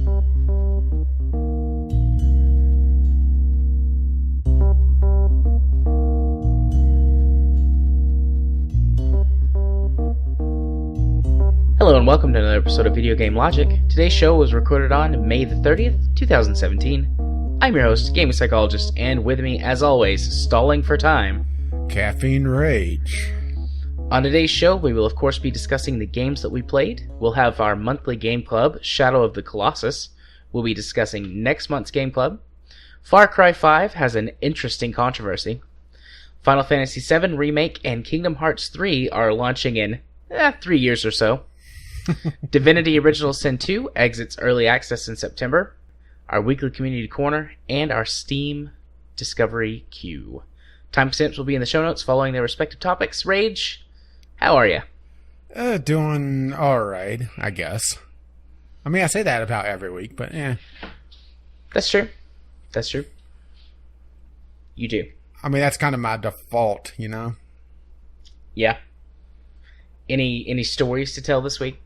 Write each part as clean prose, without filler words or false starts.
Hello and welcome to another episode of Video Game Logic. Today's show was recorded on May the 30th, 2017. I'm your host, Gaming Psychologist, and with me, as always, stalling for time, Caffeine Rage. On today's show, we will of course be discussing the games that we played. We'll have our monthly game club, Shadow of the Colossus. We'll be discussing next month's game club. Far Cry 5 has an interesting controversy. Final Fantasy VII Remake and Kingdom Hearts 3 are launching in 3 years or so. Divinity Original Sin 2 exits early access in September, our weekly community corner, and our Steam Discovery queue. Timestamps will be in the show notes following their respective topics. Rage, how are you? Doing alright, I guess. I mean, I say that about every week, but That's true. That's true. You do. I mean, that's kind of my default, you know? Yeah. Any stories to tell this week?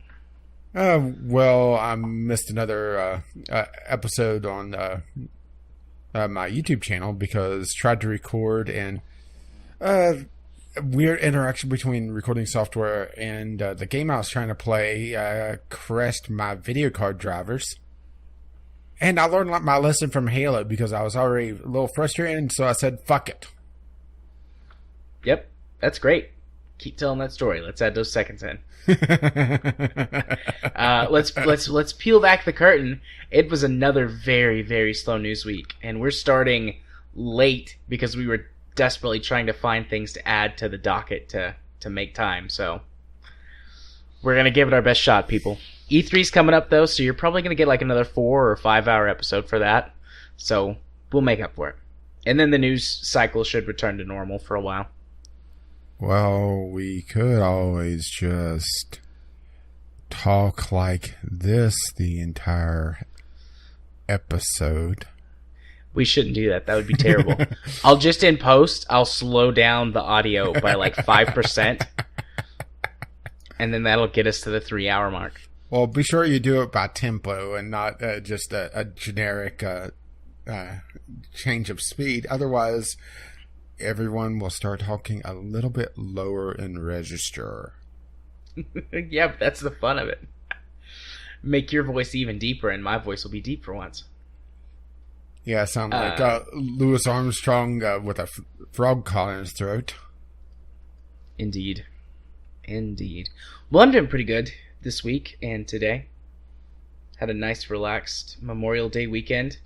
Well, I missed another episode on my YouTube channel because tried to record and weird interaction between recording software and the game I was trying to play crashed my video card drivers. And I learned my lesson from Halo because I was already a little frustrated, and so I said, fuck it. Yep, that's great. Keep telling that story. Let's add those seconds in. Let's peel back the curtain. It was another very, very slow news week, and we're starting late because we were desperately trying to find things to add to the docket to make time. So we're gonna give it our best shot, people. E3's coming up though, so you're probably gonna get like another 4 or 5 hour episode for that. So we'll make up for it, and then the news cycle should return to normal for a while. Well, we could always just talk like this the entire episode. We shouldn't do that. That would be terrible. I'll just in post, I'll slow down the audio by like 5%. And then that'll get us to the 3 hour mark. Well, be sure you do it by tempo and not just a generic change of speed. Otherwise, everyone will start talking a little bit lower in register. Yeah, but that's the fun of it. Make your voice even deeper, and my voice will be deep for once. Yeah, I sound like Louis Armstrong with a frog caught in his throat. Indeed. Indeed. Well, I'm doing pretty good this week and today. Had a nice, relaxed Memorial Day weekend,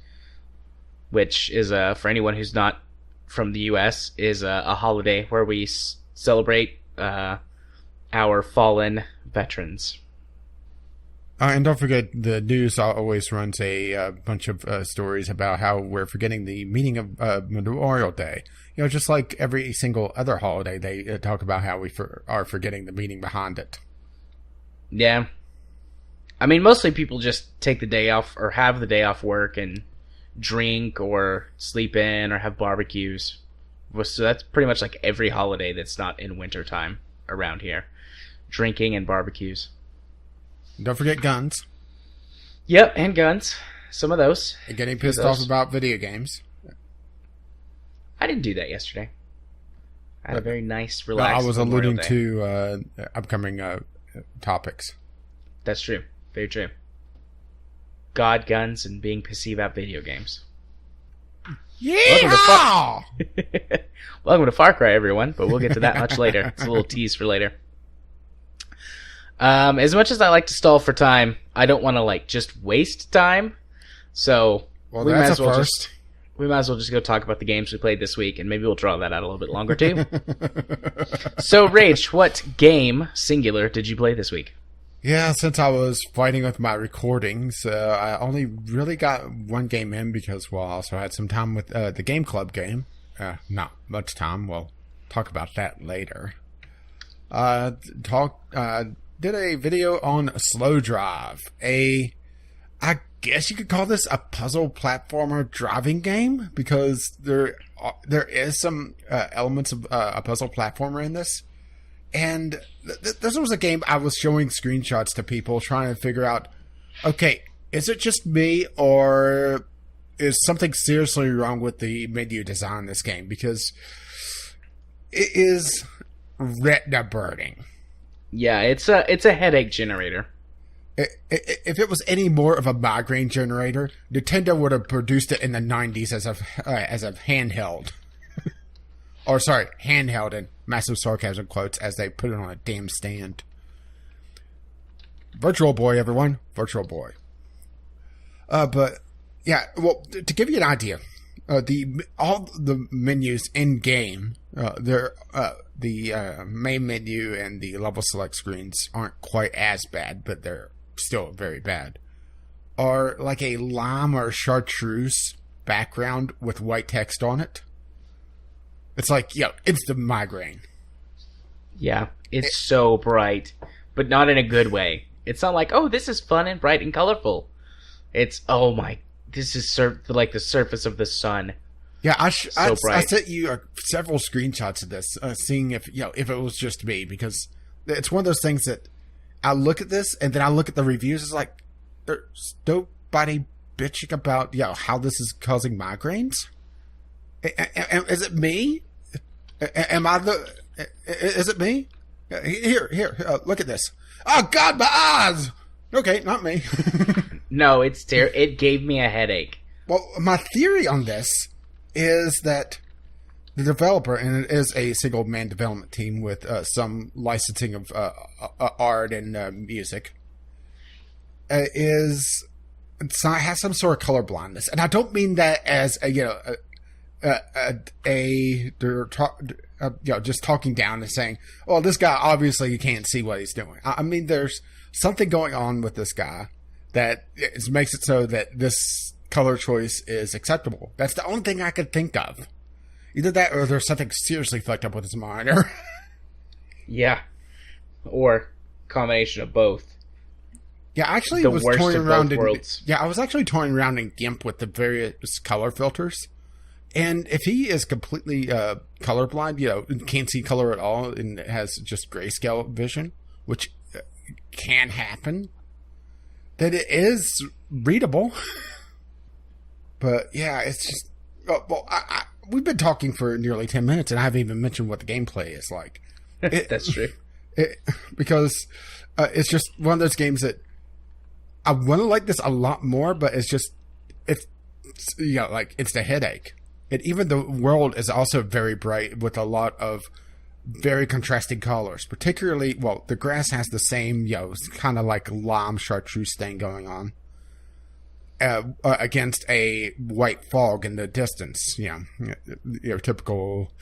which is, for anyone who's not from the U.S., is a holiday where we celebrate our fallen veterans. And don't forget, the news always runs a bunch of stories about how we're forgetting the meaning of Memorial Day. You know, just like every single other holiday, they talk about how we are forgetting the meaning behind it. Yeah. I mean, mostly people just take the day off or have the day off work and drink or sleep in or have barbecues. So that's pretty much like every holiday that's not in winter time around here. Drinking and barbecues. Don't forget guns. Yep, and guns. Some of those. And getting pissed off about video games. I didn't do that yesterday. I had a very nice, relaxed I was alluding day. to upcoming topics. That's true. Very true. God, guns, and being pissy about video games. Yeah! Welcome to Far Cry, everyone, but we'll get to that much later. It's a little tease for later. As much as I like to stall for time, I don't want to just waste time. So we might as well just go talk about the games we played this week, and maybe we'll draw that out a little bit longer too. So, Rage, what game, singular, did you play this week? Yeah, since I was fighting with my recordings, I only really got one game in because, well, I also had some time with the Game Club game. Not much time. We'll talk about that later. Did a video on Slowdrive, I guess you could call this a puzzle platformer driving game, because there is some elements of a puzzle platformer in this. And this was a game I was showing screenshots to people trying to figure out, okay, is it just me, or is something seriously wrong with the menu design in this game? Because it is retina burning. Yeah, it's a headache generator. If it was any more of a migraine generator, Nintendo would have produced it in the 90s as a handheld. Or sorry, handheld in massive sarcasm quotes as they put it on a damn stand. Virtual Boy, everyone. Virtual Boy. But, yeah, well, to give you an idea, all the menus in-game, the main menu and the level select screens aren't quite as bad, but they're still very bad, are like a lime or chartreuse background with white text on it. It's like, instant migraine. Yeah, it's so bright, but not in a good way. It's not like, oh, this is fun and bright and colorful. It's, oh my, this is like the surface of the sun. Yeah, I sent you several screenshots of this, seeing if it was just me, because it's one of those things that I look at this and then I look at the reviews. It's like, there's nobody bitching about how this is causing migraines. Is it me? Is it me? Here, look at this. Oh God, my eyes. Okay, not me. No, it gave me a headache. Well, my theory on this is that the developer, and it is a single-man development team with some licensing of art and music, has some sort of color blindness, and I don't mean that as just talking down and saying, "Well, this guy obviously you can't see what he's doing." I mean, there's something going on with this guy that makes it so that this color choice is acceptable. That's the only thing I could think of. Either that or there's something seriously fucked up with his monitor. Yeah. Or combination of both. Yeah, I actually the was worst toying of around both worlds. I was actually toying around in GIMP with the various color filters. And if he is completely colorblind, and can't see color at all and has just grayscale vision, which can happen, then it is readable. But yeah, it's just we've been talking for nearly 10 minutes, and I haven't even mentioned what the gameplay is like. That's true. Because it's just one of those games that I want to like this a lot more, but it's the headache. And even the world is also very bright with a lot of very contrasting colors. Particularly, the grass has the same, kind of like lime chartreuse thing going on. Against a white fog in the distance, typical,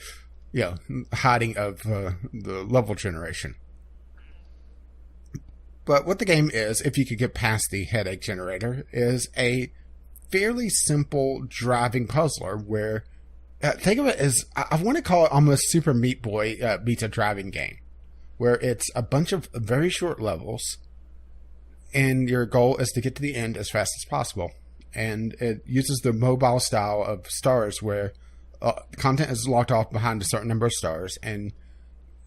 hiding of the level generation. But what the game is, if you could get past the headache generator, is a fairly simple driving puzzler where, think of it as, I want to call it almost Super Meat Boy meets a driving game, where it's a bunch of very short levels, and your goal is to get to the end as fast as possible. And it uses the mobile style of stars where content is locked off behind a certain number of stars, and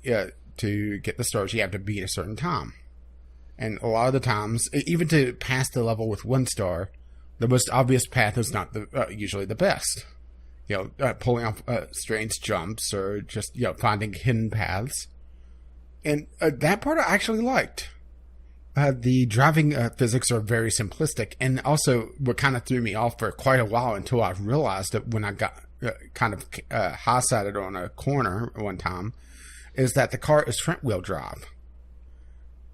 to get the stars you have to beat a certain time. And a lot of the times, even to pass the level with 1 star, the most obvious path is not usually the best. Pulling off strange jumps or just finding hidden paths. And that part I actually liked. The driving physics are very simplistic, and also what kind of threw me off for quite a while until I realized that when I got kind of high-sided on a corner one time, is that the car is front-wheel drive.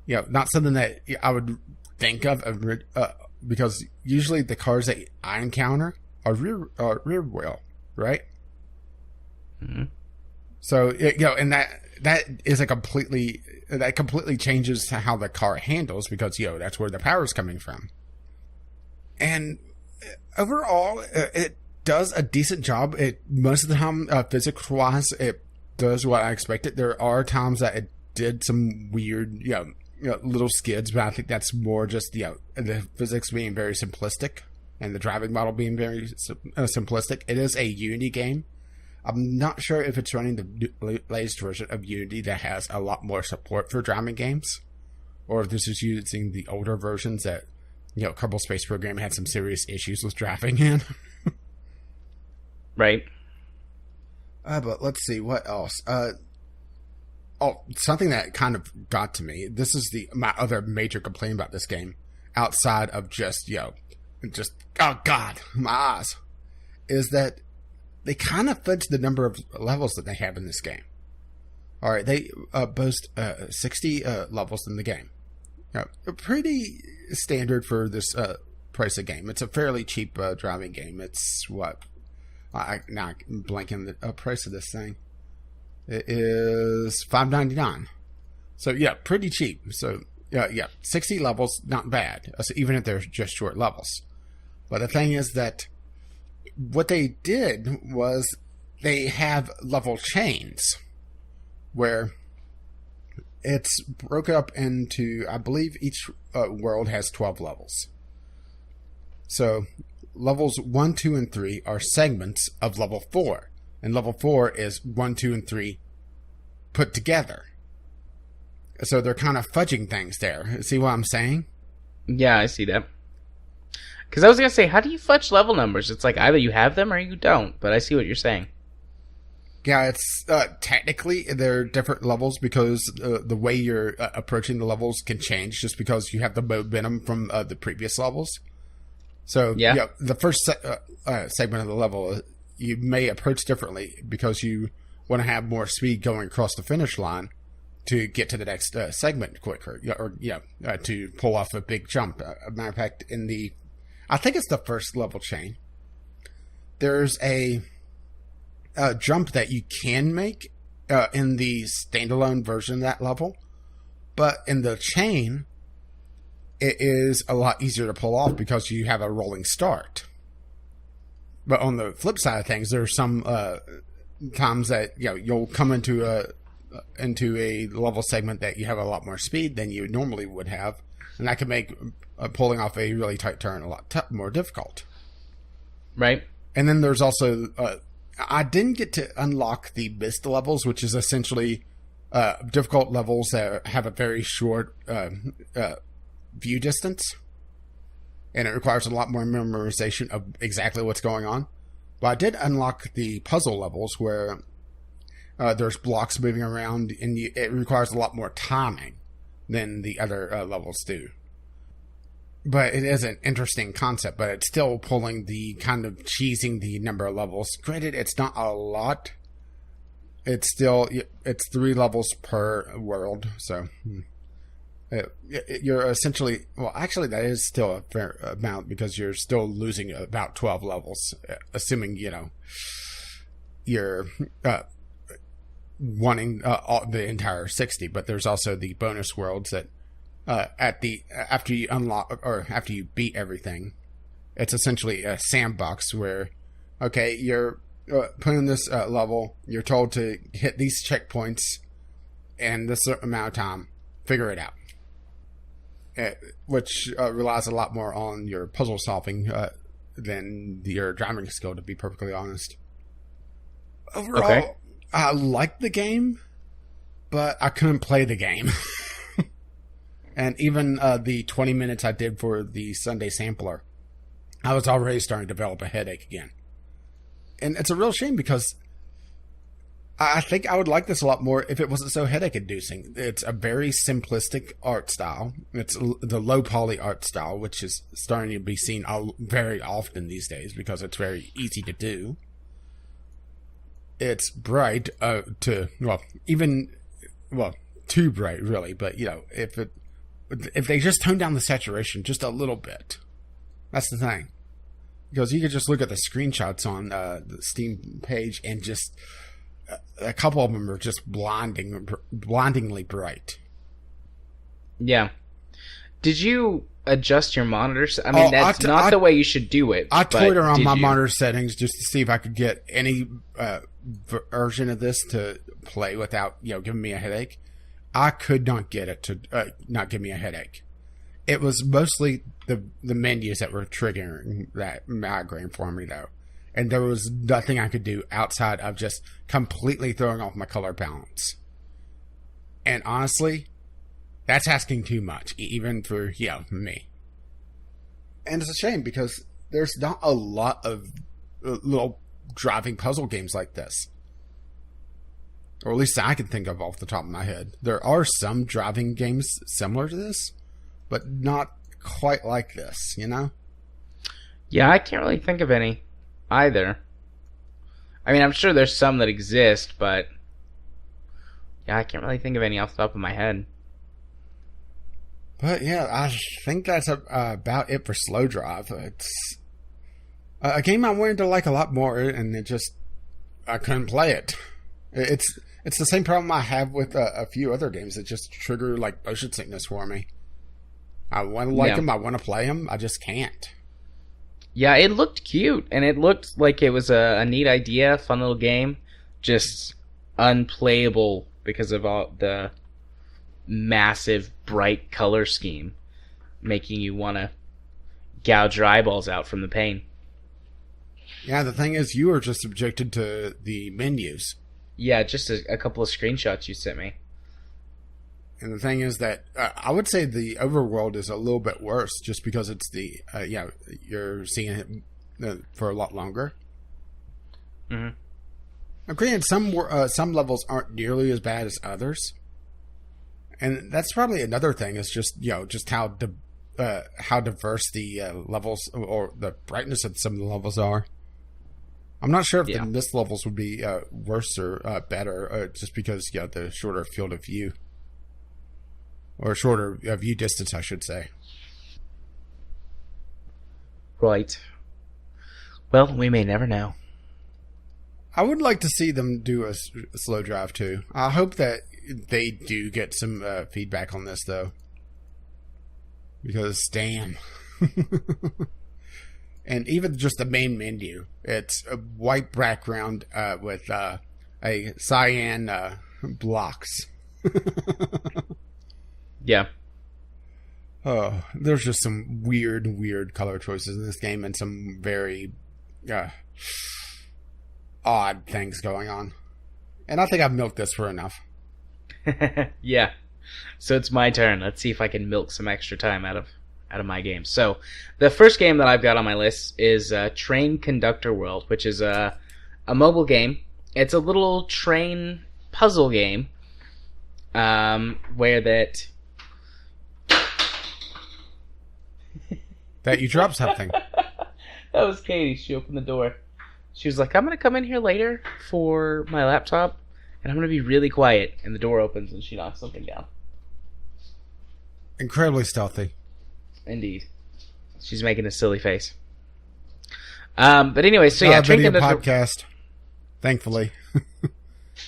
Not something that I would think of because usually the cars that I encounter are rear wheel, right? Mm-hmm. So and that is that completely changes how the car handles, because that's where the power is coming from. And overall, it does a decent job. Most of the time, physics wise, it does what I expected. There are times that it did some weird, little skids, but I think that's more just the physics being very simplistic and the driving model being very simplistic. It is a Unity game. I'm not sure if it's running the latest version of Unity that has a lot more support for driving games, or if this is using the older versions that Kerbal Space Program had some serious issues with drafting in. Right. But let's see, what else? Something that kind of got to me. This is my other major complaint about this game, outside of just, oh God, my eyes, is that they kind of fudge the number of levels that they have in this game. All right, they boast 60 levels in the game. Pretty standard for this price of game. It's a fairly cheap driving game. It's what? I'm blanking the price of this thing. It is $5.99. So yeah, pretty cheap. So yeah, 60 levels, not bad. So even if they're just short levels. But the thing is that what they did was they have level chains where it's broken up into, I believe each world has 12 levels. So levels 1, 2, and 3 are segments of level 4. And level 4 is 1, 2, and 3 put together. So they're kind of fudging things there. See what I'm saying? Yeah, I see that. Because I was going to say, how do you fudge level numbers? It's like either you have them or you don't. But I see what you're saying. Yeah, it's technically they're different levels because the way you're approaching the levels can change just because you have the momentum from the previous levels. So yeah the first segment of the level, you may approach differently because you want to have more speed going across the finish line to get to the next segment quicker, or to pull off a big jump. Matter of fact, I think it's the first level chain, there's a jump that you can make in the standalone version of that level, but in the chain, it is a lot easier to pull off because you have a rolling start. But on the flip side of things, there are some times that you'll come into a level segment that you have a lot more speed than you normally would have, and that can make pulling off a really tight turn a lot more difficult. Right. And then there's also I didn't get to unlock the mist levels, which is essentially difficult levels that have a very short view distance, and it requires a lot more memorization of exactly what's going on. But I did unlock the puzzle levels where there's blocks moving around, and it requires a lot more timing than the other levels do. But it is an interesting concept, but it's still pulling the kind of cheesing the number of levels. Granted, it's not a lot. It's 3 levels per world, so you're essentially, well, actually that is still a fair amount because you're still losing about 12 levels, assuming you're wanting the entire 60. But there's also the bonus worlds that after you unlock or after you beat everything, it's essentially a sandbox where you're playing this level, you're told to hit these checkpoints in this amount of time, figure it out. Which relies a lot more on your puzzle solving than your driving skill, to be perfectly honest. Overall, I liked the game, but I couldn't play the game. And even the 20 minutes I did for the Sunday sampler, I was already starting to develop a headache again. And it's a real shame because I think I would like this a lot more if it wasn't so headache-inducing. It's a very simplistic art style. It's the low-poly art style, which is starting to be seen very often these days because it's very easy to do. It's bright, too bright, really. But, if they just tone down the saturation just a little bit, that's the thing. Because you could just look at the screenshots on the Steam page and just... a couple of them are just blindingly bright. Yeah. Did you adjust your monitors? I mean, that's not the way you should do it. I toyed around my monitor settings just to see if I could get any version of this to play without, giving me a headache. I could not get it to not give me a headache. It was mostly the menus that were triggering that migraine for me, though. And there was nothing I could do outside of just completely throwing off my color balance. And honestly, that's asking too much, even for, me. And it's a shame because there's not a lot of little driving puzzle games like this. Or at least I can think of off the top of my head. There are some driving games similar to this, but not quite like this, you know? Yeah, I can't really think of any either. I mean, I'm sure there's some that exist, but yeah, I can't really think of any off the top of my head. But yeah, I think that's about it for Slowdrive. It's a game I wanted to like a lot more, and I couldn't play it. It's the same problem I have with a few other games that just trigger like motion sickness for me. I want to like them, I want to play them, I just can't. Yeah, it looked cute, and it looked like it was a neat idea, fun little game, just unplayable because of all the massive, bright color scheme, making you want to gouge your eyeballs out from the pain. Yeah, the thing is, you are just subjected to the menus. Yeah, just a couple of screenshots you sent me. And the thing is that I would say the overworld is a little bit worse just because it's you're seeing it for a lot longer. Mm-hmm. Granted, some levels aren't nearly as bad as others. And that's probably another thing is just how diverse the levels or the brightness of some of the levels are. I'm not sure if the mist levels would be worse or better just because the shorter field of view. Or shorter view distance, I should say. Right. Well, we may never know. I would like to see them do a Slowdrive too. I hope that they do get some feedback on this, though. Because, damn. And even just the main menu. It's a white background with a cyan blocks. Yeah. Oh, there's just some weird color choices in this game and some very odd things going on. And I think I've milked this for enough. Yeah. So it's my turn. Let's see if I can milk some extra time out of my game. So the first game that I've got on my list is Train Conductor World, which is a mobile game. It's a little train puzzle game where that you dropped something. That was Katie. She opened the door. She was like, I'm going to come in here later for my laptop, and I'm going to be really quiet. And the door opens, and she knocks something down. Incredibly stealthy. Indeed. She's making a silly face. But anyway, so yeah, video podcast. Thankfully.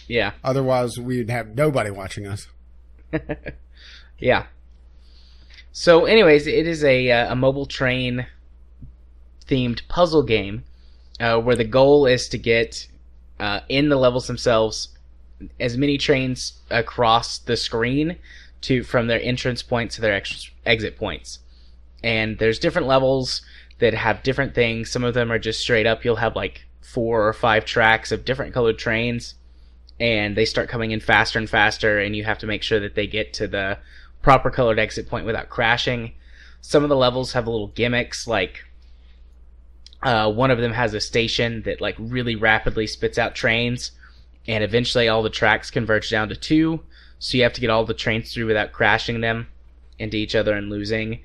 Yeah. Otherwise, we'd have nobody watching us. Yeah. So, anyways, it is a mobile train themed puzzle game where the goal is to get in the levels themselves as many trains across the screen from their entrance points to their exit points. And there's different levels that have different things. Some of them are just straight up. You'll have like 4 or 5 tracks of different colored trains, and they start coming in faster and faster, and you have to make sure that they get to the proper colored exit point without crashing. Some of the levels have little gimmicks, like one of them has a station that like really rapidly spits out trains, and eventually all the tracks converge down to 2, so you have to get all the trains through without crashing them into each other and losing.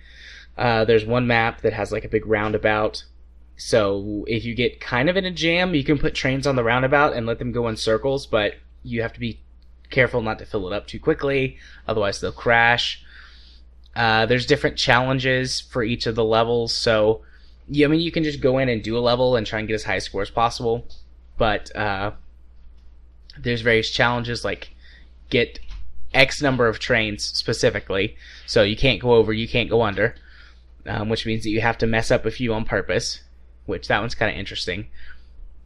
There's one map that has like a big roundabout, so if you get kind of in a jam, you can put trains on the roundabout and let them go in circles, but you have to be careful not to fill it up too quickly, otherwise they'll crash. There's different challenges for each of the levels, so you can just go in and do a level and try and get as high a score as possible, but there's various challenges like get X number of trains specifically, so you can't go over, you can't go under, which means that you have to mess up a few on purpose, which that one's kind of interesting.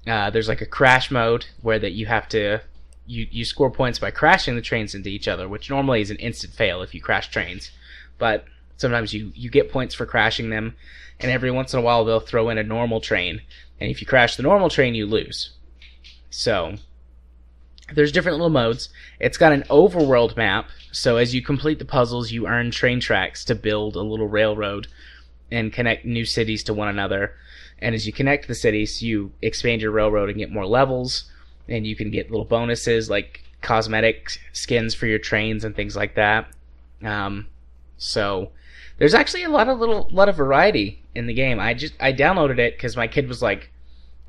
There's like a crash mode where that you have to you score points by crashing the trains into each other, which normally is an instant fail if you crash trains, but sometimes you get points for crashing them, and every once in a while they'll throw in a normal train, and if you crash the normal train you lose. So there's different little modes. It's got an overworld map, so as you complete the puzzles you earn train tracks to build a little railroad and connect new cities to one another. And as you connect the cities, you expand your railroad and get more levels, and you can get little bonuses like cosmetic skins for your trains and things like that. So there's actually a lot of variety in the game. I downloaded it because my kid was like,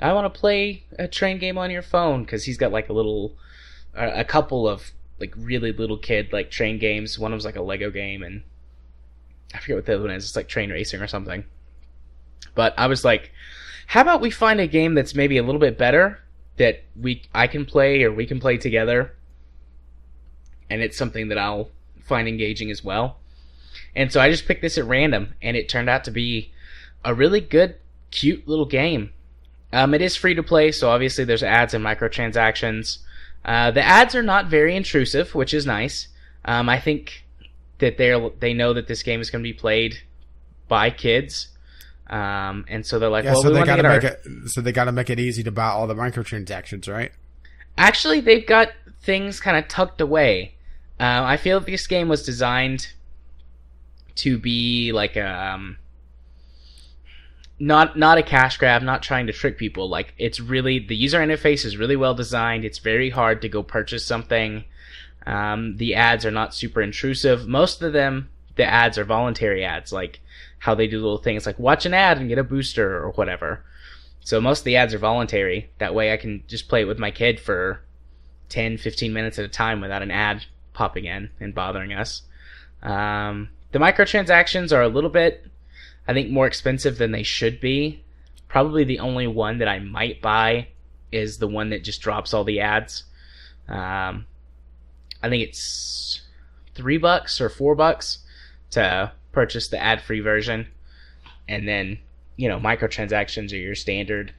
I want to play a train game on your phone, because he's got like a couple of like really little kid like train games. One of them's like a Lego game, and I forget what the other one is. It's like train racing or something. But I was like, how about we find a game that's maybe a little bit better that I can play, or we can play together, and it's something that I'll find engaging as well. And so I just picked this at random, and it turned out to be a really good, cute little game. It is free to play, so obviously there's ads and microtransactions. The ads are not very intrusive, which is nice. I think that they know that this game is going to be played by kids. And so they're like, well, so we want to get so they got to make it easy to buy all the microtransactions, right? Actually, they've got things kind of tucked away. I feel this game was designed to be like not a cash grab, not trying to trick people. Like, it's really, the user interface is really well designed. It's very hard to go purchase something. The ads are not super intrusive. Most of them, the ads are voluntary ads, like how they do little things like watch an ad and get a booster or whatever. So most of the ads are voluntary. That way I can just play it with my kid for 10, 15 minutes at a time without an ad popping in and bothering us. The microtransactions are a little bit, I think, more expensive than they should be. Probably the only one that I might buy is the one that just drops all the ads. I think it's $3 or $4 to purchase the ad-free version. And then, microtransactions are your standard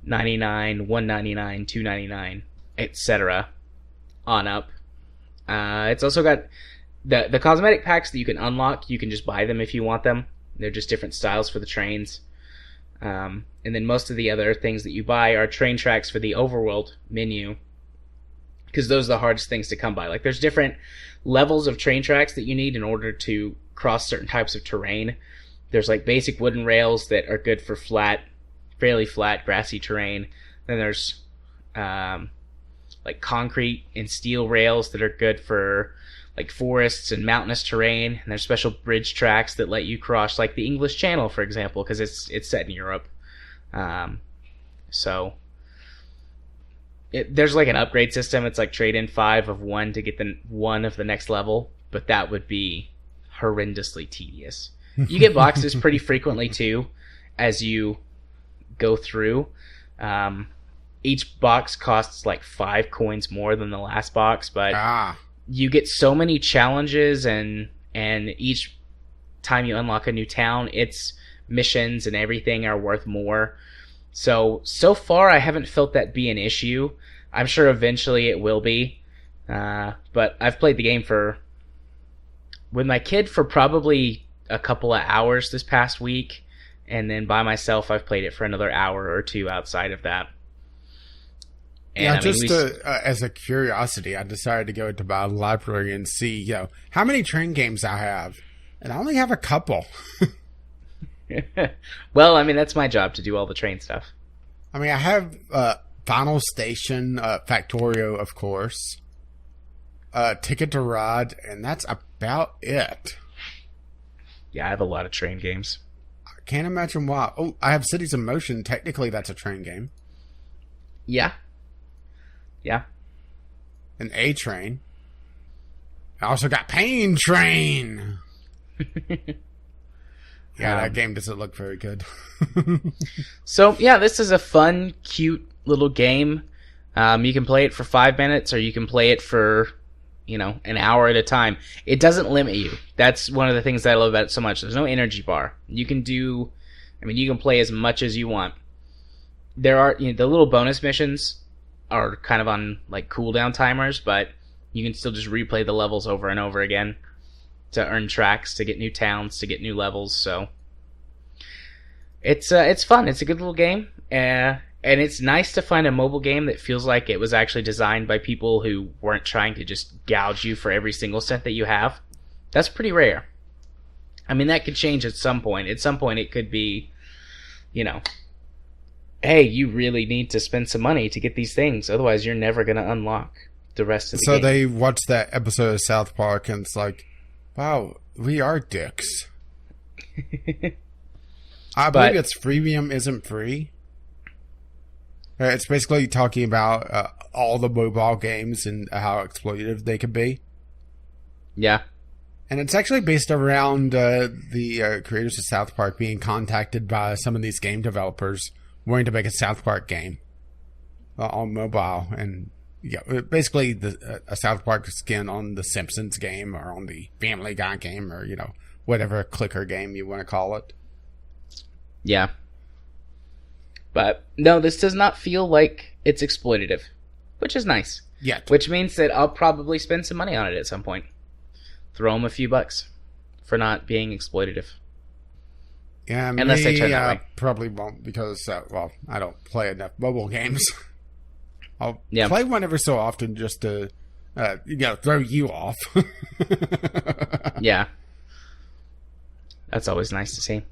$99, $1.99, $2.99, etc. on up. It's also got the cosmetic packs that you can unlock. You can just buy them if you want them. They're just different styles for the trains. And then most of the other things that you buy are train tracks for the overworld menu, because those are the hardest things to come by. Like, there's different levels of train tracks that you need in order to cross certain types of terrain. There's like basic wooden rails that are good for fairly flat, grassy terrain. Then there's like concrete and steel rails that are good for like forests and mountainous terrain. And there's special bridge tracks that let you cross, like the English Channel, for example, because it's set in Europe. There's like an upgrade system. It's like trade in 5 of 1 to get the 1 of the next level, but that would be horrendously tedious. You get boxes pretty frequently too as you go through. Each box costs like 5 coins more than the last box, but you get so many challenges, and each time you unlock a new town, its missions and everything are worth more. So far I haven't felt that be an issue. I'm sure eventually it will be. But I've played the game with my kid for probably a couple of hours this past week, and then by myself I've played it for another hour or 2 outside of that. And as a curiosity, I decided to go to my library and see, how many train games I have, and I only have a couple. Well, that's my job to do all the train stuff. I have Final Station, Factorio, of course, Ticket to Ride, and that's about it. Yeah, I have a lot of train games. I can't imagine why. Oh, I have Cities in Motion. Technically, that's a train game. Yeah. An A-Train. I also got Pain Train. Yeah, that game doesn't look very good. So, yeah, this is a fun, cute little game. You can play it for 5 minutes, or you can play it for, an hour at a time. It doesn't limit you. That's one of the things that I love about it so much. There's no energy bar. You can you can play as much as you want. There are, the little bonus missions are kind of on, like, cooldown timers, but you can still just replay the levels over and over again to earn tracks, to get new towns, to get new levels. So it's fun. It's a good little game, and it's nice to find a mobile game that feels like it was actually designed by people who weren't trying to just gouge you for every single cent that you have. That's pretty rare. I mean, that could change at some point. At some point, it could be, hey, you really need to spend some money to get these things. Otherwise, you're never going to unlock the rest of the game. So they watched that episode of South Park and it's like, wow, we are dicks. I believe it's freemium isn't free. It's basically talking about all the mobile games and how exploitative they could be. Yeah. And it's actually based around the creators of South Park being contacted by some of these game developers wanting to make a South Park game on mobile. And basically a South Park skin on the Simpsons game or on the Family Guy game or, whatever clicker game you want to call it. Yeah. But no, this does not feel like it's exploitative, which is nice. Yeah. Which means that I'll probably spend some money on it at some point. Throw them a few bucks for not being exploitative. Yeah, unless they turn that way. Probably won't because, I don't play enough mobile games. I'll play one every so often just to, throw you off. Yeah. That's always nice to see.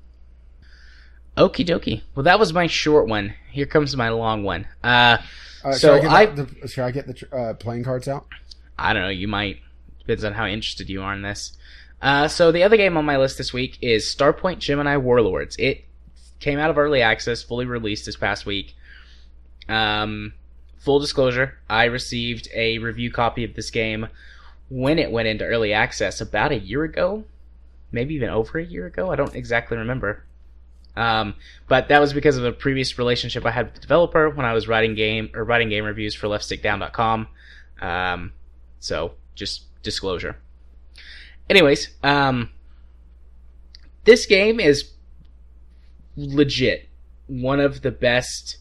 Okie dokie. Well, that was my short one. Here comes my long one. Should I get the playing cards out? I don't know. You might. Depends on how interested you are in this. So the other game on my list this week is Starpoint Gemini Warlords. It came out of early access, fully released this past week. Full disclosure, I received a review copy of this game when it went into early access about a year ago. Maybe even over a year ago. I don't exactly remember. But that was because of a previous relationship I had with the developer when I was writing game reviews for leftstickdown.com. So just disclosure. Anyways, this game is legit one of the best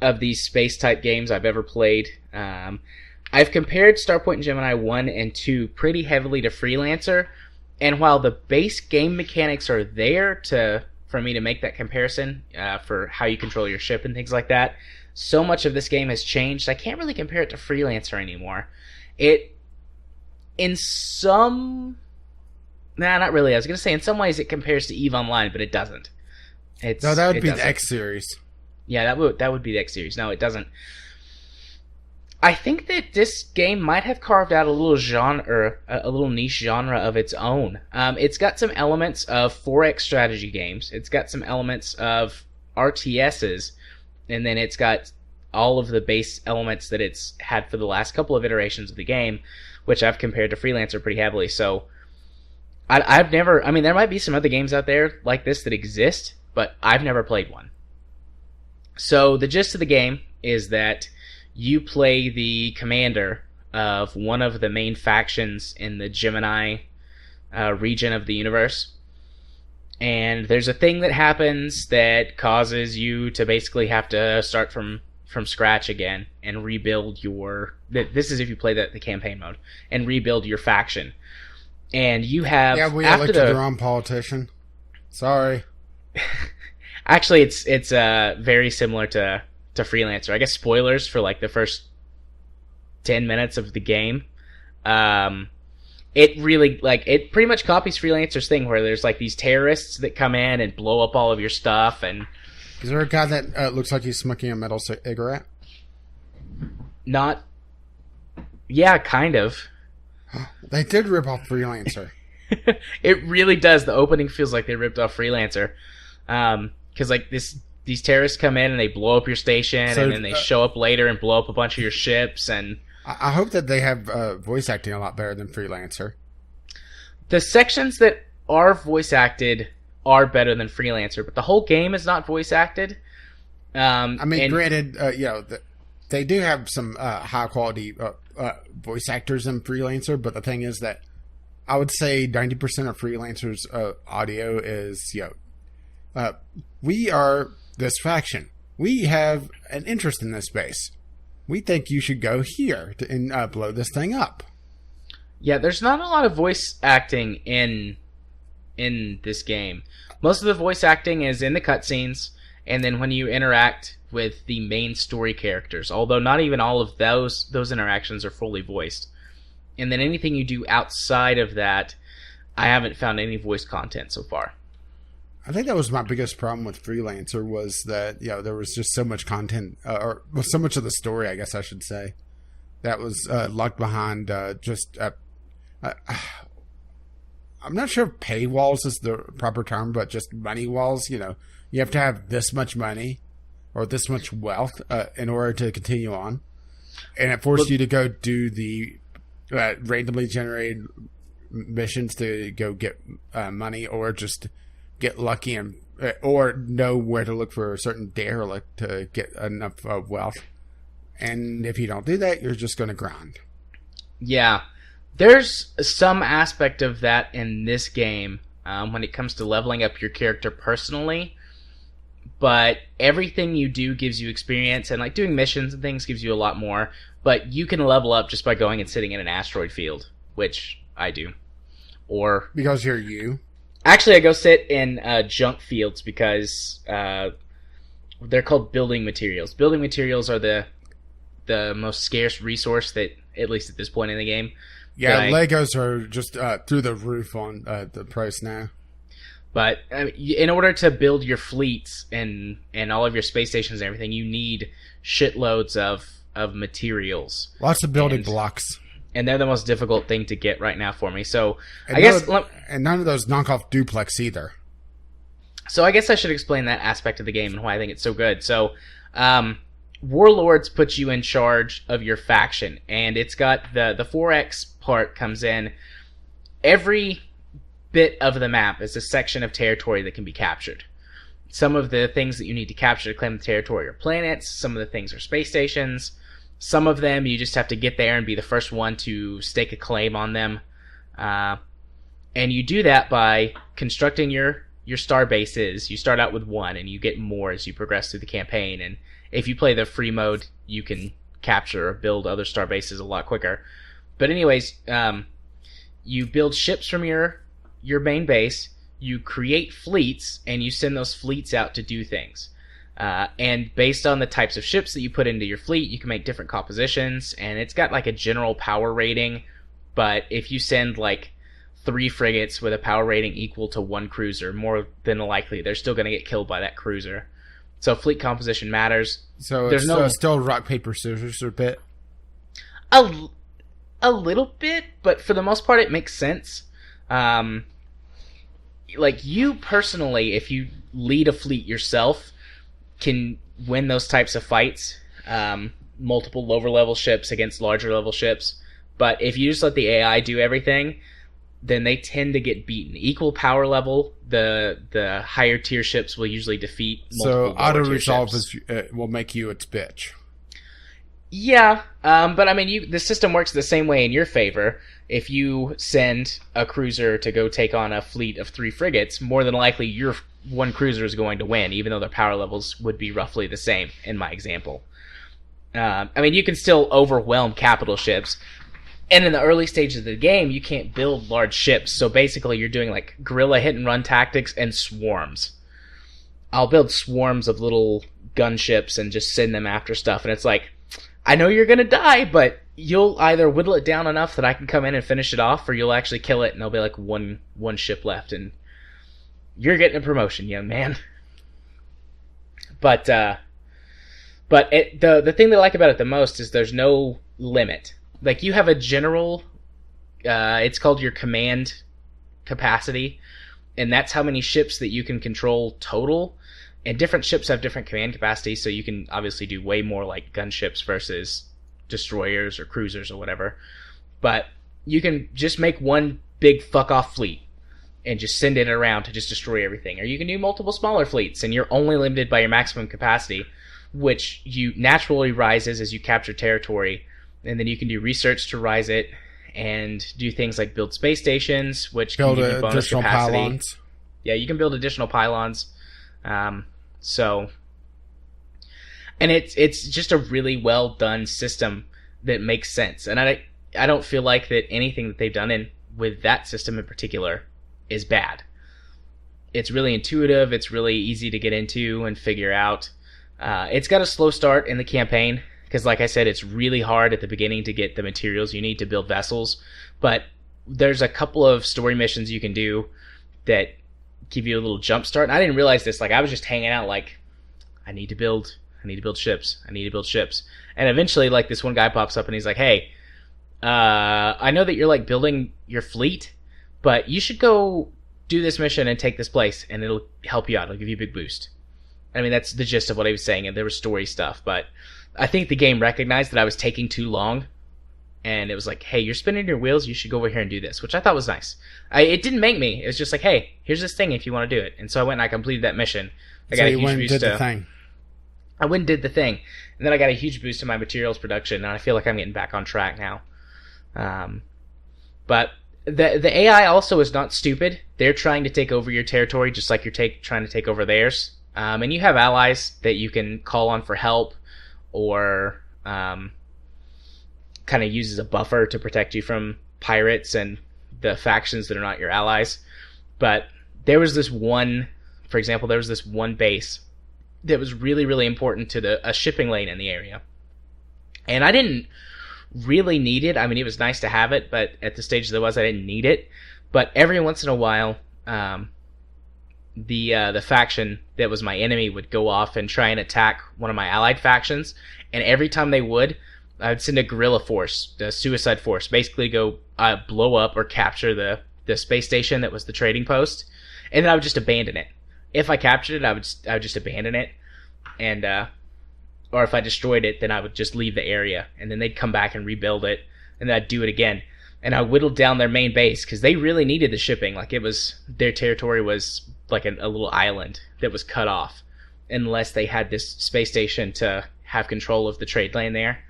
of these space type games I've ever played. I've compared Starpoint and Gemini 1 and 2 pretty heavily to Freelancer, and while the base game mechanics are there for me to make that comparison for how you control your ship and things like that, so much of this game has changed, I can't really compare it to Freelancer anymore. Not really. I was going to say in some ways it compares to EVE Online, but it doesn't. No, that would be the X series. Yeah, that would be the X series. No, it doesn't. I think that this game might have carved out a little genre, a little niche genre of its own. It's got some elements of 4X strategy games. It's got some elements of RTSs, and then it's got all of the base elements that it's had for the last couple of iterations of the game, which I've compared to Freelancer pretty heavily. So there might be some other games out there like this that exist, but I've never played one. So the gist of the game is that you play the commander of one of the main factions in the Gemini region of the universe. And there's a thing that happens that causes you to basically have to start from scratch again and rebuild your... This is if you play the campaign mode. And rebuild your faction. And you have... Yeah, we elected the wrong politician. Sorry. Actually, it's very similar to Freelancer. I guess spoilers for like the first 10 minutes of the game. It really, it pretty much copies Freelancer's thing where there's like these terrorists that come in and blow up all of your stuff. And is there a guy that looks like he's smoking a metal cigarette? Not... Yeah, kind of. They did rip off Freelancer. It really does. The opening feels like they ripped off Freelancer. Because these terrorists come in and they blow up your station, and then they show up later and blow up a bunch of your ships. And I hope that they have voice acting a lot better than Freelancer. The sections that are voice acted are better than Freelancer, but the whole game is not voice acted. Granted, they do have some high quality voice actors in Freelancer, but the thing is that I would say 90% of Freelancer's audio is, we are this faction. We have an interest in this base. We think you should go here and blow this thing up. Yeah, there's not a lot of voice acting in this game. Most of the voice acting is in the cutscenes, and then when you interact with the main story characters, although not even all of those interactions are fully voiced. And then anything you do outside of that, I haven't found any voice content so far. I think that was my biggest problem with Freelancer was that, there was just so much content, or so much of the story, I guess I should say, that was locked behind I'm not sure if paywalls is the proper term, but just money walls. You have to have this much money or this much wealth in order to continue on. And it forced you to go do the randomly generated missions to go get money, or just get lucky and or know where to look for a certain derelict to get enough wealth. And if you don't do that, you're just going to grind. Yeah. There's some aspect of that in this game when it comes to leveling up your character personally. But everything you do gives you experience, and like doing missions and things gives you a lot more. But you can level up just by going and sitting in an asteroid field, which I do. Or because you're you. Actually, I go sit in junk fields because they're called building materials. Building materials are the most scarce resource that, at least at this point in the game. Yeah, Legos are just through the roof on the price now. But in order to build your fleets and all of your space stations and everything, you need shitloads of materials. Lots of building blocks. And they're the most difficult thing to get right now for me. So and I guess... And none of those knock off duplex either. So I guess I should explain that aspect of the game and why I think it's so good. So Warlords puts you in charge of your faction. And it's got the 4X part comes in. Every bit of the map is a section of territory that can be captured. Some of the things that you need to capture to claim the territory are planets. Some of the things are space stations. Some of them you just have to get there and be the first one to stake a claim on them. And you do that by constructing your star bases. You start out with one, and you get more as you progress through the campaign. And if you play the free mode, you can capture or build other star bases a lot quicker. But anyways, you build ships from your main base, you create fleets, and you send those fleets out to do things. And based on the types of ships that you put into your fleet, you can make different compositions, and it's got like a general power rating, but if you send like 3 frigates with a power rating equal to 1 cruiser, more than likely they're still going to get killed by that cruiser. So fleet composition matters. So there's it's still rock, paper, scissors a bit? A little bit, but for the most part it makes sense. Like you personally, if you lead a fleet yourself, can win those types of fights, multiple lower level ships against larger level ships. But if you just let the AI do everything, then they tend to get beaten. Equal power level, the higher tier ships will usually defeat multiple auto resolve will make you its bitch. Yeah, but I mean, the system works the same way in your favor. If you send a cruiser to go take on a fleet of 3 frigates, more than likely your 1 cruiser is going to win, even though their power levels would be roughly the same in my example. I mean, you can still overwhelm capital ships, and in the early stages of the game, you can't build large ships, so basically you're doing like guerrilla hit-and-run tactics and swarms. I'll build swarms of little gunships and just send them after stuff, and it's like, I know you're gonna die, but you'll either whittle it down enough that I can come in and finish it off, or you'll actually kill it and there'll be like one ship left, and you're getting a promotion, young man. But the thing that I like about it the most is there's no limit. Like, you have a general, it's called your command capacity, and that's how many ships that you can control total. And different ships have different command capacities, so you can obviously do way more like gunships versus destroyers or cruisers or whatever. But you can just make one big fuck-off fleet and just send it around to just destroy everything. Or you can do multiple smaller fleets, and you're only limited by your maximum capacity, which you naturally rises as you capture territory. And then you can do research to rise it, and do things like build space stations, which can give you bonus capacity. Pylons. Yeah, you can build additional pylons. And it's just a really well done system that makes sense. And I don't feel like that anything that they've done with that system in particular is bad. It's really intuitive. It's really easy to get into and figure out. It's got a slow start in the campaign, because like I said, it's really hard at the beginning to get the materials you need to build vessels. But there's a couple of story missions you can do that give you a little jump start. And I didn't realize this. Like, I was just hanging out like, I need to build ships. And eventually, like, this one guy pops up and he's like, hey, I know that you're like building your fleet, but you should go do this mission and take this place, and it'll help you out. It'll give you a big boost. I mean, that's the gist of what he was saying, and there was story stuff, but I think the game recognized that I was taking too long, and it was like, hey, you're spinning your wheels, you should go over here and do this, which I thought was nice. It didn't make me. It was just like, hey, here's this thing if you want to do it. And so I went and I completed that mission. I got a huge boost to the thing. I went and did the thing, and then I got a huge boost to my materials production, and I feel like I'm getting back on track now. But the AI also is not stupid. They're trying to take over your territory just like you're trying to take over theirs. And you have allies that you can call on for help, or kind of use as a buffer to protect you from pirates and the factions that are not your allies. But there was this one base that was really, really important to a shipping lane in the area. And I didn't really need it. I mean, it was nice to have it, but at the stage that it was, I didn't need it. But every once in a while, the faction that was my enemy would go off and try and attack one of my allied factions. And every time they would, I would send a guerrilla force, the suicide force, basically go blow up or capture the space station that was the trading post. And then I would just abandon it. If I captured it, I would just abandon it. And or if I destroyed it, then I would just leave the area, and then they'd come back and rebuild it, and then I'd do it again. And I whittled down their main base because they really needed the shipping. Like, it was, their territory was like a little island that was cut off unless they had this space station to have control of the trade lane there.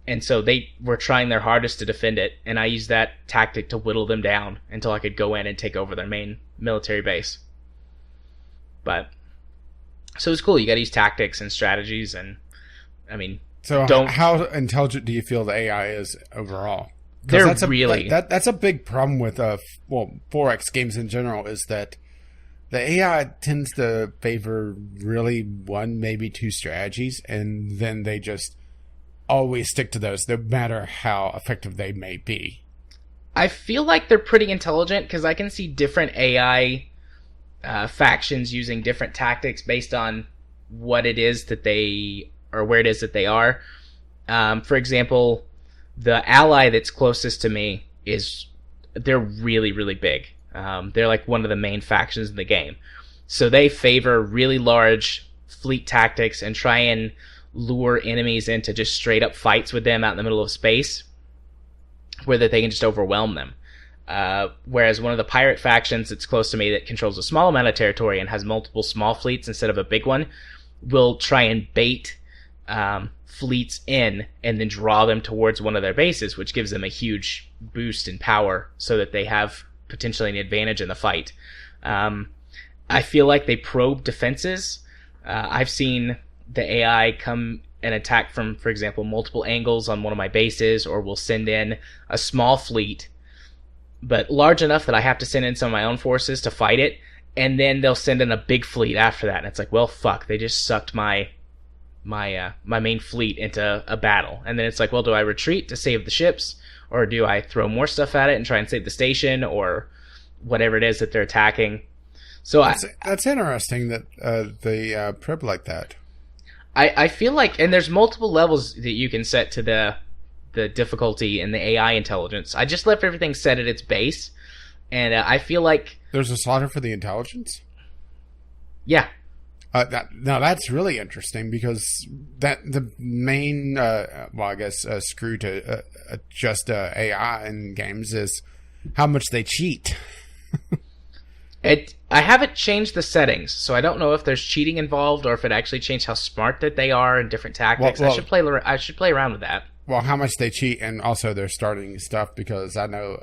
And so they were trying their hardest to defend it, and I used that tactic to whittle them down until I could go in and take over their main military base. But so it's cool. You got to use tactics and strategies, and I mean, so how intelligent do you feel the AI is overall? That's a big problem with 4X games in general, is that the AI tends to favor really one, maybe two strategies, and then they just always stick to those, no matter how effective they may be. I feel like they're pretty intelligent because I can see different AI factions using different tactics based on what it is that they, or where it is that they are. For example, the ally that's closest to me they're really, really big. They're like one of the main factions in the game. So they favor really large fleet tactics and try and lure enemies into just straight up fights with them out in the middle of space where that they can just overwhelm them. Whereas one of the pirate factions that's close to me that controls a small amount of territory and has multiple small fleets instead of a big one will try and bait fleets in and then draw them towards one of their bases, which gives them a huge boost in power so that they have potentially an advantage in the fight. I feel like they probe defenses. I've seen the AI come and attack from, for example, multiple angles on one of my bases, or will send in a small fleet but large enough that I have to send in some of my own forces to fight it, and then they'll send in a big fleet after that, and it's like, well, fuck, they just sucked my main fleet into a battle. And then it's like, well, do I retreat to save the ships, or do I throw more stuff at it and try and save the station, or whatever it is that they're attacking? So that's interesting that they probe like that. I feel like, and there's multiple levels that you can set to the difficulty in the AI intelligence. I just left everything set at its base, and I feel like there's a slider for the intelligence. Yeah. Now that's really interesting, because that the main screw to adjust AI in games is how much they cheat. I haven't changed the settings, so I don't know if there's cheating involved or if it actually changed how smart that they are and different tactics. I should play around with that. Well, how much they cheat, and also their starting stuff, because I know,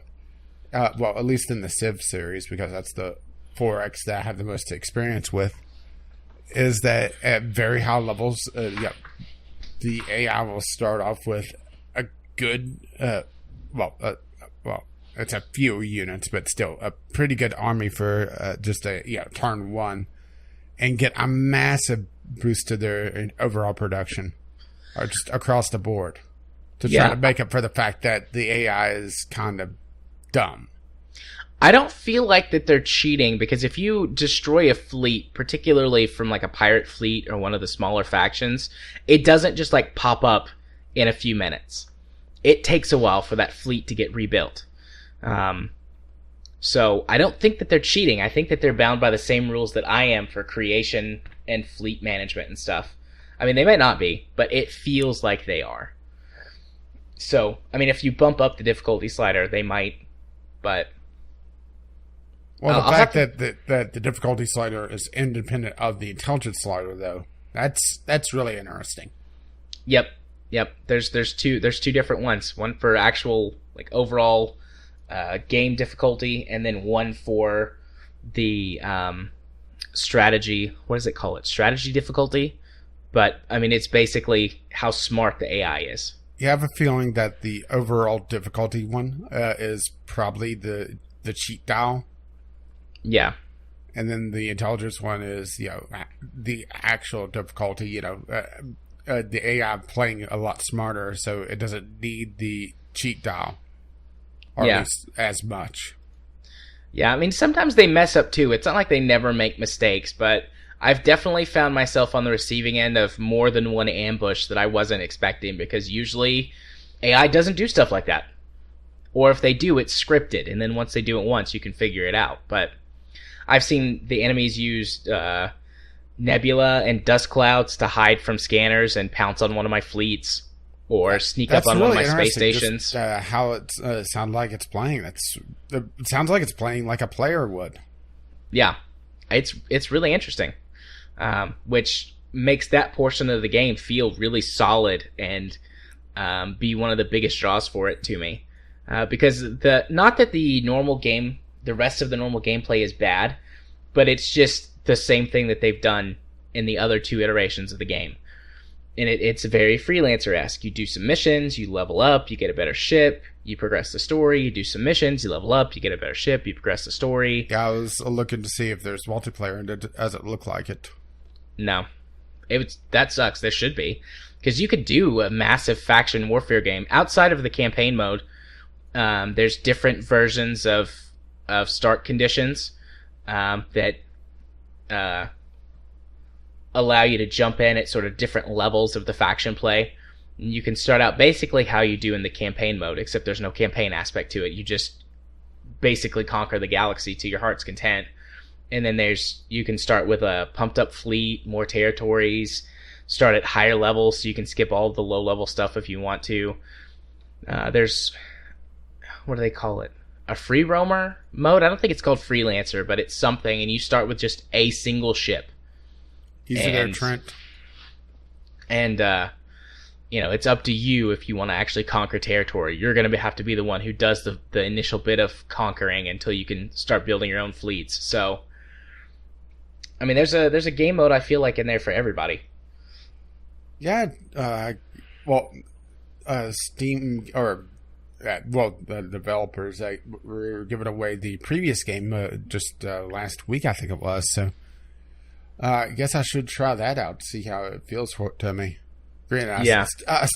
at least in the Civ series, because that's the 4X that I have the most experience with, is that at very high levels, the AI will start off with a good, it's a few units, but still a pretty good army for just turn one, and get a massive boost to their overall production, or just across the board, to try to make up for the fact that the AI is kind of dumb. I don't feel like that they're cheating, because if you destroy a fleet, particularly from like a pirate fleet or one of the smaller factions, it doesn't just like pop up in a few minutes. It takes a while for that fleet to get rebuilt. So I don't think that they're cheating. I think that they're bound by the same rules that I am for creation and fleet management and stuff. I mean, they might not be, but it feels like they are. So, I mean, if you bump up the difficulty slider, they might, but... Well, the fact that the difficulty slider is independent of the intelligence slider, though, that's really interesting. Yep. There's two different ones. One for actual like overall game difficulty, and then one for the strategy. What does it call it? Strategy difficulty. But I mean, it's basically how smart the AI is. You have a feeling that the overall difficulty one is probably the cheat dial. Yeah. And then the intelligence one is, the actual difficulty, the AI playing a lot smarter, so it doesn't need the cheat dial. Or at least as much. Yeah, I mean, sometimes they mess up too. It's not like they never make mistakes, but I've definitely found myself on the receiving end of more than one ambush that I wasn't expecting, because usually AI doesn't do stuff like that. Or if they do, it's scripted, and then once they do it once, you can figure it out. But I've seen the enemies use nebula and dust clouds to hide from scanners and pounce on one of my fleets, or sneak up on one of my space stations. Just, how it sounds like it's playing. It sounds like it's playing like a player would. Yeah, it's really interesting, which makes that portion of the game feel really solid and be one of the biggest draws for it to me. Because not that the rest of the normal gameplay is bad, but it's just the same thing that they've done in the other two iterations of the game. And it's very freelancer-esque. You do some missions, you level up, you get a better ship, you progress the story, you do some missions, you level up, you get a better ship, you progress the story. Yeah, I was looking to see if there's multiplayer, and it doesn't look like it. No. That sucks. There should be. Because you could do a massive faction warfare game. Outside of the campaign mode, there's different versions of start conditions that allow you to jump in at sort of different levels of the faction play. You can start out basically how you do in the campaign mode, except there's no campaign aspect to it. You just basically conquer the galaxy to your heart's content. And then you can start with a pumped up fleet, more territories, start at higher levels so you can skip all of the low level stuff if you want to. There's, what do they call it? A free roamer mode? I don't think it's called freelancer, but it's something, and you start with just a single ship. Easy there, Trent. And, it's up to you if you want to actually conquer territory. You're going to have to be the one who does the initial bit of conquering until you can start building your own fleets. So, I mean, there's a game mode I feel like in there for everybody. Yeah, Steam, the developers were giving away the previous game just last week, I think it was, so I guess I should try that out to see how it feels to me. Very nice. Yeah. I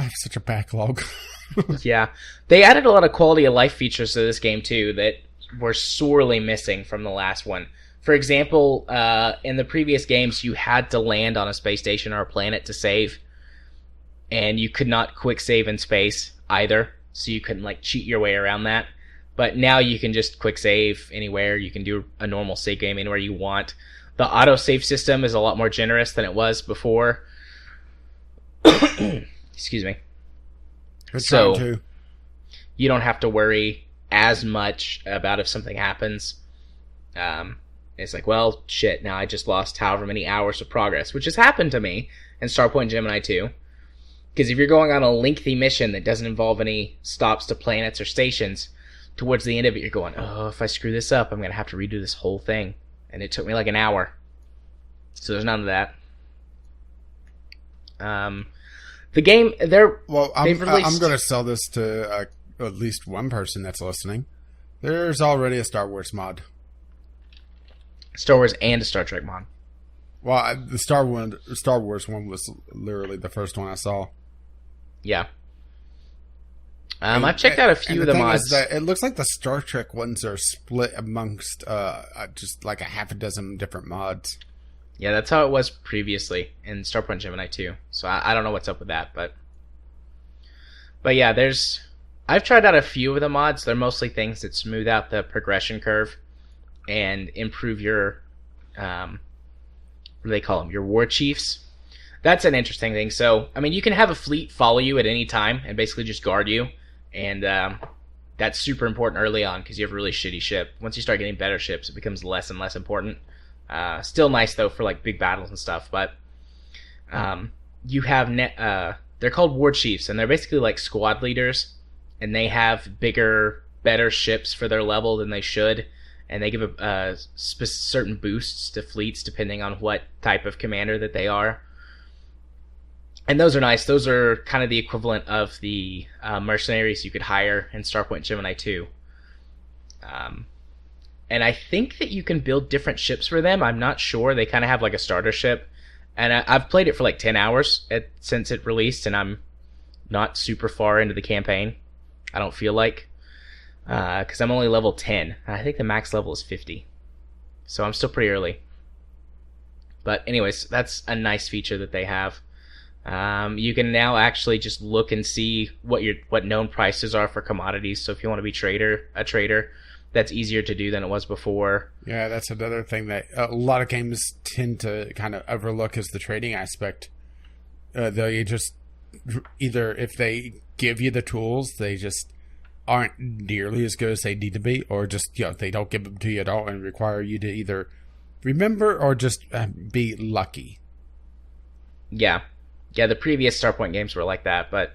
have such a backlog. Yeah. They added a lot of quality of life features to this game, too, that were sorely missing from the last one. For example, in the previous games, you had to land on a space station or a planet to save, and you could not quick save in space either, so you couldn't cheat your way around that. But now you can just quick save anywhere. You can do a normal save game anywhere you want. The autosave system is a lot more generous than it was before. Excuse me. So you don't have to worry as much about if something happens. It's like, well, shit, now I just lost however many hours of progress, which has happened to me in Starpoint and Gemini 2. Because if you're going on a lengthy mission that doesn't involve any stops to planets or stations, towards the end of it, you're going, oh, if I screw this up, I'm going to have to redo this whole thing. And it took me like an hour. So there's none of that. The game, I'm going to sell this to at least one person that's listening. There's already a Star Wars mod. Star Wars and a Star Trek mod. Well, the Star Wars one was literally the first one I saw. Yeah. I've checked out a few of the mods. It looks like the Star Trek ones are split amongst just like a half a dozen different mods. Yeah, that's how it was previously in Starpoint Gemini 2. So I don't know what's up with that, but yeah, I've tried out a few of the mods. They're mostly things that smooth out the progression curve and improve your what do they call them? Your war chiefs. That's an interesting thing. So, I mean, you can have a fleet follow you at any time and basically just guard you, and that's super important early on because you have a really shitty ship. Once you start getting better ships, it becomes less and less important. Still nice though for like big battles and stuff, but you have they're called war chiefs, and they're basically like squad leaders, and they have bigger, better ships for their level than they should, and they give certain boosts to fleets depending on what type of commander that they are. And those are nice. Those are kind of the equivalent of the mercenaries you could hire in Starpoint Gemini 2. And I think that you can build different ships for them. I'm not sure. They kind of have like a starter ship. And I've played it for like 10 hours since it released, and I'm not super far into the campaign. I don't feel like. Because I'm only level 10. I think the max level is 50. So I'm still pretty early. But anyways, that's a nice feature that they have. You can now actually just look and see what known prices are for commodities. So if you want to be a trader, that's easier to do than it was before. Yeah, that's another thing that a lot of games tend to kind of overlook is the trading aspect. They just either, if they give you the tools, they just aren't nearly as good as they need to be, or just they don't give them to you at all and require you to either remember or just be lucky. Yeah, the previous Starpoint games were like that, but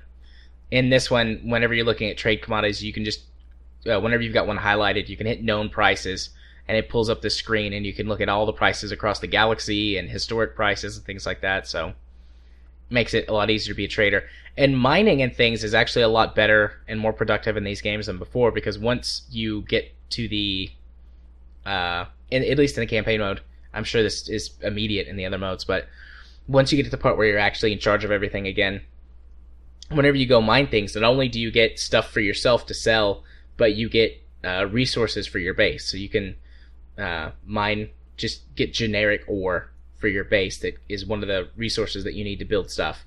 in this one, whenever you're looking at trade commodities, you can just whenever you've got one highlighted, you can hit known prices, and it pulls up the screen, and you can look at all the prices across the galaxy and historic prices and things like that. So it makes it a lot easier to be a trader. And mining and things is actually a lot better and more productive in these games than before, because once you get to the at least in the campaign mode, I'm sure this is immediate in the other modes, but once you get to the part where you're actually in charge of everything again, whenever you go mine things, not only do you get stuff for yourself to sell, but you get resources for your base. So you can just get generic ore for your base that is one of the resources that you need to build stuff.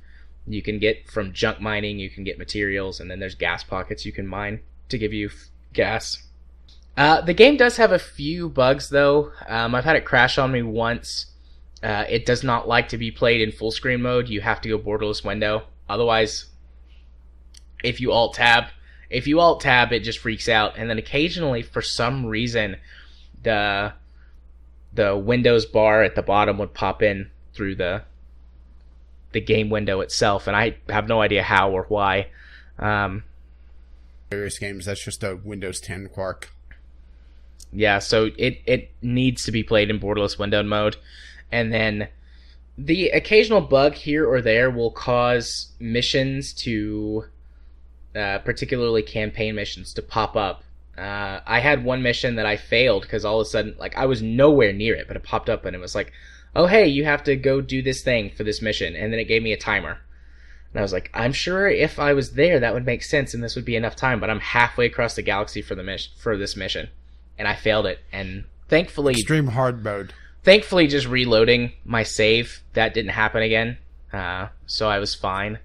You can get from junk mining, you can get materials, and then there's gas pockets you can mine to give you gas. The game does have a few bugs, though. I've had it crash on me once. It does not like to be played in full screen mode. You have to go borderless window. Otherwise, if you alt-tab, it just freaks out. And then occasionally, for some reason, the Windows bar at the bottom would pop in through the game window itself, and I have no idea how or why. Various games, that's just a Windows 10 quark. Yeah, so it needs to be played in borderless windowed mode. And then the occasional bug here or there will cause missions to, particularly campaign missions, to pop up. I had one mission that I failed because all of a sudden, like, I was nowhere near it, but it popped up and it was like, oh, hey, you have to go do this thing for this mission. And then it gave me a timer. And I was like, I'm sure if I was there, that would make sense and this would be enough time. But I'm halfway across the galaxy for this mission. And I failed it. And thankfully... Extreme hard mode. Thankfully, just reloading my save, that didn't happen again. So I was fine.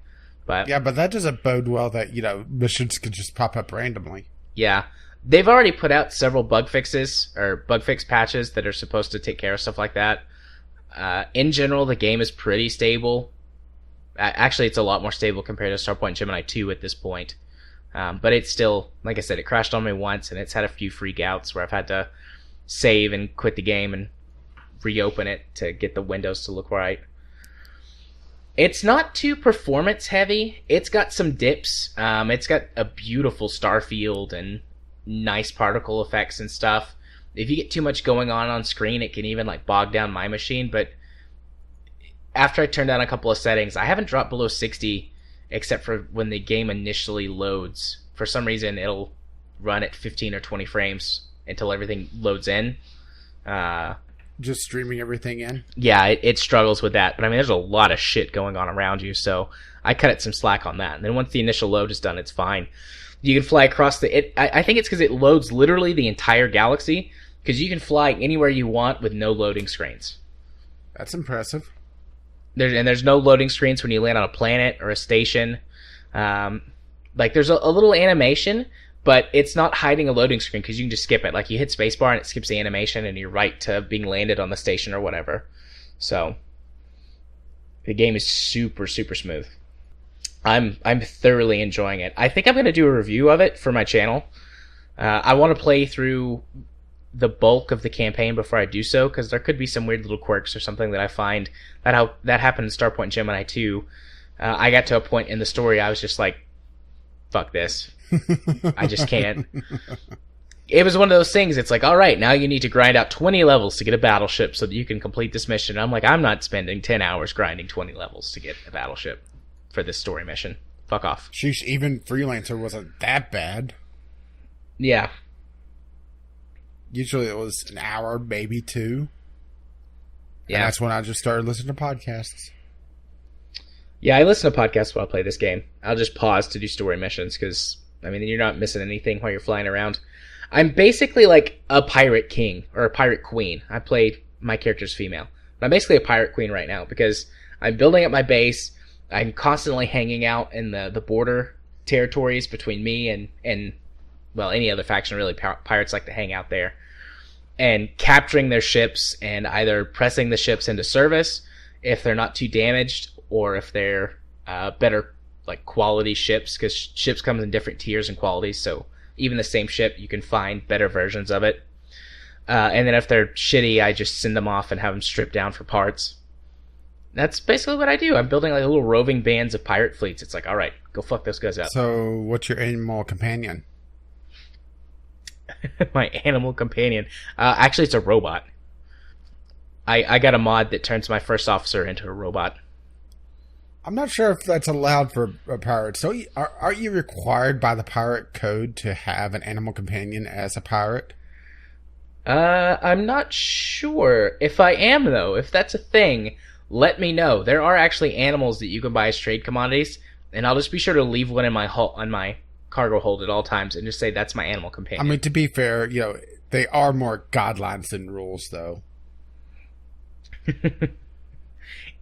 But yeah, but that doesn't bode well that, missions could just pop up randomly. Yeah. They've already put out several bug fixes, or bug fix patches that are supposed to take care of stuff like that. In general, the game is pretty stable. Actually, it's a lot more stable compared to Starpoint Gemini 2 at this point. But it's still, like I said, it crashed on me once, and it's had a few freak outs where I've had to save and quit the game and reopen it to get the windows to look right. It's not too performance heavy. It's got some dips. It's got a beautiful star field and nice particle effects and stuff. If you get too much going on screen, it can even like bog down my machine. But after I turned down a couple of settings, I haven't dropped below 60 except for when the game initially loads. For some reason, it'll run at 15 or 20 frames until everything loads in. Just streaming everything in? Yeah, it struggles with that. But I mean, there's a lot of shit going on around you, so I cut it some slack on that. And then once the initial load is done, it's fine. You can fly across I think it's because it loads literally the entire galaxy, because you can fly anywhere you want with no loading screens. That's impressive. There's no loading screens when you land on a planet or a station. Like, there's a little animation, but it's not hiding a loading screen because you can just skip it. Like, you hit spacebar and it skips the animation and you're right to being landed on the station or whatever. So, the game is super, super smooth. I'm thoroughly enjoying it. I think I'm going to do a review of it for my channel. I want to play through the bulk of the campaign before I do so, because there could be some weird little quirks or something that I find. That happened in Starpoint and Gemini 2. I got to a point in the story I was just like, fuck this. I just can't. It was one of those things, it's like, alright, now you need to grind out 20 levels to get a battleship so that you can complete this mission. And I'm like, I'm not spending 10 hours grinding 20 levels to get a battleship for this story mission. Fuck off. Sheesh, even Freelancer wasn't that bad. Yeah. Usually it was an hour, maybe 2. Yeah. And that's when I just started listening to podcasts. Yeah, I listen to podcasts while I play this game. I'll just pause to do story missions, because, I mean, you're not missing anything while you're flying around. I'm basically like a pirate king, or a pirate queen. I played, my character's female. But I'm basically a pirate queen right now, because I'm building up my base. I'm constantly hanging out in the border territories between me and well, any other faction, really. Pirates like to hang out there. And capturing their ships and either pressing the ships into service if they're not too damaged, or if they're better, like, quality ships, because ships come in different tiers and qualities, so even the same ship, you can find better versions of it. And then if they're shitty, I just send them off and have them stripped down for parts. That's basically what I do. I'm building like little roving bands of pirate fleets. It's like, alright, go fuck those guys up. So, what's your animal companion? My animal companion. Actually, it's a robot. I got a mod that turns my first officer into a robot. I'm not sure if that's allowed for a pirate. So, are you required by the pirate code to have an animal companion as a pirate? I'm not sure. If I am, though, if that's a thing, let me know. There are actually animals that you can buy as trade commodities, and I'll just be sure to leave one in my on my cargo hold at all times and just say that's my animal companion. I mean, to be fair, they are more guidelines than rules, though.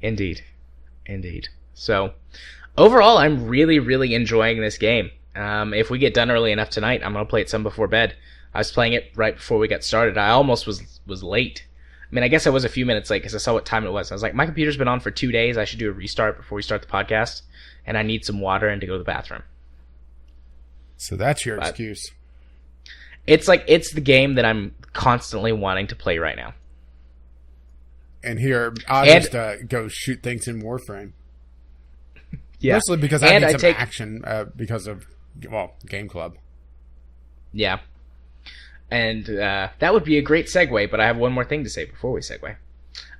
Indeed. So, overall, I'm really, really enjoying this game. If we get done early enough tonight, I'm going to play it some before bed. I was playing it right before we got started. I almost was late. I mean, I guess I was a few minutes late because I saw what time it was. I was like, my computer's been on for 2 days. I should do a restart before we start the podcast. And I need some water and to go to the bathroom. So that's your excuse. It's the game that I'm constantly wanting to play right now. And here, I'll just go shoot things in Warframe. Yeah. Mostly because I need some action because of, Game Club. Yeah. And that would be a great segue, but I have one more thing to say before we segue.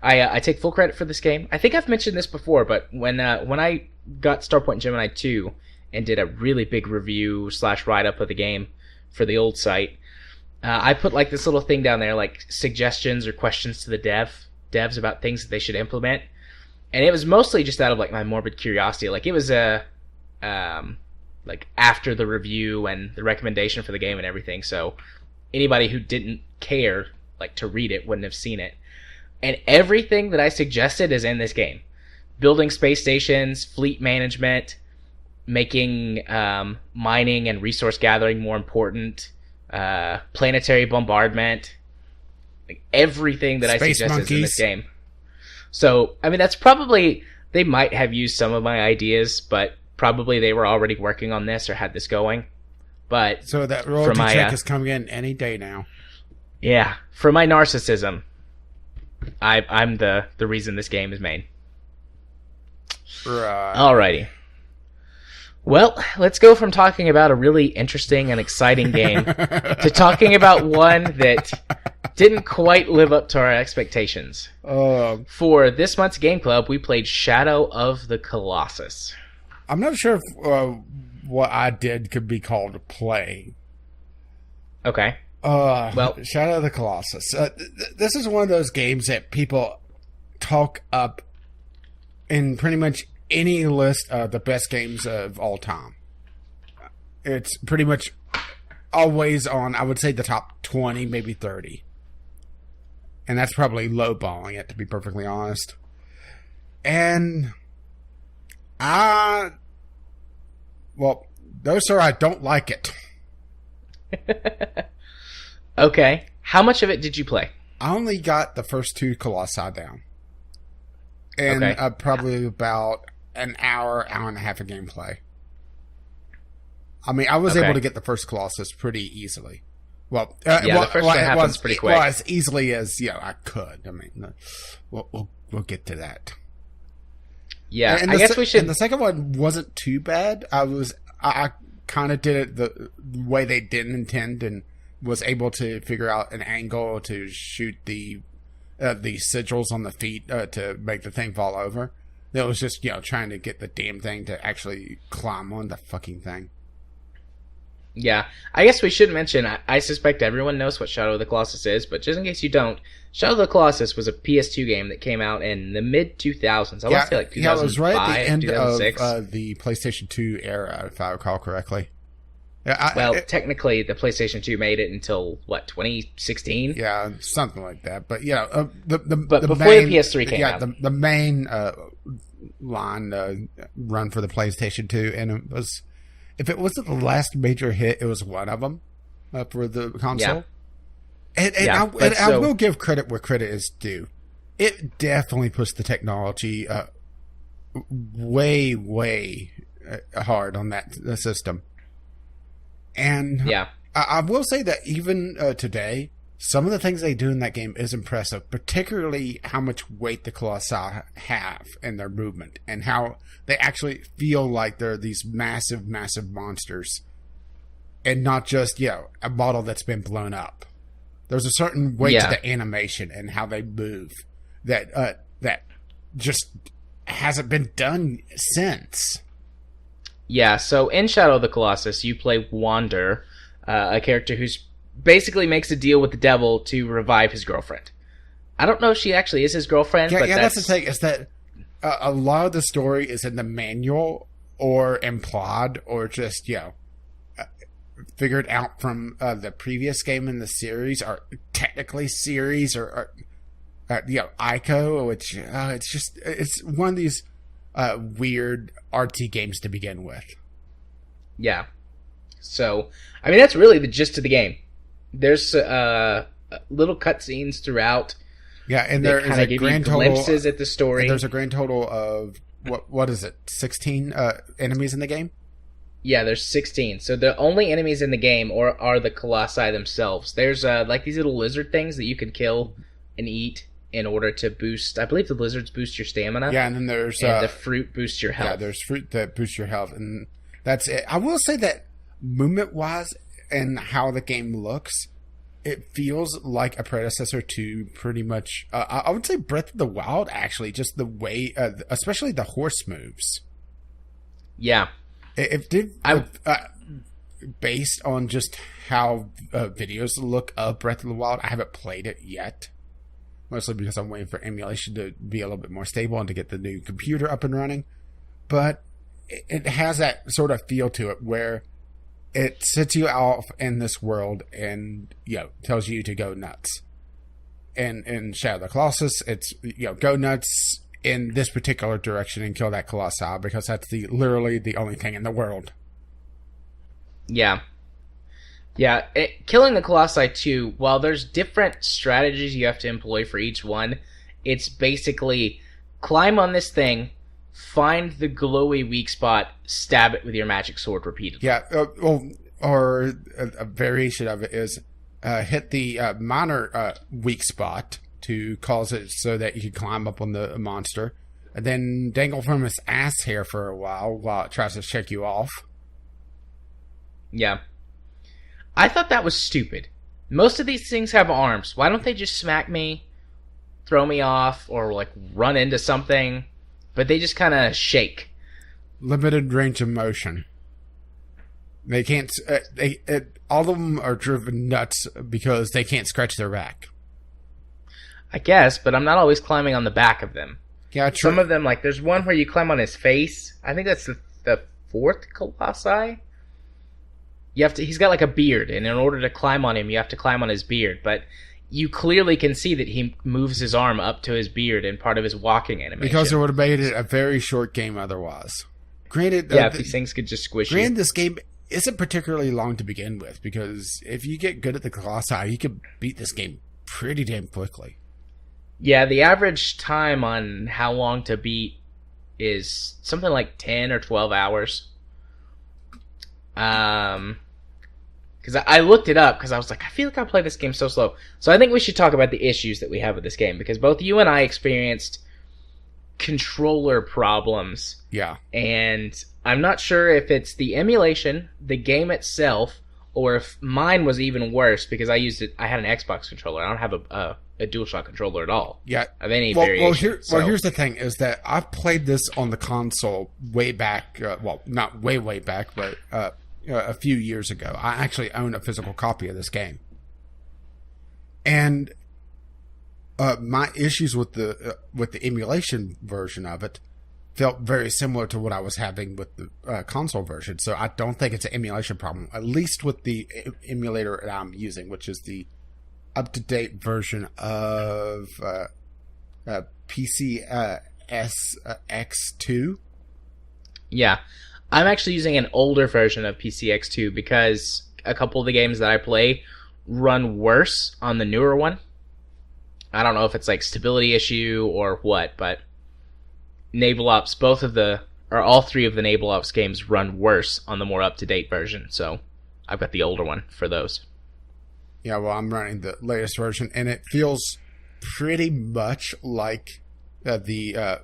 I take full credit for this game. I think I've mentioned this before, but when I got Starpoint and Gemini 2 and did a really big review / write-up of the game for the old site, I put like this little thing down there, like suggestions or questions to the devs about things that they should implement. And it was mostly just out of like my morbid curiosity. Like, it was like after the review and the recommendation for the game and everything, so anybody who didn't care like to read it wouldn't have seen it. And everything that I suggested is in this game. Building space stations, fleet management, making mining and resource gathering more important, planetary bombardment, like everything that I suggested is in this game. So, I mean, that's probably, they might have used some of my ideas, but probably they were already working on this or had this going. But so that royalty check is coming in any day now. Yeah, for my narcissism, I'm the reason this game is made. Right. Alrighty. Well, let's go from talking about a really interesting and exciting game to talking about one that didn't quite live up to our expectations. For this month's Game Club, we played Shadow of the Colossus. I'm not sure if what I did could be called a play. Okay. Well, Shadow of the Colossus. This is one of those games that people talk up in pretty much any list of the best games of all time. it's pretty much always on, I would say, the top 20, maybe 30. And that's probably lowballing it, to be perfectly honest. And well, no, sir, I don't like it. Okay. How much of it did you play? I only got the first 2 Colossi down. And Okay. Probably about an hour and a half of gameplay. I mean, I was able to get the first Colossus pretty easily. Well, the first one happens pretty quick. Well, as easily as I could. I mean, we'll get to that. Yeah, and I guess we should. And the second one wasn't too bad. I kind of did it the way they didn't intend, and was able to figure out an angle to shoot the sigils on the feet to make the thing fall over. It was just trying to get the damn thing to actually climb on the fucking thing. Yeah, I guess we should mention, I suspect everyone knows what Shadow of the Colossus is, but just in case you don't, Shadow of the Colossus was a PS2 game that came out in the mid-2000s. I want to say like 2005, it was right at the end 2006. of the PlayStation 2 era, if I recall correctly. Technically, the PlayStation 2 made it until, 2016? Yeah, something like that. But, but before the PS3 came out. The main line run for the PlayStation 2, and it was... If it wasn't the last major hit, it was one of them for the console. Yeah. And I will give credit where credit is due. It definitely puts the technology way, way hard on that system. And I will say that even today, some of the things they do in that game is impressive, particularly how much weight the Colossi have in their movement, and how they actually feel like they're these massive, massive monsters, and not just, a model that's been blown up. There's a certain weight to the animation and how they move that just hasn't been done since. Yeah, so in Shadow of the Colossus, you play Wander, a character who's basically makes a deal with the devil to revive his girlfriend. I don't know if she actually is his girlfriend, but that's the thing, is that a lot of the story is in the manual or implied or just, figured out from the previous game in the series, or technically series, or Ico, which it's one of these weird artsy games to begin with. Yeah. So, I mean, that's really the gist of the game. There's little cutscenes throughout. Yeah, and there is a grand total glimpses at the story. And there's a grand total of what is it? 16 enemies in the game. Yeah, there's 16. So the only enemies in the game are the Colossi themselves. There's like these little lizard things that you can kill and eat in order to boost. I believe the lizards boost your stamina. Yeah, and then there's the fruit boosts your health. Yeah, there's fruit that boosts your health, and that's it. I will say that movement-wise and how the game looks, it feels like a predecessor to pretty much, I would say Breath of the Wild, actually, just the way, especially the horse moves. Yeah. It did, based on just how videos look of Breath of the Wild, I haven't played it yet. Mostly because I'm waiting for emulation to be a little bit more stable and to get the new computer up and running. But it has that sort of feel to it where it sets you off in this world and, tells you to go nuts. And in Shadow of the Colossus, it's, go nuts in this particular direction and kill that Colossi, because that's literally the only thing in the world. Yeah. Yeah, killing the Colossi too, while there's different strategies you have to employ for each one, it's basically climb on this thing, find the glowy weak spot, stab it with your magic sword repeatedly. Yeah, or a variation of it is hit the minor weak spot to cause it so that you can climb up on the monster, and then dangle from its ass hair for a while it tries to shake you off. Yeah. I thought that was stupid. Most of these things have arms. Why don't they just smack me, throw me off, or run into something? But they just kind of shake. Limited range of motion. They can't. All of them are driven nuts because they can't scratch their back. I guess, but I'm not always climbing on the back of them. Yeah, true. Some of them, there's one where you climb on his face. I think that's the fourth Colossi. he's got like a beard, and in order to climb on him, you have to climb on his beard, but you clearly can see that he moves his arm up to his beard in part of his walking animation. Because it would have made it a very short game otherwise. Granted, if these things could just squish you. This game isn't particularly long to begin with, because if you get good at the Colossi, you can beat this game pretty damn quickly. Yeah, the average time on how long to beat is something like 10 or 12 hours. Because I looked it up because I was like, I feel like I play this game so slow. So I think we should talk about the issues that we have with this game, because both you and I experienced controller problems. Yeah. And I'm not sure if it's the emulation, the game itself, or if mine was even worse because I had an Xbox controller. I don't have a DualShock controller at all. Yeah. Of any variation. Well, here's the thing, is that I've played this on the console way back, not way back, but a few years ago. I actually own a physical copy of this game. And my issues with the emulation version of it felt very similar to what I was having with the console version. So I don't think it's an emulation problem, at least with the emulator that I'm using, which is the up-to-date version of PCS X2. Yeah. I'm actually using an older version of PCX2 because a couple of the games that I play run worse on the newer one. I don't know if it's like stability issue or what, but Naval Ops, all three of the Naval Ops games run worse on the more up-to-date version, so I've got the older one for those. Yeah, well, I'm running the latest version, and it feels pretty much like the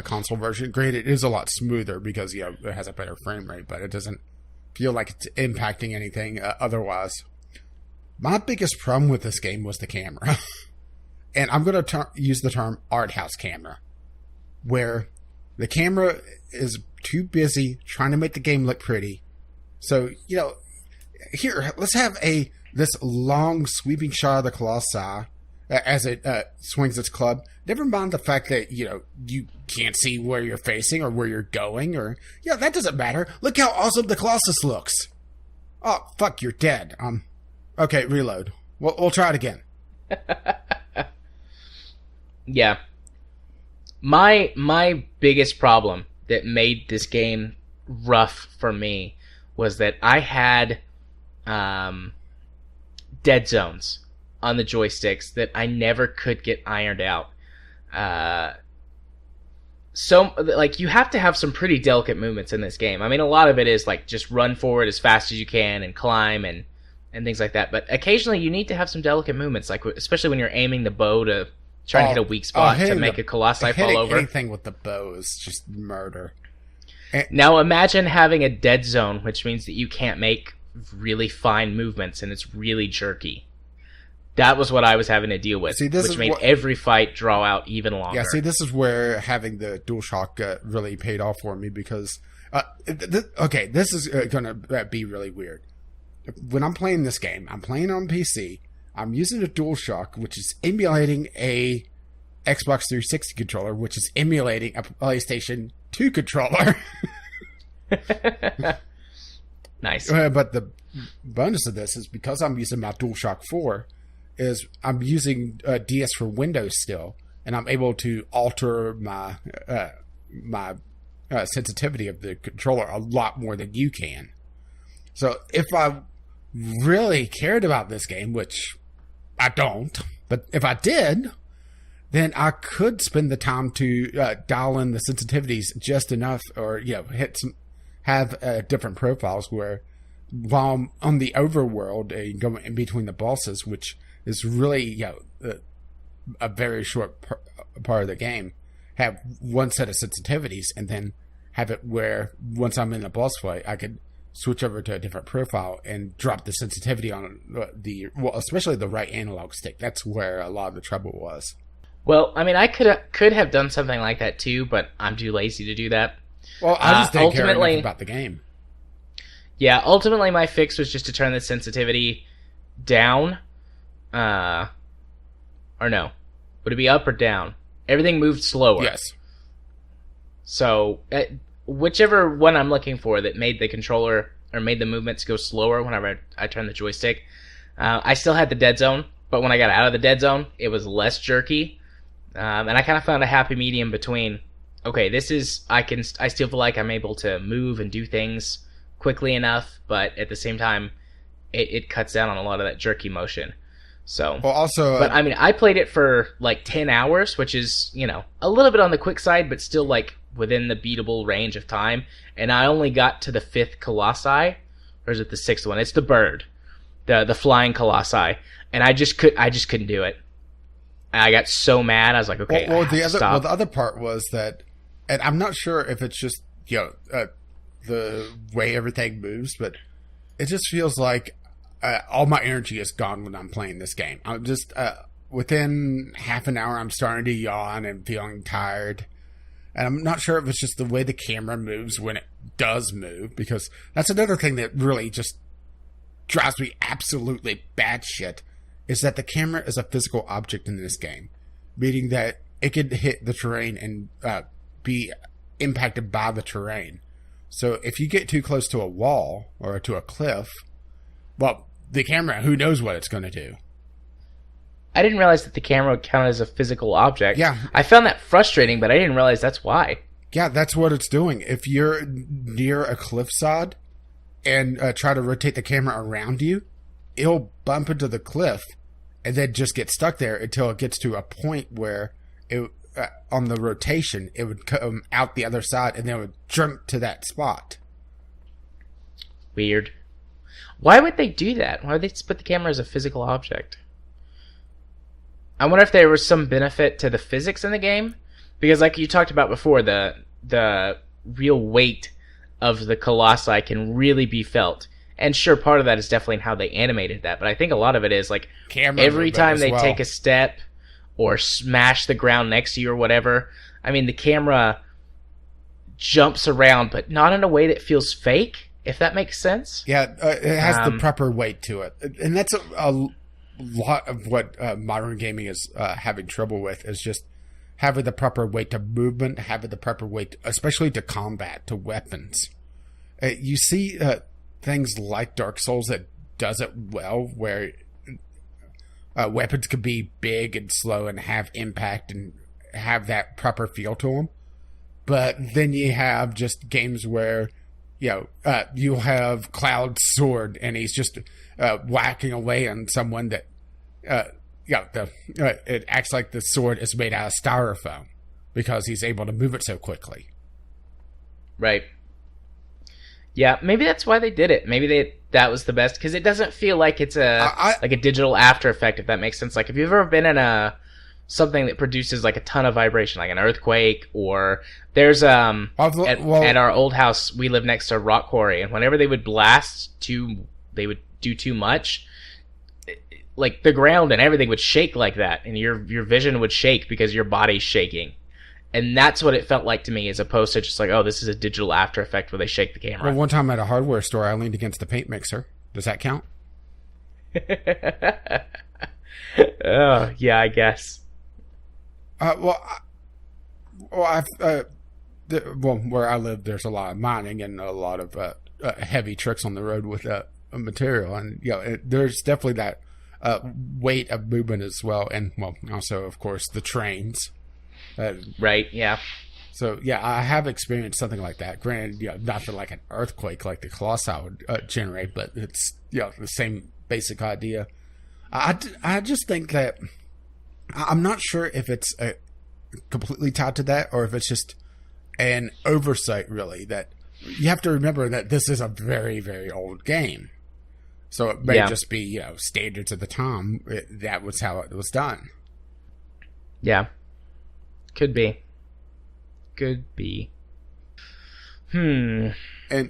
console version. Granted, it is a lot smoother because it has a better frame rate, but it doesn't feel like it's impacting anything otherwise. My biggest problem with this game was the camera. And I'm going to use the term art house camera, where the camera is too busy trying to make the game look pretty. So, here, let's have this long sweeping shot of the Colossi as it swings its club. Never mind the fact that, you can't see where you're facing or where you're going, or, that doesn't matter. Look how awesome the Colossus looks. Oh, fuck, you're dead. Okay, reload. We'll try it again. Yeah. My biggest problem that made this game rough for me was that I had dead zones on the joysticks that I never could get ironed out. So, you have to have some pretty delicate movements in this game. I mean, a lot of it is, just run forward as fast as you can and climb and things like that. But occasionally you need to have some delicate movements, especially when you're aiming the bow to try and hit a weak spot to make a Colossi fall over. Anything with the bow is just murder. Now imagine having a dead zone, which means that you can't make really fine movements and it's really jerky. That was what I was having to deal with, which made every fight draw out even longer. Yeah, this is where having the DualShock really paid off for me, because this is going to be really weird. When I'm playing this game, I'm playing on PC. I'm using a DualShock, which is emulating a Xbox 360 controller, which is emulating a PlayStation 2 controller. Nice. But the bonus of this is, because I'm using my DualShock 4, is I'm using DS for Windows still, and I'm able to alter my sensitivity of the controller a lot more than you can. So if I really cared about this game, which I don't, but if I did, then I could spend the time to dial in the sensitivities just enough, or have different profiles where, while I'm on the overworld, going in between the bosses, which is really a very short part of the game, have one set of sensitivities, and then have it where once I'm in the boss fight, I could switch over to a different profile and drop the sensitivity on especially the right analog stick. That's where a lot of the trouble was. Well, I mean, I could have done something like that too, but I'm too lazy to do that. Well, I just didn't care enough about the game. Yeah, ultimately my fix was just to turn the sensitivity down. Or no. Would it be up or down? Everything moved slower. Yes. So, whichever one I'm looking for that made the controller or made the movements go slower whenever I turned the joystick. I still had the dead zone, but when I got out of the dead zone, it was less jerky. And I kind of found a happy medium between, okay, I still feel like I'm able to move and do things quickly enough, but at the same time, it cuts down on a lot of that jerky motion. So, well, also, but I mean, I played it for like 10 hours, which is, a little bit on the quick side, but still like within the beatable range of time. And I only got to the 5th Colossi, or is it the 6th one? It's the bird, the flying Colossi, and I just couldn't do it. And I got so mad. I was like, okay, the other part was that, and I'm not sure if it's just the way everything moves, but it just feels like all my energy is gone when I'm playing this game. I'm just within half an hour, I'm starting to yawn and feeling tired. And I'm not sure if it's just the way the camera moves when it does move, because that's another thing that really just drives me absolutely batshit, is that the camera is a physical object in this game, meaning that it could hit the terrain and be impacted by the terrain. So if you get too close to a wall or to a cliff, well, the camera, who knows what it's going to do. I didn't realize that the camera would count as a physical object. Yeah. I found that frustrating, but I didn't realize that's why. Yeah, that's what it's doing. If you're near a cliffside and try to rotate the camera around you, it'll bump into the cliff and then just get stuck there until it gets to a point where it on the rotation, it would come out the other side and then it would jump to that spot. Weird. Why would they do that? Why would they put the camera as a physical object? I wonder if there was some benefit to the physics in the game, because like you talked about before, the real weight of the Colossi can really be felt. And sure, part of that is definitely how they animated that, but I think a lot of it is like Camera every time they well. take a step or smash the ground next to you or whatever, I mean, the camera jumps around, but not in a way that feels fake, if that makes sense. Yeah, it has the proper weight to it. And that's a lot of what modern gaming is having trouble with, is just having the proper weight to movement, having the proper weight, especially to combat, to weapons. You see things like Dark Souls that does it well, where weapons can be big and slow and have impact and have that proper feel to them. But then you have just games where you'll have Cloud's sword and he's just whacking away on someone that it acts like the sword is made out of styrofoam because he's able to move it so quickly. Right. Yeah, maybe that's why they did it. Maybe that was the best, because it doesn't feel like it's like a digital After Effect, if that makes sense. Like if you've ever been in something that produces like a ton of vibration, like an earthquake, or there's at our old house we live next to a rock quarry, and whenever they would they would do too much, like the ground and everything would shake like that, and your vision would shake because your body's shaking. And that's what it felt like to me, as opposed to just like, oh, this is a digital After Effect where they shake the camera. Well, one time at a hardware store, I leaned against a paint mixer. Does that count? Oh, yeah, I guess. Where I live, there's a lot of mining and a lot of heavy trucks on the road with material, and there's definitely that weight of movement as well, and also of course the trains. Right. Yeah. So yeah, I have experienced something like that. Granted, not for like an earthquake like the Colossus would generate, but it's the same basic idea. I just think that I'm not sure if it's completely tied to that, or if it's just an oversight, really. That you have to remember that this is a very, very old game, so it may just be standards at the time. That was how it was done. Yeah, could be. And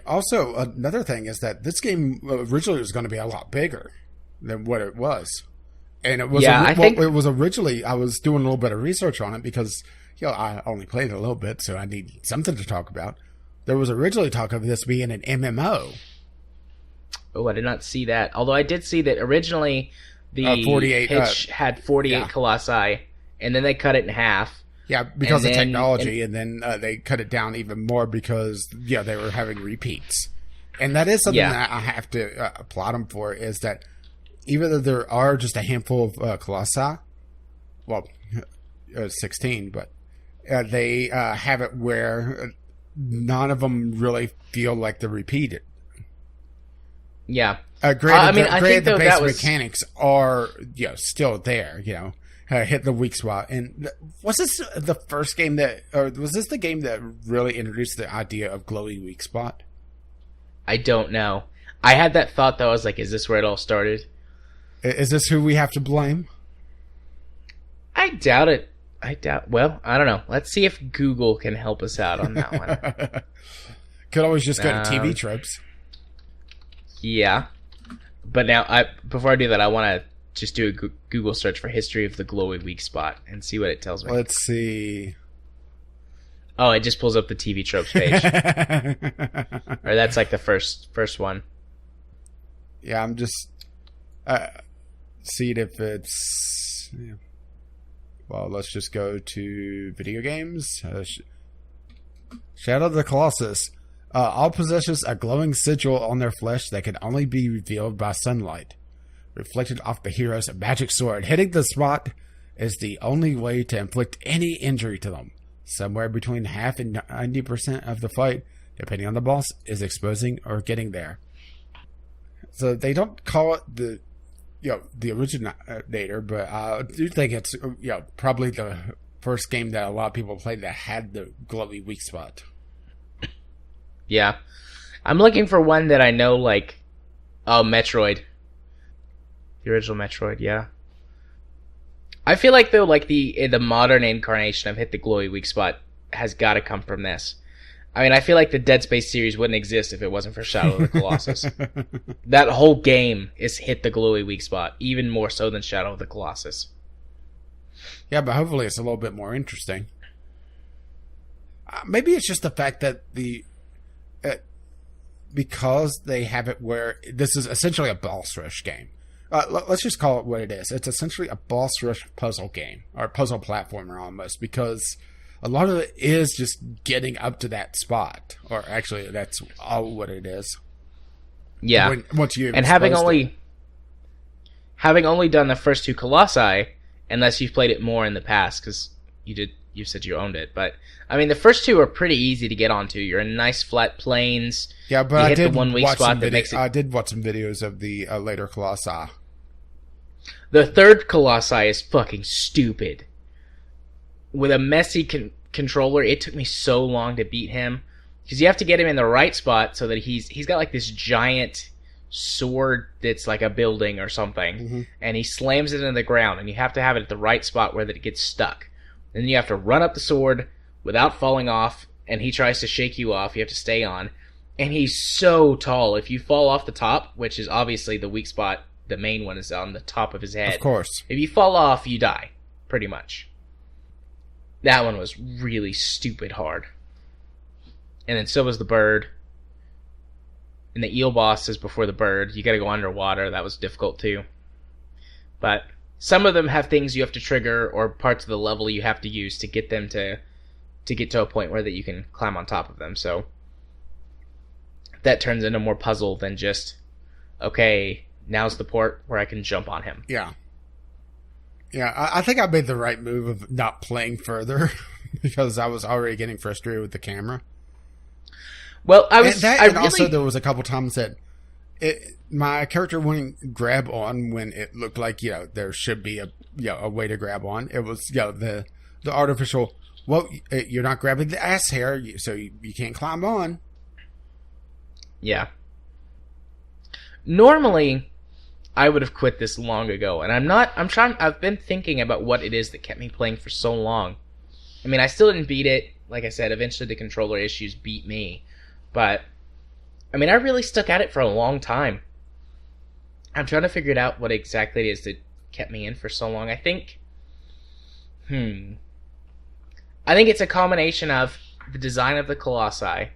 also another thing is that this game originally was going to be a lot bigger than what it was. And it was it was originally, I was doing a little bit of research on it because I only played a little bit, so I need something to talk about. There was originally talk of this being an MMO. Oh, I did not see that. Although I did see that originally the 48 pitch had 48 Colossi, and then they cut it in half. Yeah, because of technology, and then they cut it down even more because they were having repeats. And that is something Yeah. that I have to applaud them for, is that even though there are just a handful of Colossi, well, 16, but they have it where none of them really feel like they're repeated. Yeah. Granted, I think the though base that was mechanics are still there, hit the weak spot. And was this the first game or was this the game that really introduced the idea of glowy weak spot? I don't know. I had that thought though. I was like, is this where it all started? Is this who we have to blame? I doubt it. Well, I don't know. Let's see if Google can help us out on that one. Could always just go to TV tropes. Yeah. But now, before I do that, I want to just do a Google search for history of the glowy weak spot and see what it tells me. Let's see. Oh, it just pulls up the TV tropes page. Or that's like the first one. Yeah, I'm just seeing if it's... Yeah. Well, let's just go to video games. Shadow of the Colossus. All possesses a glowing sigil on their flesh that can only be revealed by sunlight, reflected off the hero's magic sword. Hitting the spot is the only way to inflict any injury to them. Somewhere between half and 90% of the fight, depending on the boss, is exposing or getting there. So they don't call it the originator, but I do think it's probably the first game that a lot of people played that had the glowy weak spot. Yeah. I'm looking for one that I know, like... Oh, Metroid. The original Metroid, yeah. I feel like, though, like the modern incarnation of Hit the Glowy Weak Spot has got to come from this. I mean, I feel like the Dead Space series wouldn't exist if it wasn't for Shadow of the Colossus. That whole game is Hit the Glowy Weak Spot, even more so than Shadow of the Colossus. Yeah, but hopefully it's a little bit more interesting. Maybe it's just the fact that because they have it where this is essentially a boss rush game. Let's just call it what it is. It's essentially a boss rush puzzle game, or puzzle platformer almost, because a lot of it is just getting up to that spot. Or actually, that's all what it is. Yeah. Once you and having only done the first two Colossi, unless you've played it more in the past, because you said you owned it, but I mean the first two are pretty easy to get onto. You're in nice flat plains. Yeah, but I did watch some videos of the later Colossi. The third Colossi is fucking stupid. With a messy controller, it took me so long to beat him because you have to get him in the right spot so that he's got like this giant sword that's like a building or something, and he slams it into the ground, and you have to have it at the right spot where that it gets stuck. Then you have to run up the sword without falling off, and he tries to shake you off. You have to stay on. And he's so tall. If you fall off the top, which is obviously the weak spot, the main one is on the top of his head. Of course. If you fall off, you die, pretty much. That one was really stupid hard. And then so was the bird. And the eel boss is before the bird. You gotta go underwater. That was difficult too. But some of them have things you have to trigger or parts of the level you have to use to get them to get to a point where that you can climb on top of them. So that turns into more puzzle than just, okay, now's the port where I can jump on him. Yeah. Yeah, I think I made the right move of not playing further because I was already getting frustrated with the camera. Well, and also there was a couple times that my character wouldn't grab on when it looked like there should be a way to grab on. It was the artificial. Well, you're not grabbing the ass hair, so you can't climb on. Yeah. Normally, I would have quit this long ago, and I've been thinking about what it is that kept me playing for so long. I mean, I still didn't beat it. Like I said, eventually the controller issues beat me. But, I mean, I really stuck at it for a long time. I'm trying to figure it out what exactly it is that kept me in for so long. I think it's a combination of the design of the Colossi.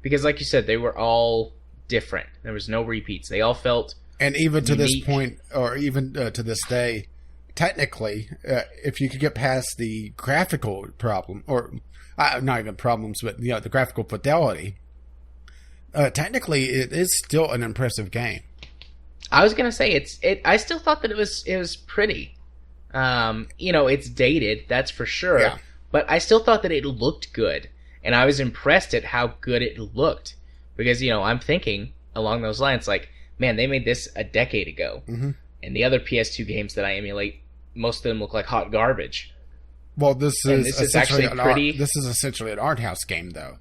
Because like you said, they were all different. There was no repeats. They all felt And even to unique. this point, or even to this day, technically, if you could get past the graphical problem, or not even problems, but the graphical fidelity, technically, it is still an impressive game. I was gonna say I still thought that it was pretty. It's dated, that's for sure. Yeah. But I still thought that it looked good, and I was impressed at how good it looked. Because I'm thinking along those lines, like, man, they made this a decade ago, and the other PS2 games that I emulate, most of them look like hot garbage. Well, this is actually pretty. This is essentially an art house game, though.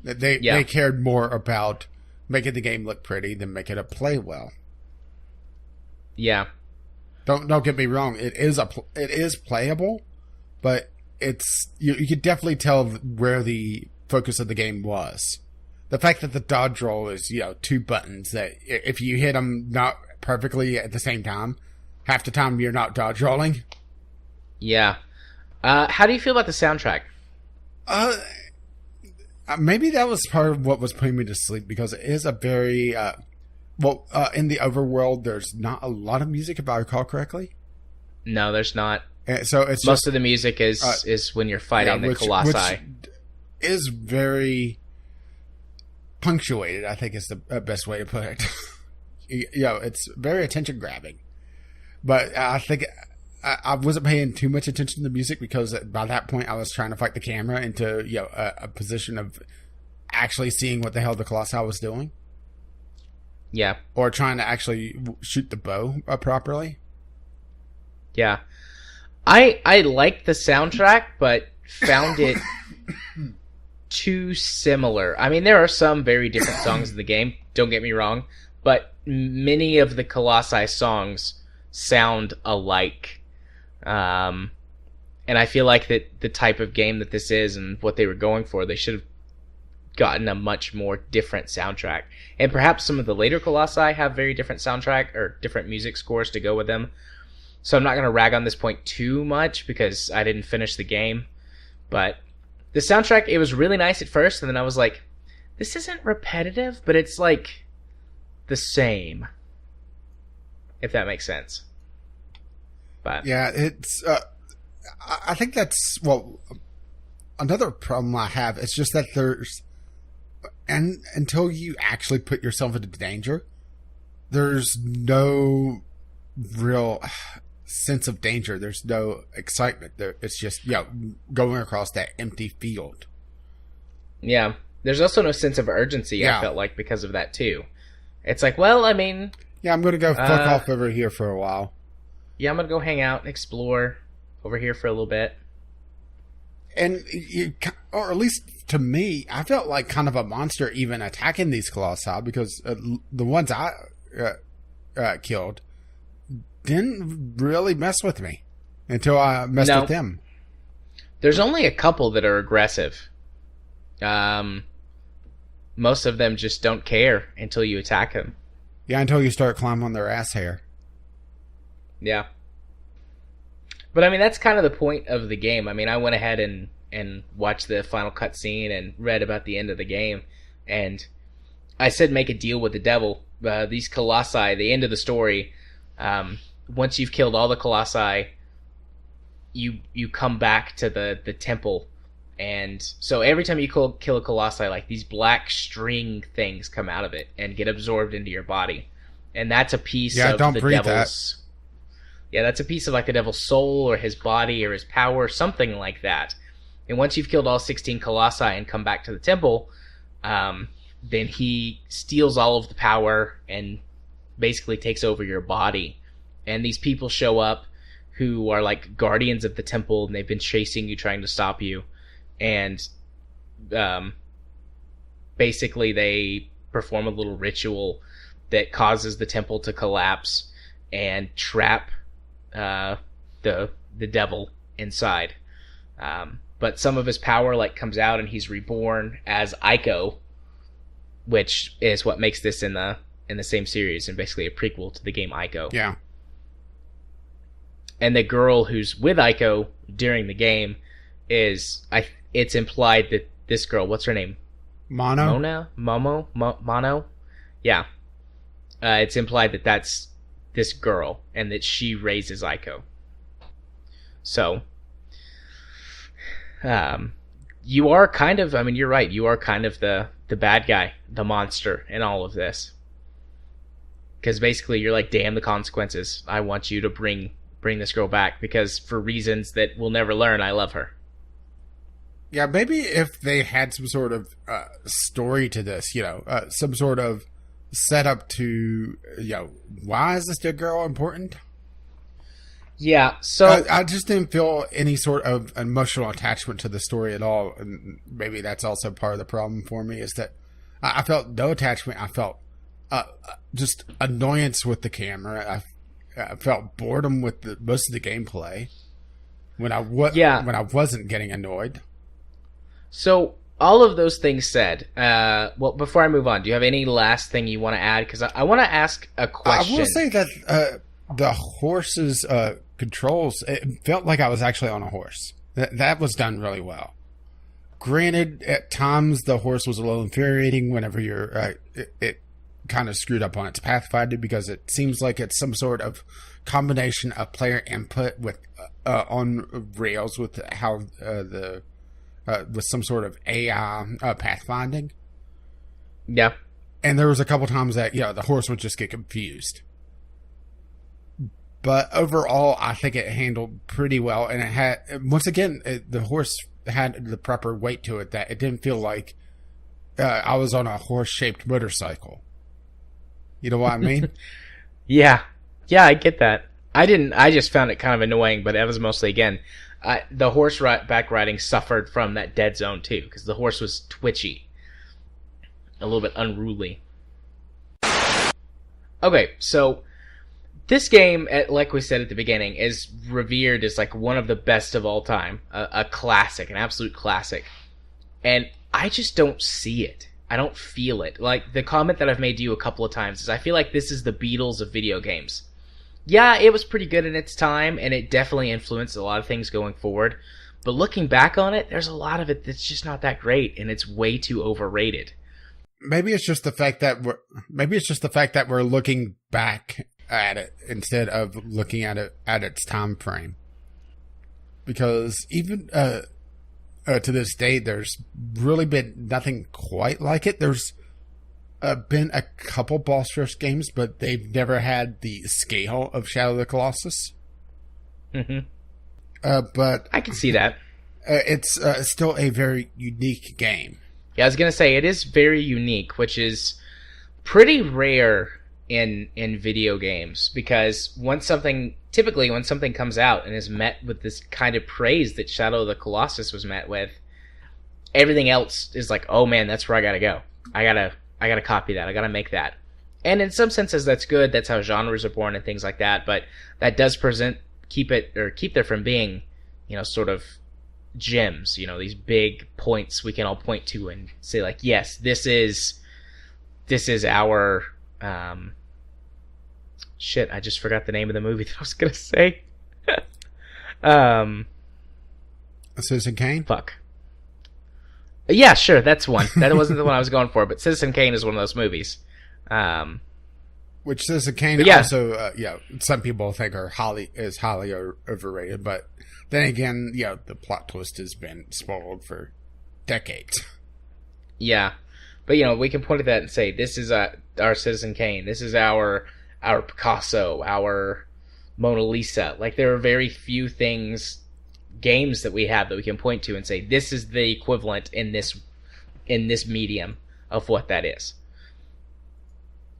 They cared more about making the game look pretty than making it play well. Yeah. Don't get me wrong. It is playable, but you could definitely tell where the focus of the game was. The fact that the dodge roll is 2 buttons that if you hit them not perfectly at the same time, half the time you're not dodge rolling. Yeah. How do you feel about the soundtrack? Maybe that was part of what was putting me to sleep, because it is a very in the overworld, there's not a lot of music, if I recall correctly. No, there's not. So it's most of the music is when you're fighting the Colossi. Which is very punctuated, I think is the best way to put it. It's very attention grabbing. But I think I wasn't paying too much attention to the music, because by that point I was trying to fight the camera into a position of actually seeing what the hell the Colossi was doing. Yeah. Or trying to actually shoot the bow properly. Yeah. I liked the soundtrack, but found it too similar. I mean, there are some very different songs in the game, don't get me wrong, but many of the Colossi songs sound alike. And I feel like that the type of game that this is and what they were going for, they should have gotten a much more different soundtrack. And perhaps some of the later Colossi have very different soundtrack or different music scores to go with them. So I'm not going to rag on this point too much because I didn't finish the game. But the soundtrack, it was really nice at first, and then I was like, this isn't repetitive, but it's like the same. If that makes sense. But yeah, it's I think that's another problem I have. It's just that and until you actually put yourself into danger, there's no real sense of danger. There's no excitement. It's just going across that empty field. Yeah, there's also no sense of urgency. I felt like because of that too. It's like, well, I mean, I'm gonna go fuck off over here for a while. Yeah, I'm gonna go hang out and explore over here for a little bit. And or at least to me, I felt like kind of a monster even attacking these Colossi, because the ones I killed didn't really mess with me until I messed with them. There's only a couple that are aggressive. Most of them just don't care until you attack them. Yeah, until you start climbing on their ass hair. Yeah. But I mean, that's kind of the point of the game. I mean, I went ahead and watched the final cutscene and read about the end of the game. And I said make a deal with the devil. These Colossi, the end of the story, once you've killed all the Colossi, you come back to the temple. And so every time you kill a Colossi, like these black string things come out of it and get absorbed into your body. And that's a piece of the devil's... Yeah, that's a piece of like the devil's soul or his body or his power, something like that. And once you've killed all 16 Colossi and come back to the temple, then he steals all of the power and basically takes over your body. And these people show up who are like guardians of the temple, and they've been chasing you, trying to stop you. And basically they perform a little ritual that causes the temple to collapse and trap the devil inside. But some of his power like comes out and he's reborn as Ico, which is what makes this in the same series and basically a prequel to the game Ico. Yeah. And the girl who's with Ico during the game it's implied that this girl, what's her name? Mono? Mono? Yeah. It's implied that that's this girl and that she raises Ico. So, you are kind of, I mean, you're right, you are kind of the bad guy, the monster in all of this. Because basically you're like, damn the consequences. I want you to bring this girl back because for reasons that we'll never learn, I love her. Yeah, maybe if they had some sort of story to this, some sort of setup to, why is this dead girl important? Yeah, so... I just didn't feel any sort of emotional attachment to the story at all. And maybe that's also part of the problem for me, is that I felt no attachment. I felt just annoyance with the camera. I felt boredom with most of the gameplay when I wasn't getting annoyed. So, all of those things said, well, before I move on, do you have any last thing you want to add? Because I want to ask a question. I will say that the horse's controls, it felt like I was actually on a horse. That was done really well. Granted, at times the horse was a little infuriating whenever it kind of screwed up on its pathfinder, because it seems like it's some sort of combination of player input with on rails with how with some sort of AI pathfinding. Yeah. And there was a couple times that, the horse would just get confused. But overall, I think it handled pretty well. And it had, once again, the horse had the proper weight to it, that it didn't feel like I was on a horse-shaped motorcycle. You know what I mean? Yeah. Yeah, I get that. I just found it kind of annoying, but that was mostly, again, the horseback riding suffered from that dead zone too, because the horse was twitchy, a little bit unruly. Okay, so this game, like we said at the beginning, is revered as like one of the best of all time, a classic, an absolute classic, and I just don't see it. I don't feel it. Like, the comment that I've made to you a couple of times is I feel like this is the Beatles of video games. Yeah, it was pretty good in its time, and it definitely influenced a lot of things going forward. But looking back on it, there's a lot of it that's just not that great, and it's way too overrated. Maybe it's just the fact that we're looking back at it instead of looking at it at its time frame. Because even to this day, there's really been nothing quite like it. There's been a couple boss rush games, but they've never had the scale of Shadow of the Colossus. Mm-hmm. But I can see that. It's still a very unique game. Yeah, I was going to say, it is very unique, which is pretty rare in video games, because typically when something comes out and is met with this kind of praise that Shadow of the Colossus was met with, everything else is like, oh man, that's where I gotta go. I gotta copy that. I gotta make that. And in some senses, that's good. That's how genres are born and things like that. But that does keep there from being, sort of gems. These big points we can all point to and say like, yes, this is our. Shit, I just forgot the name of the movie that I was gonna say. Citizen Kane? Fuck. Yeah, sure, that's one. That wasn't the one I was going for, but Citizen Kane is one of those movies. Which Citizen Kane also, some people think is highly overrated, but then again, the plot twist has been spoiled for decades. Yeah, but we can point at that and say, this is our Citizen Kane. This is our Picasso, our Mona Lisa. Like, there are very few games that we have that we can point to and say, this is the equivalent in this medium of what that is.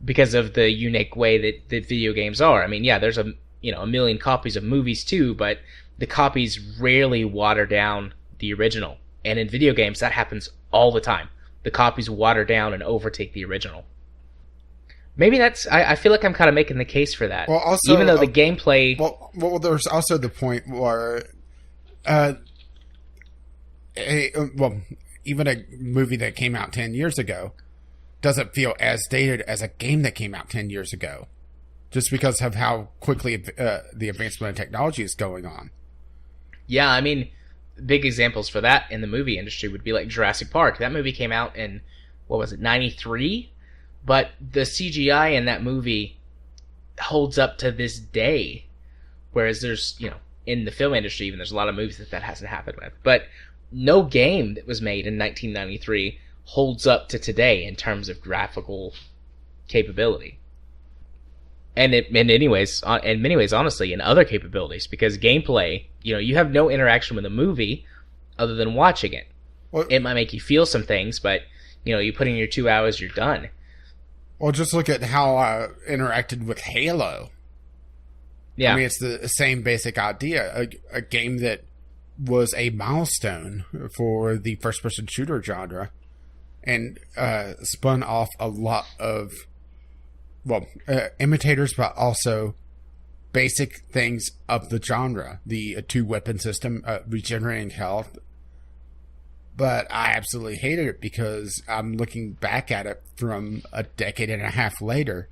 Because of the unique way that video games are. I mean, yeah, there's a million copies of movies too, but the copies rarely water down the original. And in video games, that happens all the time. The copies water down and overtake the original. Maybe I feel like I'm kind of making the case for that. Well, also, even though the gameplay... Well, there's also the point where... even a movie that came out 10 years ago doesn't feel as dated as a game that came out 10 years ago. Just because of how quickly the advancement of technology is going on. Yeah, I mean, big examples for that in the movie industry would be like Jurassic Park. That movie came out in, 93? But the CGI in that movie holds up to this day. Whereas there's, in the film industry even, there's a lot of movies that hasn't happened with. But no game that was made in 1993 holds up to today in terms of graphical capability. And in many ways, honestly, in other capabilities, because gameplay, you have no interaction with a movie other than watching it. Well, it might make you feel some things, but you put in your 2 hours, you're done. Well, just look at how I interacted with Halo. Yeah. I mean, it's the same basic idea. A game that was a milestone for the first-person shooter genre and spun off a lot of, imitators, but also basic things of the genre. The two-weapon system, regenerating health. But I absolutely hated it because I'm looking back at it from a decade and a half later.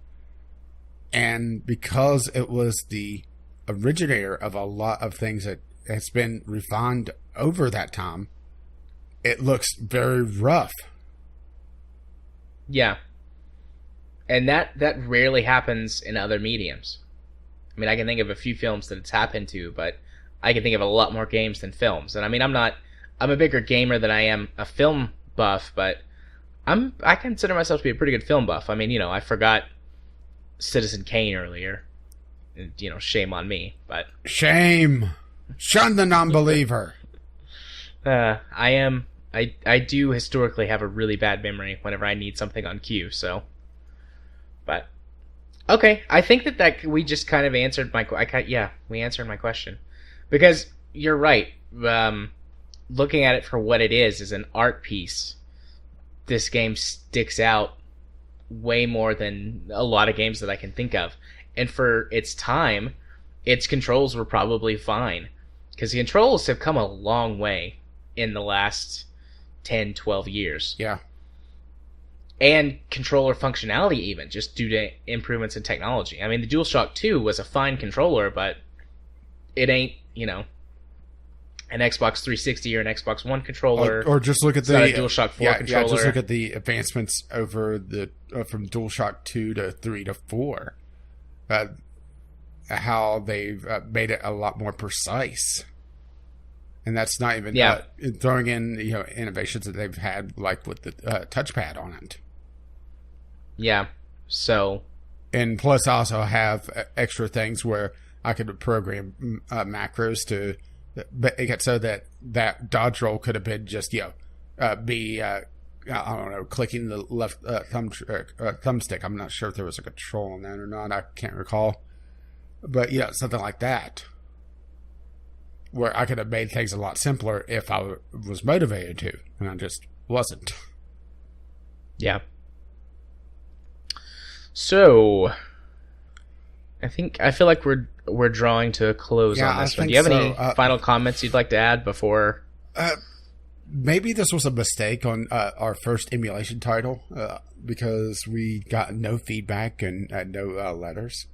And because it was the originator of a lot of things that has been refined over that time, it looks very rough. Yeah. And that rarely happens in other mediums. I mean, I can think of a few films that it's happened to, but I can think of a lot more games than films. And I mean, I'm a bigger gamer than I am a film buff, but I consider myself to be a pretty good film buff. I mean, I forgot Citizen Kane earlier. Shame on me, but shame. Shun the non-believer. I do historically have a really bad memory whenever I need something on cue, so. But okay, I think that we just kind of answered we answered my question. Because you're right. Looking at it for what it is an art piece, this game sticks out way more than a lot of games that I can think of. And for its time, its controls were probably fine. Because the controls have come a long way in the last 10, 12 years. Yeah. And controller functionality even, just due to improvements in technology. I mean, the DualShock 2 was a fine controller, but it ain't, an Xbox 360 or an Xbox One controller. Or just look at the DualShock 4 controller. Yeah, just look at the advancements over the from DualShock 2 to 3 to 4. How they've made it a lot more precise. And that's not even throwing in innovations that they've had, like with the touchpad on it. Yeah. So. And plus, I also have extra things where I could program macros to make it so that dodge roll could have been just I don't know, clicking the left thumbstick. I'm not sure if there was a control on that or not. I can't recall. But something like that, where I could have made things a lot simpler if I was motivated to, and I just wasn't. Yeah. So, I feel like we're drawing to a close on this one. Do you have any final comments you'd like to add before? Maybe this was a mistake on our first emulation title because we got no feedback and no letters.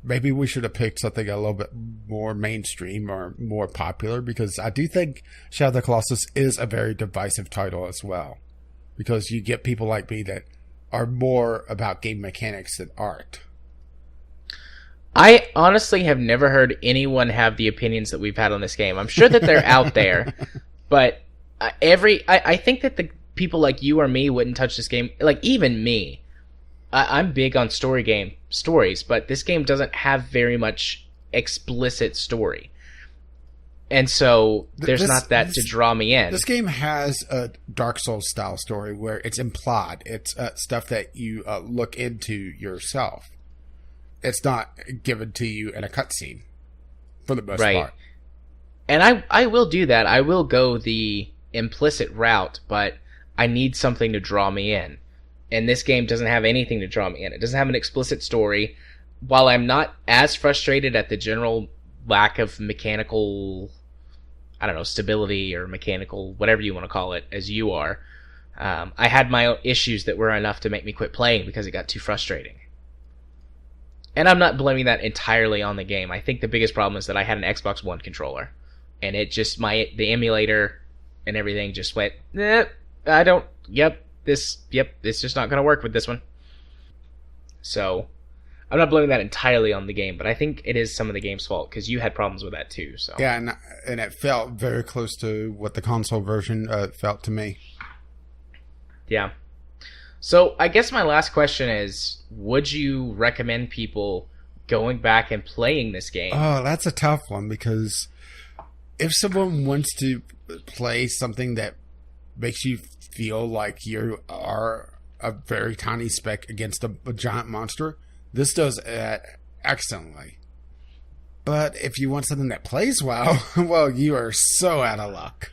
Maybe we should have picked something a little bit more mainstream or more popular, because I do think Shadow of the Colossus is a very divisive title as well. Because you get people like me that are more about game mechanics than art. I honestly have never heard anyone have the opinions that we've had on this game. I'm sure that they're out there, but I think that the people like you or me wouldn't touch this game. Like, even me. I'm big on stories, but this game doesn't have very much explicit story. And so there's not that to draw me in. This game has a Dark Souls style story where it's implied. It's stuff that you look into yourself. It's not given to you in a cutscene for the most part. And I will do that. I will go the implicit route, but I need something to draw me in. And this game doesn't have anything to draw me in. It doesn't have an explicit story. While I'm not as frustrated at the general lack of mechanical, stability or mechanical, whatever you want to call it, as you are, I had my own issues that were enough to make me quit playing because it got too frustrating. And I'm not blaming that entirely on the game. I think the biggest problem is that I had an Xbox One controller. And it just, the emulator and everything just went, it's just not going to work with this one. So, I'm not blaming that entirely on the game, but I think it is some of the game's fault because you had problems with that too. So yeah, and it felt very close to what the console version felt to me. Yeah. So I guess my last question is, would you recommend people going back and playing this game? Oh, that's a tough one, because if someone wants to play something that makes you feel like you are a very tiny speck against a giant monster, this does it excellently. But if you want something that plays well, well, you are so out of luck.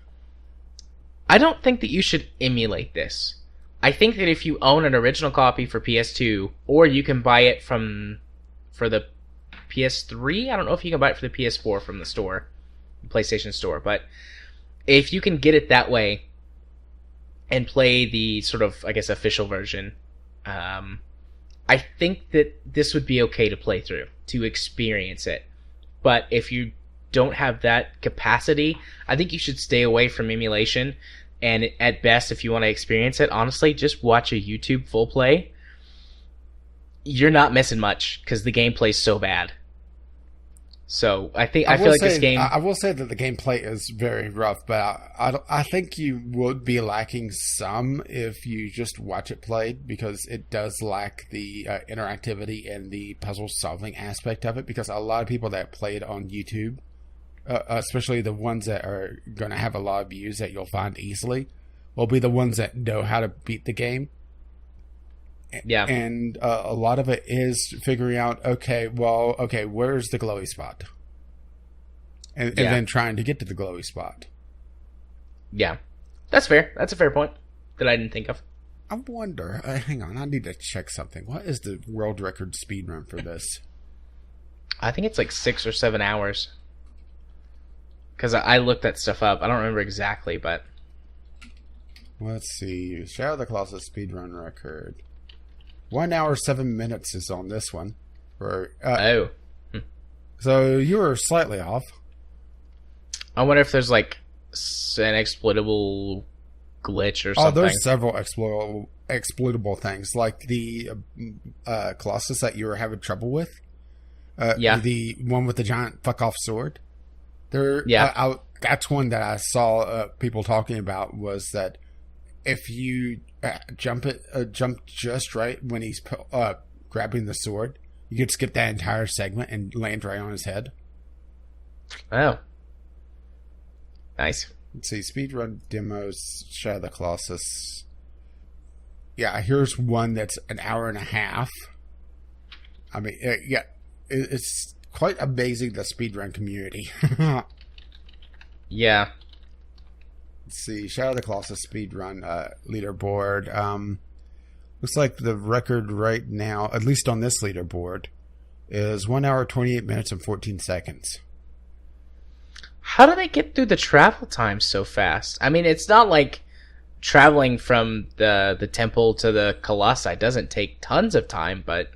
I don't think that you should emulate this. I think that if you own an original copy for PS2, or you can buy it for the PS3, I don't know if you can buy it for the PS4 from the store, PlayStation Store, but if you can get it that way and play the sort of, I guess, official version, I think that this would be okay to play through, to experience it. But if you don't have that capacity, I think you should stay away from emulation. And at best, if you want to experience it, honestly, just watch a YouTube full play. You're not missing much because the gameplay's so bad. So I feel like this game. I will say that the gameplay is very rough, but I think you would be lacking some if you just watch it played, because it does lack the interactivity and the puzzle solving aspect of it. Because a lot of people that play it on YouTube, especially the ones that are going to have a lot of views that you'll find easily, will be the ones that know how to beat the game. Yeah. And a lot of it is figuring out, okay, where's the glowy spot? And then trying to get to the glowy spot. Yeah. That's fair. That's a fair point that I didn't think of. I wonder, hang on, I need to check something. What is the world record speedrun for this? I think it's like 6 or 7 hours. Because I looked that stuff up. I don't remember exactly, but... Let's see. Shadow of the Colossus speedrun record. 1 hour, 7 minutes is on this one. So you were slightly off. I wonder if there's like an exploitable glitch or something. Oh, there's several exploitable things, like the Colossus that you were having trouble with. The one with the giant fuck off sword. That's one that I saw people talking about, was that if you jump just right when he's grabbing the sword, you could skip that entire segment and land right on his head. Oh. Nice. Let's see, speedrun demos, Shadow of the Colossus. Yeah, here's one that's an hour and a half. I mean, it's quite amazing, the speedrun community. Yeah. Let's see, Shadow of the Colossus speedrun leaderboard. Looks like the record right now, at least on this leaderboard, is 1 hour, 28 minutes, and 14 seconds. How do they get through the travel time so fast? I mean, it's not like traveling from the temple to the Colossi doesn't take tons of time, but...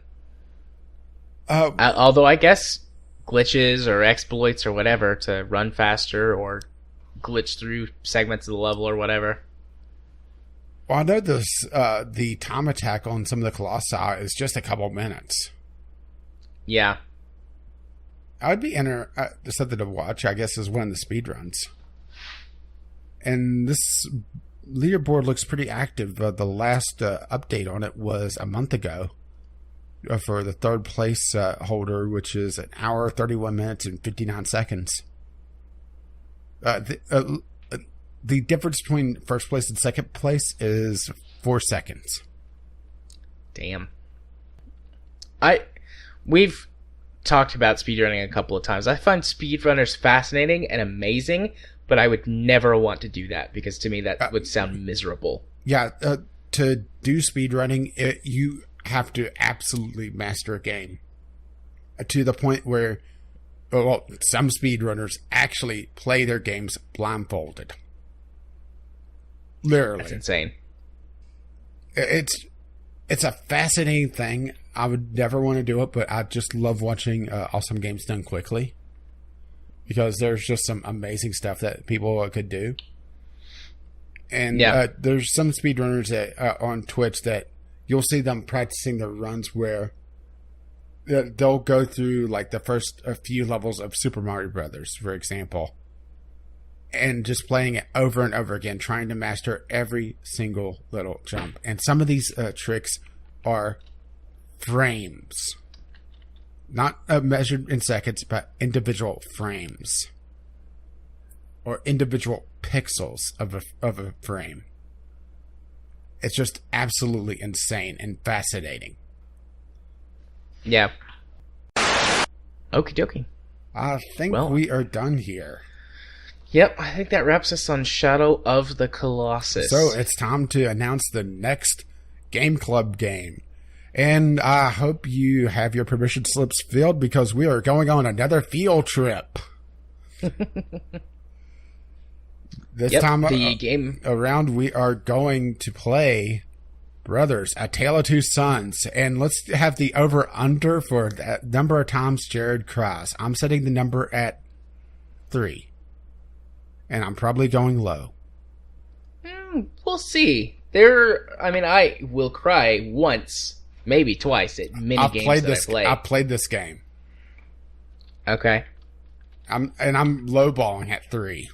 although I guess glitches or exploits or whatever to run faster or glitch through segments of the level or whatever. Well, I know the time attack on some of the Colossi is just a couple minutes. Yeah. I'd be something to watch, I guess, is one of the speedruns. And this leaderboard looks pretty active. The last update on it was a month ago for the third place holder, which is an hour, 31 minutes, and 59 seconds. The difference between first place and second place is 4 seconds. Damn. We've talked about speedrunning a couple of times. I find speedrunners fascinating and amazing, but I would never want to do that because to me that would sound miserable. Yeah, to do speedrunning, you have to absolutely master a game to the point where, well, some speedrunners actually play their games blindfolded. Literally. That's insane. It's a fascinating thing. I would never want to do it, but I just love watching awesome games done quickly, because there's just some amazing stuff that people could do. And there's some speedrunners that on Twitch that you'll see them practicing their runs where they'll go through like the first few levels of Super Mario Brothers, for example, and just playing it over and over again, trying to master every single little jump. And some of these tricks are frames, not measured in seconds, but individual frames or individual pixels of a frame. It's just absolutely insane and fascinating. Yeah. Okie dokie. I think we are done here. Yep, I think that wraps us on Shadow of the Colossus. So it's time to announce the next Game Club game. And I hope you have your permission slips filled because we are going on another field trip. This time around, we are going to play Brothers, A Tale of Two Sons. And let's have the over-under for that number of times Jared cries. I'm setting the number at 3. And I'm probably going low. We'll see. I will cry once, maybe twice at mini games that I play. I played this game. Okay. I'm lowballing at 3.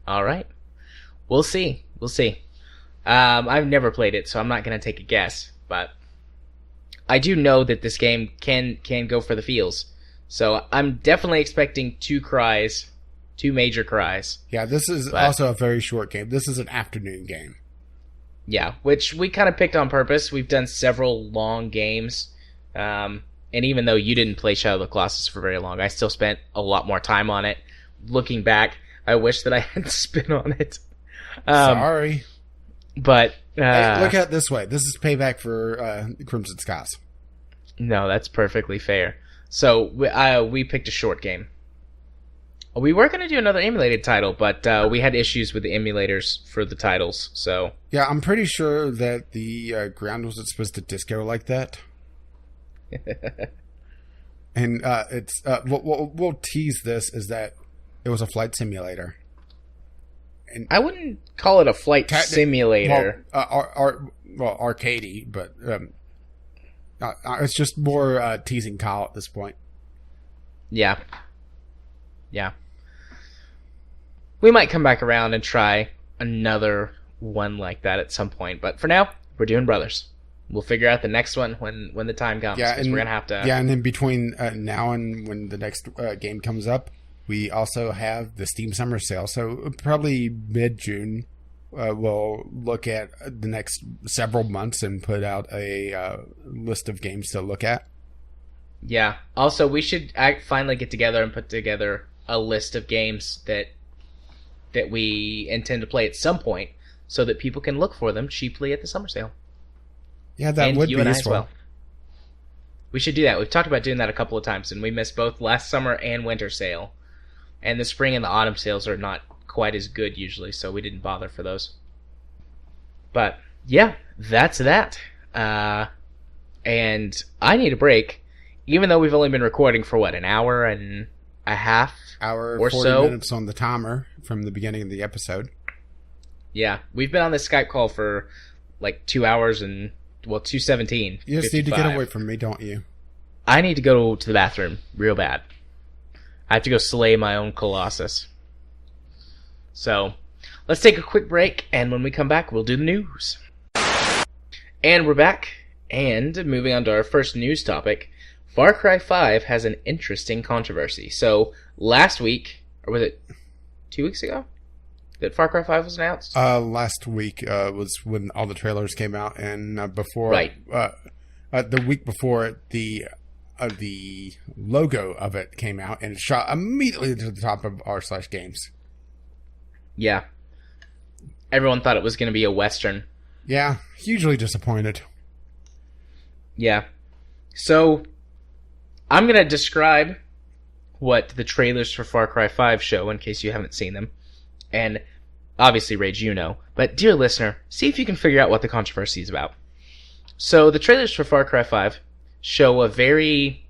All right. We'll see. I've never played it, so I'm not going to take a guess. But I do know that this game can go for the feels. So I'm definitely expecting 2 major cries. Yeah, this is also a very short game. This is an afternoon game. Yeah, which we kind of picked on purpose. We've done several long games. And even though you didn't play Shadow of the Colossus for very long, I still spent a lot more time on it. Looking back, I wish that I had spent on it. Sorry. But hey, look at it this way. This is payback for Crimson Skies. No, that's perfectly fair. So we picked a short game. We were going to do another emulated title, but we had issues with the emulators for the titles. So yeah, I'm pretty sure that the ground wasn't supposed to disco like that. And it's we'll tease this is that it was a flight simulator. And I wouldn't call it a flight simulator. Arcadey, but it's just more teasing Kyle at this point. Yeah. We might come back around and try another one like that at some point, but for now, we're doing Brothers. We'll figure out the next one when the time comes. Yeah, and we're gonna have to. Yeah, and then between now and when the next game comes up, we also have the Steam Summer Sale. So probably mid-June, we'll look at the next several months and put out a list of games to look at. Yeah. Also, we should finally get together and put together a list of games that we intend to play at some point, so that people can look for them cheaply at the summer sale. Yeah, that would be useful. As well. We should do that. We've talked about doing that a couple of times, and we missed both last summer and winter sale. And the spring and the autumn sales are not quite as good usually, so we didn't bother for those. But yeah, that's that. And I need a break, even though we've only been recording for an hour and a half or 40 so. Minutes on the timer from the beginning of the episode. Yeah, we've been on this Skype call for like 2 hours and 2:17. You just 55. Need to get away from me, don't you? I need to go to the bathroom real bad. I have to go slay my own Colossus. So, let's take a quick break, and when we come back, we'll do the news. And we're back, and moving on to our first news topic, Far Cry 5 has an interesting controversy. So, last week, or was it 2 weeks ago, that Far Cry 5 was announced? Last week was when all the trailers came out, and before... Right. The week before, the logo of it came out, and it shot immediately to the top of r/games. Yeah. Everyone thought it was going to be a Western. Yeah, hugely disappointed. Yeah. So, I'm going to describe what the trailers for Far Cry 5 show, in case you haven't seen them. And obviously, Rage, you know. But, dear listener, see if you can figure out what the controversy is about. So, the trailers for Far Cry 5 show a very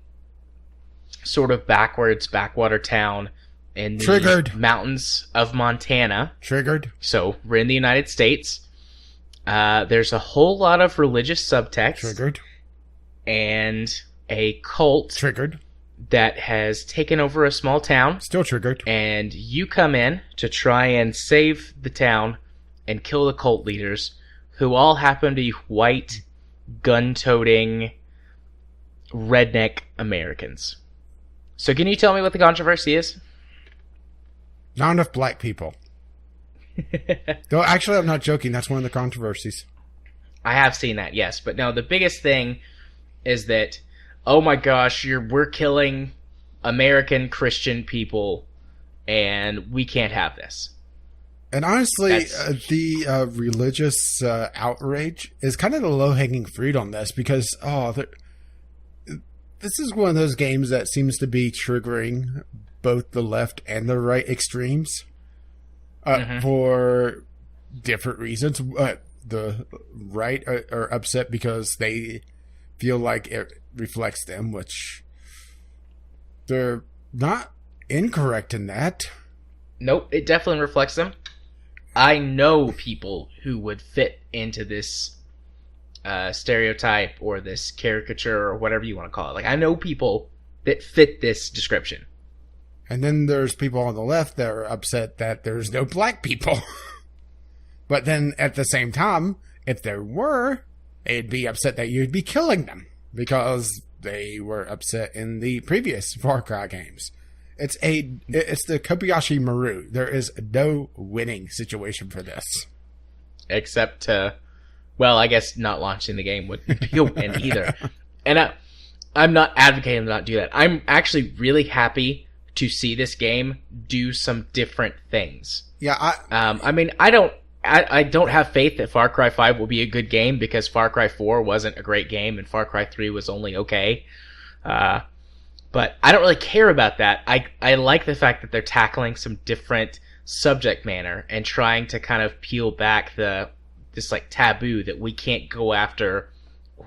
sort of backwater town in the mountains of Montana. Triggered. So, we're in the United States. There's a whole lot of religious subtext. Triggered. And a cult Triggered. that has taken over a small town. Still triggered. And you come in to try and save the town and kill the cult leaders, who all happen to be white, gun-toting, redneck Americans. So can you tell me what the controversy is? Not enough black people. Though, actually, I'm not joking. That's one of the controversies. I have seen that, yes. But no, the biggest thing is that, oh my gosh, we're killing American Christian people, and we can't have this. And honestly, the religious outrage is kind of the low-hanging fruit on this, because, this is one of those games that seems to be triggering both the left and the right extremes for different reasons. The right are upset because they feel like it reflects them, which they're not incorrect in that. Nope, it definitely reflects them. I know people who would fit into this stereotype or this caricature or whatever you want to call it. Like, I know people that fit this description. And then there's people on the left that are upset that there's no black people. But then at the same time, if there were, they'd be upset that you'd be killing them because they were upset in the previous Far Cry games. It's the Kobayashi Maru. There is no winning situation for this. Except, I guess not launching the game wouldn't be a win either. And I'm not advocating to not do that. I'm actually really happy to see this game do some different things. Yeah, I don't have faith that Far Cry 5 will be a good game because Far Cry 4 wasn't a great game and Far Cry 3 was only okay. But I don't really care about that. I like the fact that they're tackling some different subject matter and trying to kind of peel back this like taboo that we can't go after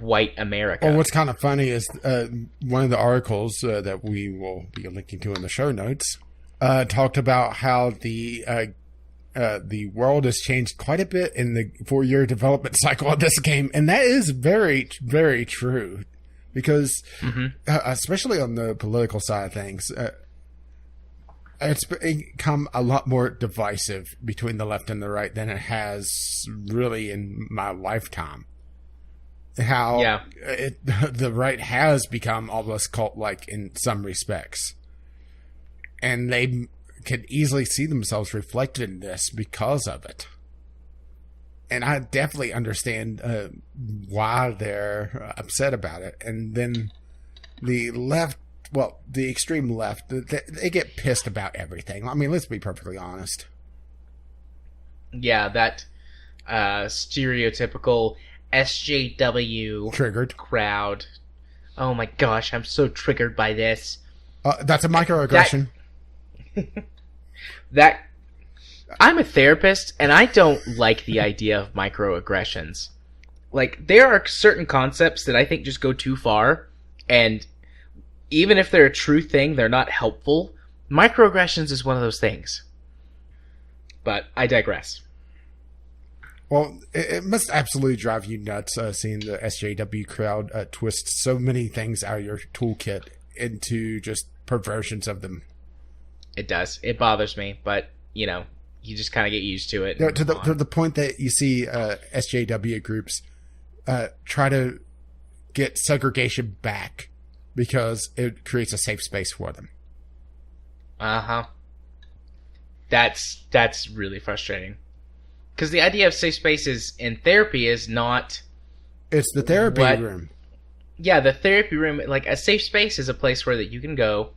white America. Well, what's kind of funny is one of the articles that we will be linking to in the show notes talked about how the world has changed quite a bit in the 4-year development cycle of this game, and that is very, very true. Because, especially on the political side of things, it's become a lot more divisive between the left and the right than it has really in my lifetime. How the right has become almost cult-like in some respects. And they can easily see themselves reflected in this because of it. And I definitely understand why they're upset about it. And then the left, the extreme left, they get pissed about everything. I mean, let's be perfectly honest. Yeah, that stereotypical SJW triggered crowd. Oh my gosh, I'm so triggered by this. That's a microaggression. I'm a therapist, and I don't like the idea of microaggressions. Like, there are certain concepts that I think just go too far, and even if they're a true thing, they're not helpful. Microaggressions is one of those things. But I digress. Well, it must absolutely drive you nuts seeing the SJW crowd twist so many things out of your toolkit into just perversions of them. It does. It bothers me, but, you know, you just kind of get used to it. To the point that you see SJW groups try to get segregation back because it creates a safe space for them. Uh-huh. That's really frustrating. Because the idea of safe spaces in therapy is not... It's the therapy room. Yeah, the therapy room. Like, a safe space is a place where that you can go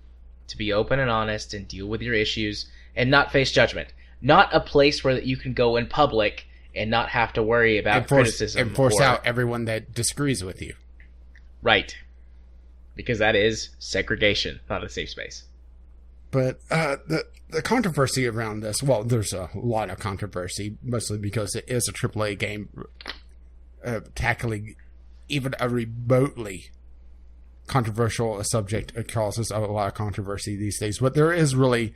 to be open and honest and deal with your issues and not face judgment. Not a place where that you can go in public and not have to worry about criticism. And force out everyone that disagrees with you. Right. Because that is segregation, not a safe space. But the controversy around this, well, there's a lot of controversy, mostly because it is a AAA game tackling even a remotely controversial subject. It causes a lot of controversy these days. But there is really,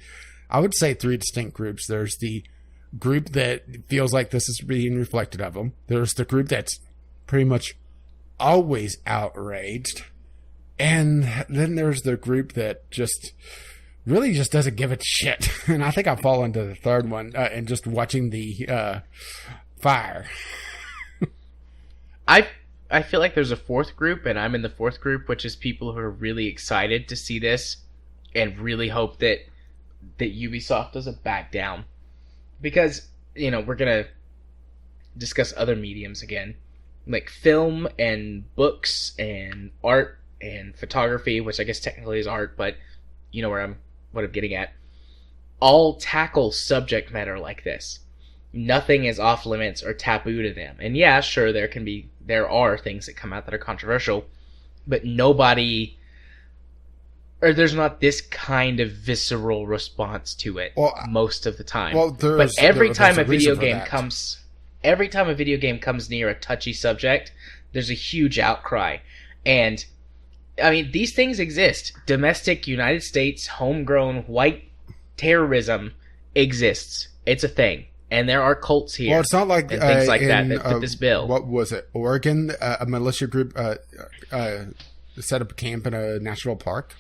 I would say, 3 distinct groups. There's the group that feels like this is being reflected of them. There's the group that's pretty much always outraged. And then there's the group that just really just doesn't give a shit. And I think I fall into the third one and just watching the fire. I feel like there's a fourth group, and I'm in the fourth group, which is people who are really excited to see this and really hope that Ubisoft doesn't back down. Because, we're going to discuss other mediums again, like film and books and art and photography, which I guess technically is art, but you know what I'm getting at. All tackle subject matter like this. Nothing is off limits or taboo to them. And yeah, sure, there are things that come out that are controversial, but there's not this kind of visceral response to it most of the time. Well, but every time a video game comes near a touchy subject, there's a huge outcry. And I mean, these things exist. Domestic United States homegrown white terrorism exists. It's a thing. And there are cults here. Well, it's not like and things like that fit this bill. What was it? Oregon, a militia group set up a camp in a national park.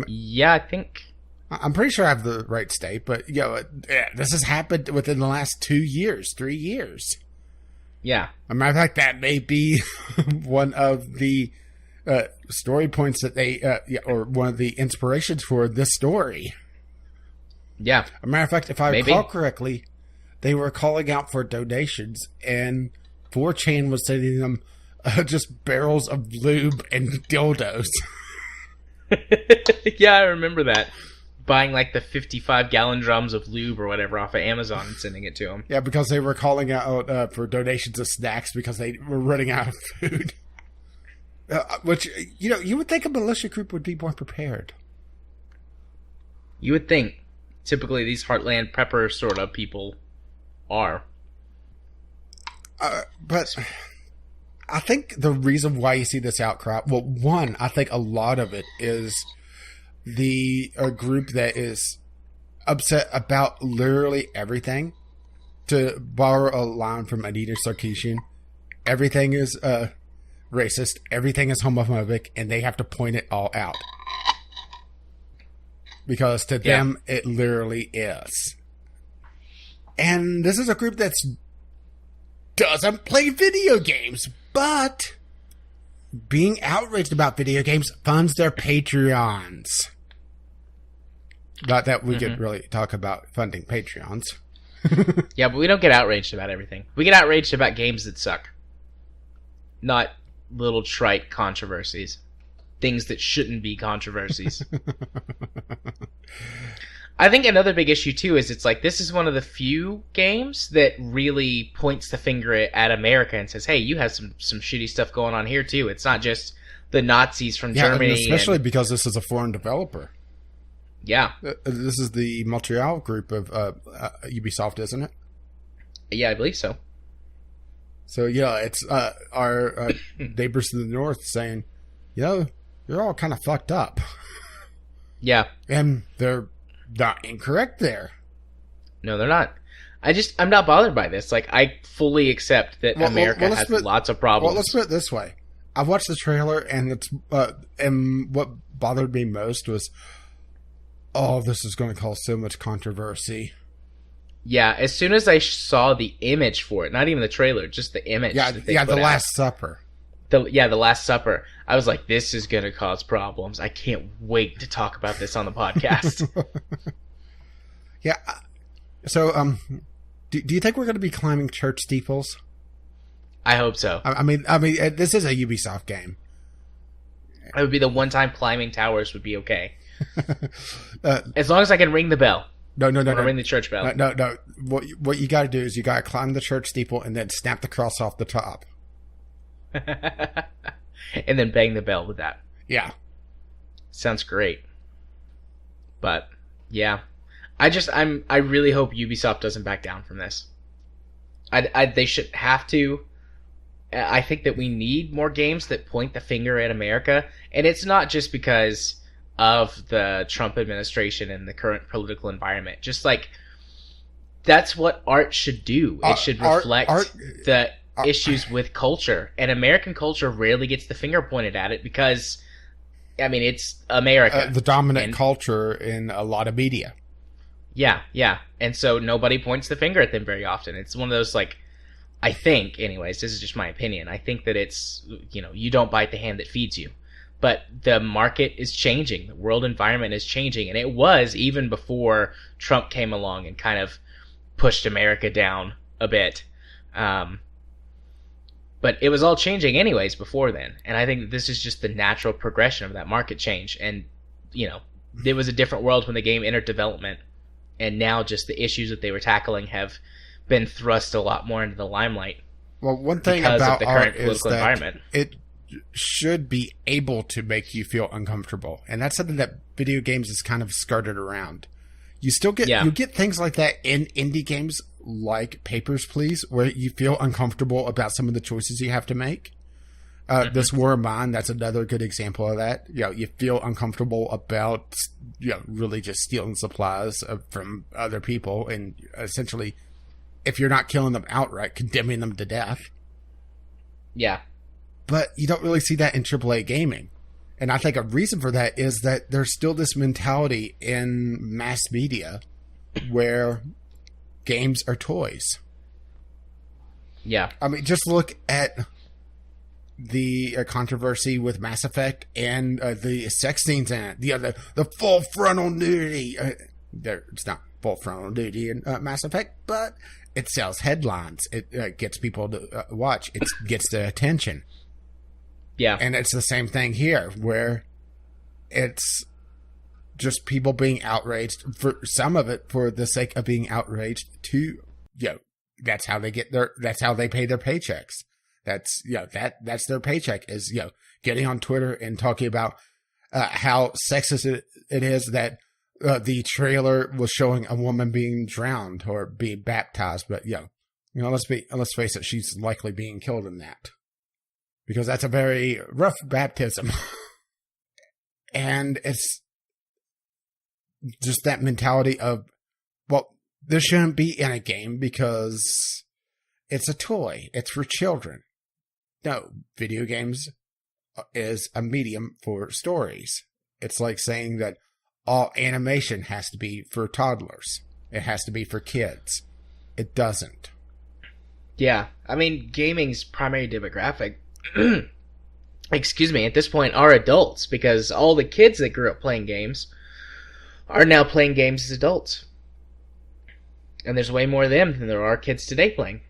Yeah, I think. I'm pretty sure I have the right state, but this has happened within the last 3 years. Yeah. As a matter of fact, that may be one of the story points that or one of the inspirations for this story. Yeah. As a matter of fact, if I recall correctly, they were calling out for donations, and 4chan was sending them just barrels of lube and dildos. Yeah, I remember that. Buying like the 55-gallon drums of lube or whatever off of Amazon and sending it to them. Yeah, because they were calling out for donations of snacks because they were running out of food. Which, you would think a militia group would be more prepared. You would think. Typically, these Heartland Prepper sort of people are. But I think the reason why you see this outcry, well, one, I think a lot of it is a group that is upset about literally everything. To borrow a line from Anita Sarkeesian, everything is racist, everything is homophobic, and they have to point it all out. Because to them, it literally is. And this is a group that doesn't play video games, but being outraged about video games funds their Patreons. Not that we could really talk about funding Patreons. Yeah, but we don't get outraged about everything. We get outraged about games that suck. Not little trite controversies. Things that shouldn't be controversies. I think another big issue too is it's like this is one of the few games that really points the finger at America and says, hey, you have some shitty stuff going on here too. It's not just the Nazis from Germany. Especially because this is a foreign developer. Yeah. This is the Montreal group of Ubisoft, isn't it? Yeah, I believe so. So yeah, it's our neighbors to the north saying, you're all kind of fucked up. Yeah. And they're not incorrect there. No, they're not. I'm not bothered by this. Like, I fully accept that America has lots of problems. Well, let's put it this way. I've watched the trailer, and and what bothered me most was, this is going to cause so much controversy. Yeah, as soon as I saw the image for it, not even the trailer, just the image. The Last Supper. The Last Supper. I was like, this is going to cause problems. I can't wait to talk about this on the podcast. Yeah. So, do you think we're going to be climbing church steeples? I hope so. I mean, this is a Ubisoft game. It would be the one time climbing towers would be okay. As long as I can ring the bell. No. Ring the church bell. No. What you got to do is you got to climb the church steeple and then snap the cross off the top. And then bang the bell with that. Yeah. Sounds great. But yeah, I really hope Ubisoft doesn't back down from this. They should have to. I think that we need more games that point the finger at America, and it's not just because of the Trump administration and the current political environment. Just like that's what art should do. It should reflect the issues with culture, and American culture rarely gets the finger pointed at it because, I mean, it's America. The dominant culture in a lot of media. Yeah, yeah. And so nobody points the finger at them very often. It's one of those, like, I think, anyways, this is just my opinion, I think that it's, you don't bite the hand that feeds you. But the market is changing. The world environment is changing. And it was even before Trump came along and kind of pushed America down a bit. But it was all changing anyways before then. And I think that this is just the natural progression of that market change. And, it was a different world when the game entered development. And now just the issues that they were tackling have been thrust a lot more into the limelight. Well, one thing about the current political environment. It should be able to make you feel uncomfortable. And that's something that video games is kind of skirted around. You still get you get things like that in indie games like Papers, Please, where you feel uncomfortable about some of the choices you have to make. This War of Mine, that's another good example of that. You feel uncomfortable about really just stealing supplies from other people, and essentially, if you're not killing them outright, condemning them to death. Yeah. But you don't really see that in AAA gaming. And I think a reason for that is that there's still this mentality in mass media where games are toys. Yeah. I mean, just look at the controversy with Mass Effect and the sex scenes in it. The full frontal nudity. It's not full frontal nudity in Mass Effect, but it sells headlines. It gets people to watch. It gets the attention. Yeah. And it's the same thing here, where it's just people being outraged, for some of it for the sake of being outraged to, that's how they that's how they pay their paychecks. That's, that's their paycheck is, getting on Twitter and talking about how sexist it is that the trailer was showing a woman being drowned or being baptized. But, let's face it, she's likely being killed in that. Because that's a very rough baptism. And it's just that mentality of, well, this shouldn't be in a game because it's a toy. It's for children. No, video games is a medium for stories. It's like saying that all animation has to be for toddlers. It has to be for kids. It doesn't. Yeah. I mean, gaming's primary demographic, excuse me, at this point are adults, because all the kids that grew up playing games are now playing games as adults. And there's way more of them than there are kids today playing.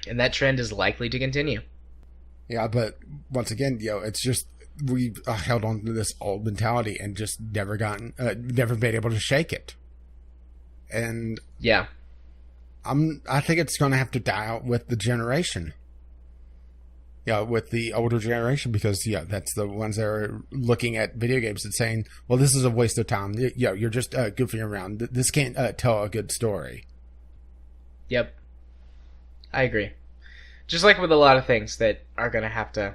And that trend is likely to continue. Yeah, but once again, it's just we've held on to this old mentality and just never been able to shake it. And yeah, I think it's going to have to die out with the generation. With the older generation, because that's the ones that are looking at video games and saying, well, this is a waste of time. You're just goofing around. This can't tell a good story. Yep. I agree. Just like with a lot of things that are going to have to,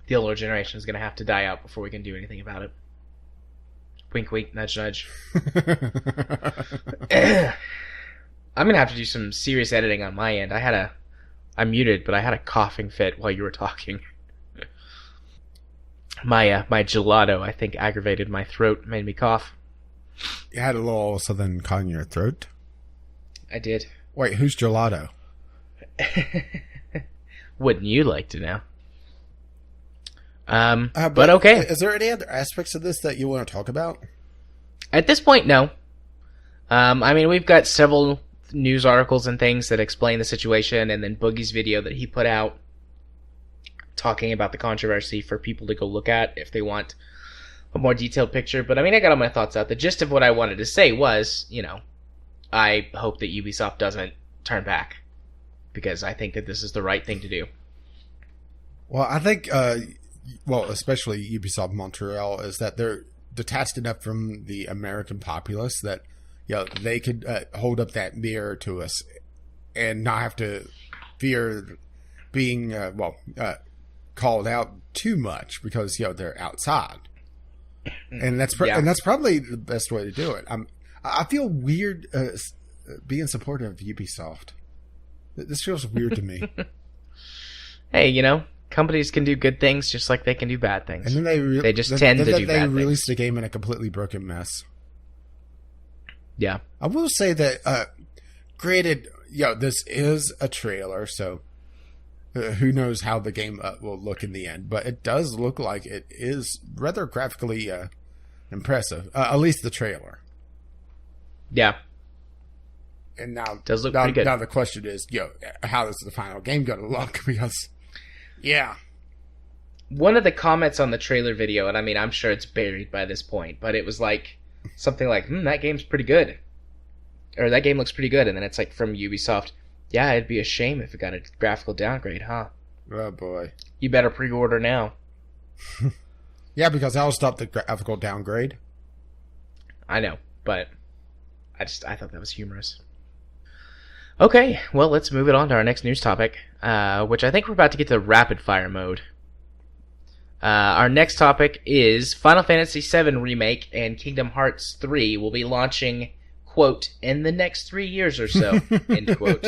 the older generation is going to have to die out before we can do anything about it. Wink, wink, nudge, nudge. I'm going to have to do some serious editing on my end. I'm muted, but I had a coughing fit while you were talking. My gelato, I think, aggravated my throat, made me cough. You had a little something caught in your throat? I did. Wait, who's gelato? Wouldn't you like to know? But okay. Is there any other aspects of this that you want to talk about? At this point, no. I mean, we've got several news articles and things that explain the situation, and then Boogie's video that he put out talking about the controversy for people to go look at if they want a more detailed picture. But I mean, I got all my thoughts out. The gist of what I wanted to say was, I hope that Ubisoft doesn't turn back, because I think that this is the right thing to do. Well, I think, especially Ubisoft Montreal, is that they're detached enough from the American populace that they could hold up that mirror to us and not have to fear being called out too much because they're outside, and that's probably the best way to do it. I feel weird being supportive of Ubisoft. This feels weird to me. Hey, companies can do good things just like they can do bad things. And then they just tend to do bad things. They released the game in a completely broken mess. Yeah. I will say that, granted, this is a trailer, so who knows how the game will look in the end. But it does look like it is rather graphically impressive, at least the trailer. Yeah. And now, does look pretty good. Now the question is, how is the final game going to look? Because, yeah. One of the comments on the trailer video, and I mean, I'm sure it's buried by this point, but it was like something like, that game's pretty good. Or that game looks pretty good. And then it's like from Ubisoft, yeah, it'd be a shame if it got a graphical downgrade, huh? Oh, boy. You better pre-order now. Yeah, because that'll stop the graphical downgrade. I know, but I thought that was humorous. Okay, well, let's move it on to our next news topic, which I think we're about to get to rapid fire mode. Our next topic is Final Fantasy VII Remake and Kingdom Hearts 3 will be launching, quote, in the next 3 years or so, end quote.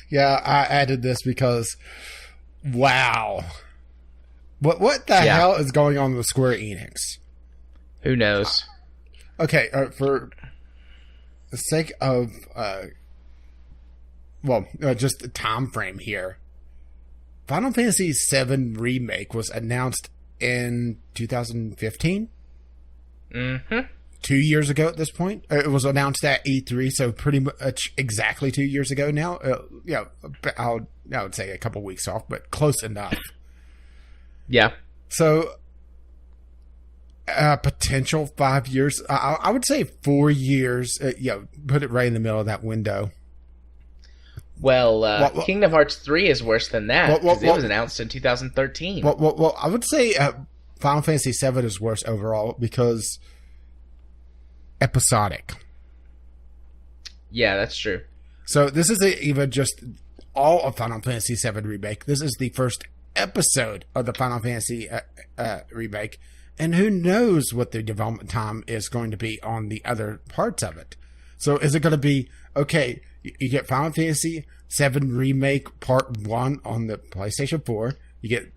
Yeah, I added this because, wow. What the hell is going on with Square Enix? Who knows? Okay, for the sake of, just the time frame here, Final Fantasy VII Remake was announced in 2015? Mm-hmm. 2 years ago at this point. It was announced at E3, so pretty much exactly 2 years ago now. I would say a couple weeks off, but close enough. Yeah. So, potential 5 years. I would say 4 years. Put it right in the middle of that window. Well, Kingdom Hearts 3 is worse than that, because it was announced in 2013. Well, I would say Final Fantasy VII is worse overall because episodic. Yeah, that's true. So this isn't even just all of Final Fantasy VII Remake. This is the first episode of the Final Fantasy Remake, and who knows what the development time is going to be on the other parts of it. So is it going to be, okay, you get Final Fantasy VII Remake Part 1 on the PlayStation 4, you get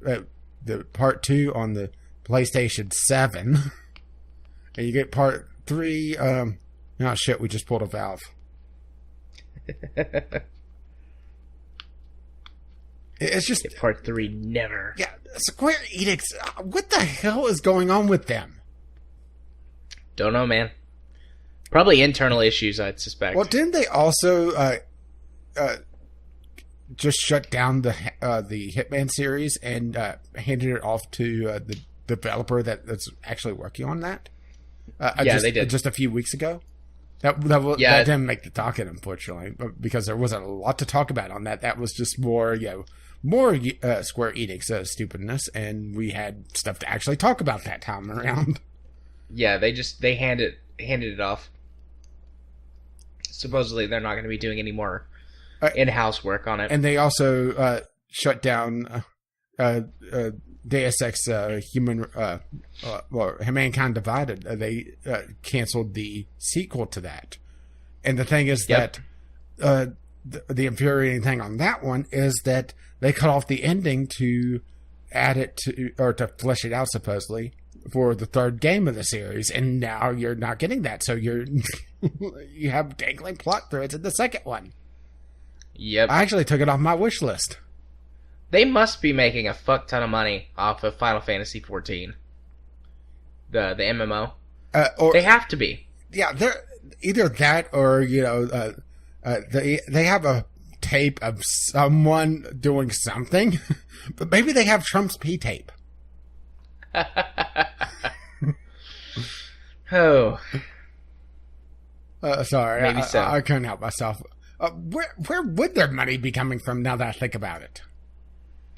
the Part 2 on the PlayStation 7, and you get Part 3, shit, we just pulled a valve. It's just... Part 3 never. Yeah, Square Enix, what the hell is going on with them? Don't know, man. Probably internal issues, I'd suspect. Well, didn't they also just shut down the Hitman series and handed it off to the developer that's actually working on that? They did. Just a few weeks ago. That didn't make the talking, unfortunately, because there wasn't a lot to talk about on that. That was just more Square Enix stupidness, and we had stuff to actually talk about that time around. Yeah, they handed it off. Supposedly, they're not going to be doing any more in-house work on it. And they also shut down Deus Ex Mankind Divided. They canceled the sequel to that. And the thing is that the infuriating thing on that one is that they cut off the ending to add it to, or to flesh it out, supposedly, for the third game of the series, and now you're not getting that, so you have dangling plot threads in the second one. Yep. I actually took it off my wish list. They must be making a fuck ton of money off of Final Fantasy XIV. The MMO. They have to be. Yeah, they're either that or, they have a tape of someone doing something, but maybe they have Trump's P-tape. Oh. Sorry. Maybe so. I couldn't help myself. Where would their money be coming from now that I think about it?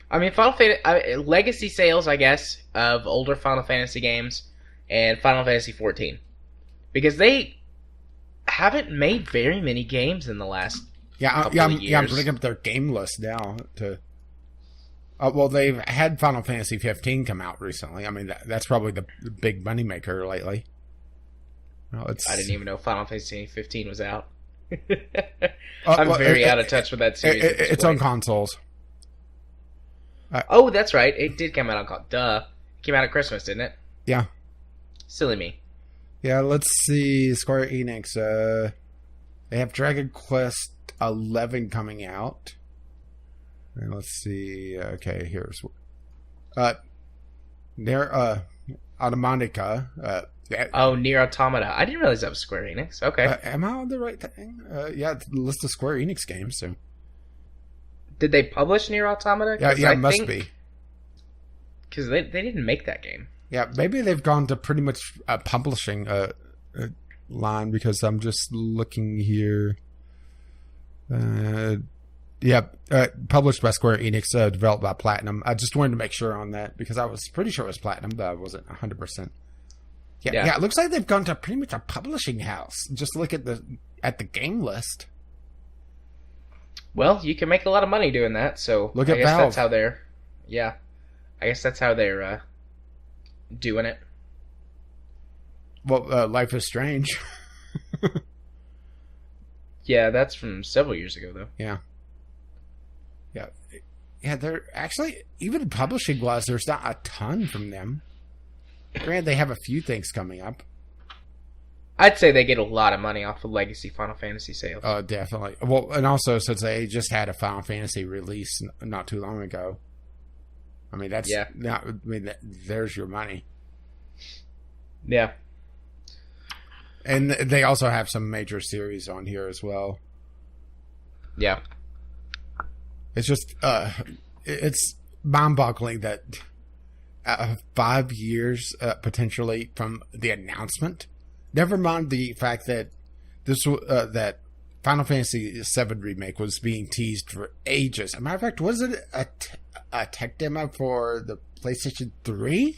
I mean, Final Fantasy legacy sales, I guess, of older Final Fantasy games and Final Fantasy XIV, because they haven't made very many games in the last couple of years. I'm bringing up their game list now to. Well, they've had Final Fantasy 15 come out recently. I mean, that's probably the big moneymaker lately. I didn't even know Final Fantasy 15 was out. I'm very out of touch with that series. It's on consoles. Oh, that's right. It did come out on console. Duh. It came out at Christmas, didn't it? Yeah. Silly me. Yeah, let's see. Square Enix. They have Dragon Quest 11 coming out. And let's see. Okay, here's Automatica. Nier Automata. I didn't realize that was Square Enix. Okay. Am I on the right thing? Yeah, it's a list of Square Enix games. So. Did they publish Nier Automata? Yeah, it must be. Because they didn't make that game. Yeah, maybe they've gone to pretty much a publishing line, because I'm just looking here. Published by Square Enix, developed by Platinum. I just wanted to make sure on that, because I was pretty sure it was Platinum, but I wasn't 100%. Yeah, it looks like they've gone to pretty much a publishing house. Just look at the game list. Well, you can make a lot of money doing that, so look at I guess Valve. That's how they're... Yeah. I guess that's how they're doing it. Well, Life is Strange. Yeah, that's from several years ago, though. Yeah. They're actually, even publishing-wise, there's not a ton from them. Granted, they have a few things coming up. I'd say they get a lot of money off of legacy Final Fantasy sales. Oh, definitely. Well, and also, since they just had a Final Fantasy release not too long ago. I mean, there's your money. Yeah. And they also have some major series on here as well. Yeah. It's just, it's mind-boggling that 5 years, potentially, from the announcement, never mind the fact that that Final Fantasy VII Remake was being teased for ages. As a matter of fact, was it a tech demo for the PlayStation 3?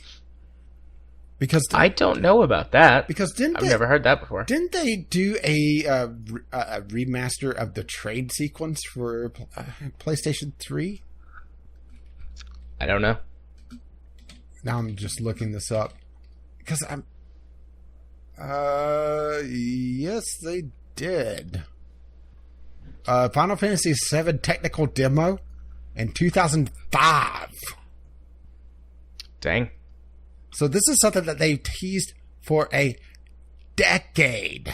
Because I don't know about that. Because I've never heard that before. Didn't they do a remaster of the trade sequence for PlayStation 3? I don't know. Now I'm just looking this up. Because I'm... yes, they did. Final Fantasy VII technical demo in 2005. Dang. So this is something that they've teased for a decade.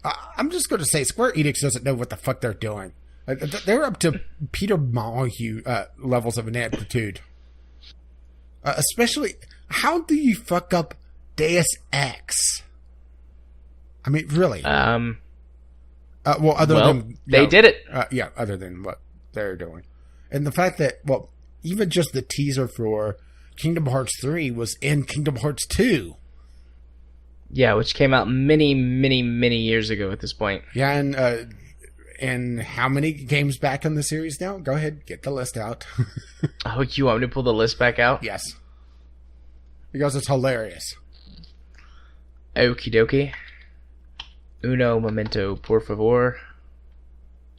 I'm just going to say Square Enix doesn't know what the fuck they're doing. They're up to Peter Molyneux levels of ineptitude. Especially, how do you fuck up Deus Ex? I mean, really? Other than... they did it. Other than what they're doing. And the fact that, even just the teaser for Kingdom Hearts 3 was in Kingdom Hearts 2. Yeah, which came out many, many, many years ago at this point. Yeah, and how many games back on the series now? Go ahead, get the list out. Oh, you want me to pull the list back out? Yes. Because it's hilarious. Okie dokie. Uno momento, por favor.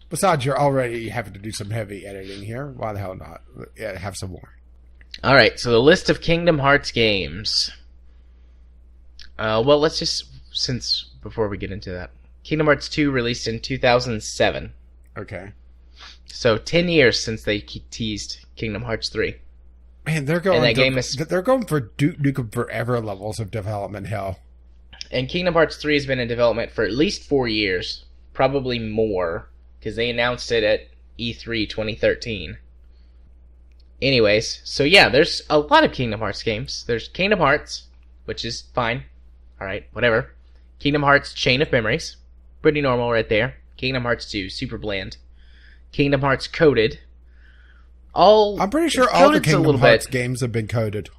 Besides, you're already having to do some heavy editing here. Why the hell not? Yeah, have some more. Alright, so the list of Kingdom Hearts games. Let's just, before we get into that. Kingdom Hearts 2 released in 2007. Okay. So 10 years since they teased Kingdom Hearts 3. Man, they're going for Duke Nukem Forever levels of development hell. And Kingdom Hearts 3 has been in development for at least 4 years. Probably more, because they announced it at E3 2013. Anyways, so yeah, there's a lot of Kingdom Hearts games. There's Kingdom Hearts, which is fine. Alright, whatever. Kingdom Hearts Chain of Memories. Pretty normal right there. Kingdom Hearts 2, super bland. Kingdom Hearts Coded. I'm pretty sure all the Kingdom Hearts games have been coded.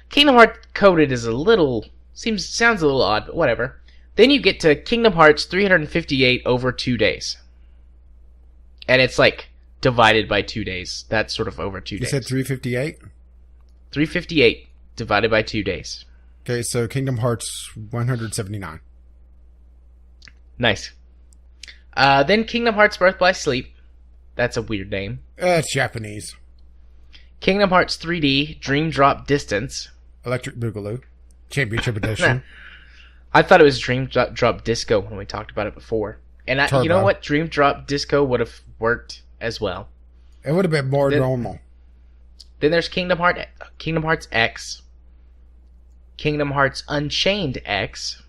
Kingdom Hearts Coded is sounds a little odd, but whatever. Then you get to Kingdom Hearts 358 over 2 days. And it's like divided by 2 days. That's sort of over 2 days. You said 358? 358 divided by 2 days. Okay, so Kingdom Hearts 179. Nice. Then Kingdom Hearts Birth by Sleep. That's a weird name. It's Japanese. Kingdom Hearts 3D Dream Drop Distance. Electric Boogaloo. Championship Edition. I thought it was Dream Drop Disco when we talked about it before. And you know what? Dream Drop Disco would have worked as well. It would have been more normal. Then there's Kingdom Hearts X, Kingdom Hearts Unchained X,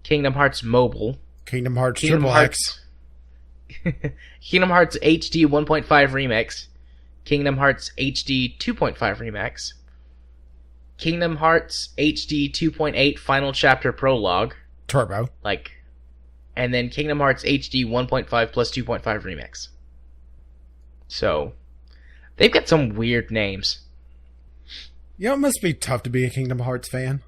Kingdom Hearts Mobile, Kingdom Hearts Triple X, Kingdom Hearts HD 1.5 Remix, Kingdom Hearts HD 2.5 Remix, Kingdom Hearts HD 2.8 Final Chapter Prologue, Turbo, and then Kingdom Hearts HD 1.5 plus 2.5 Remix. So, they've got some weird names. You know, it must be tough to be a Kingdom Hearts fan.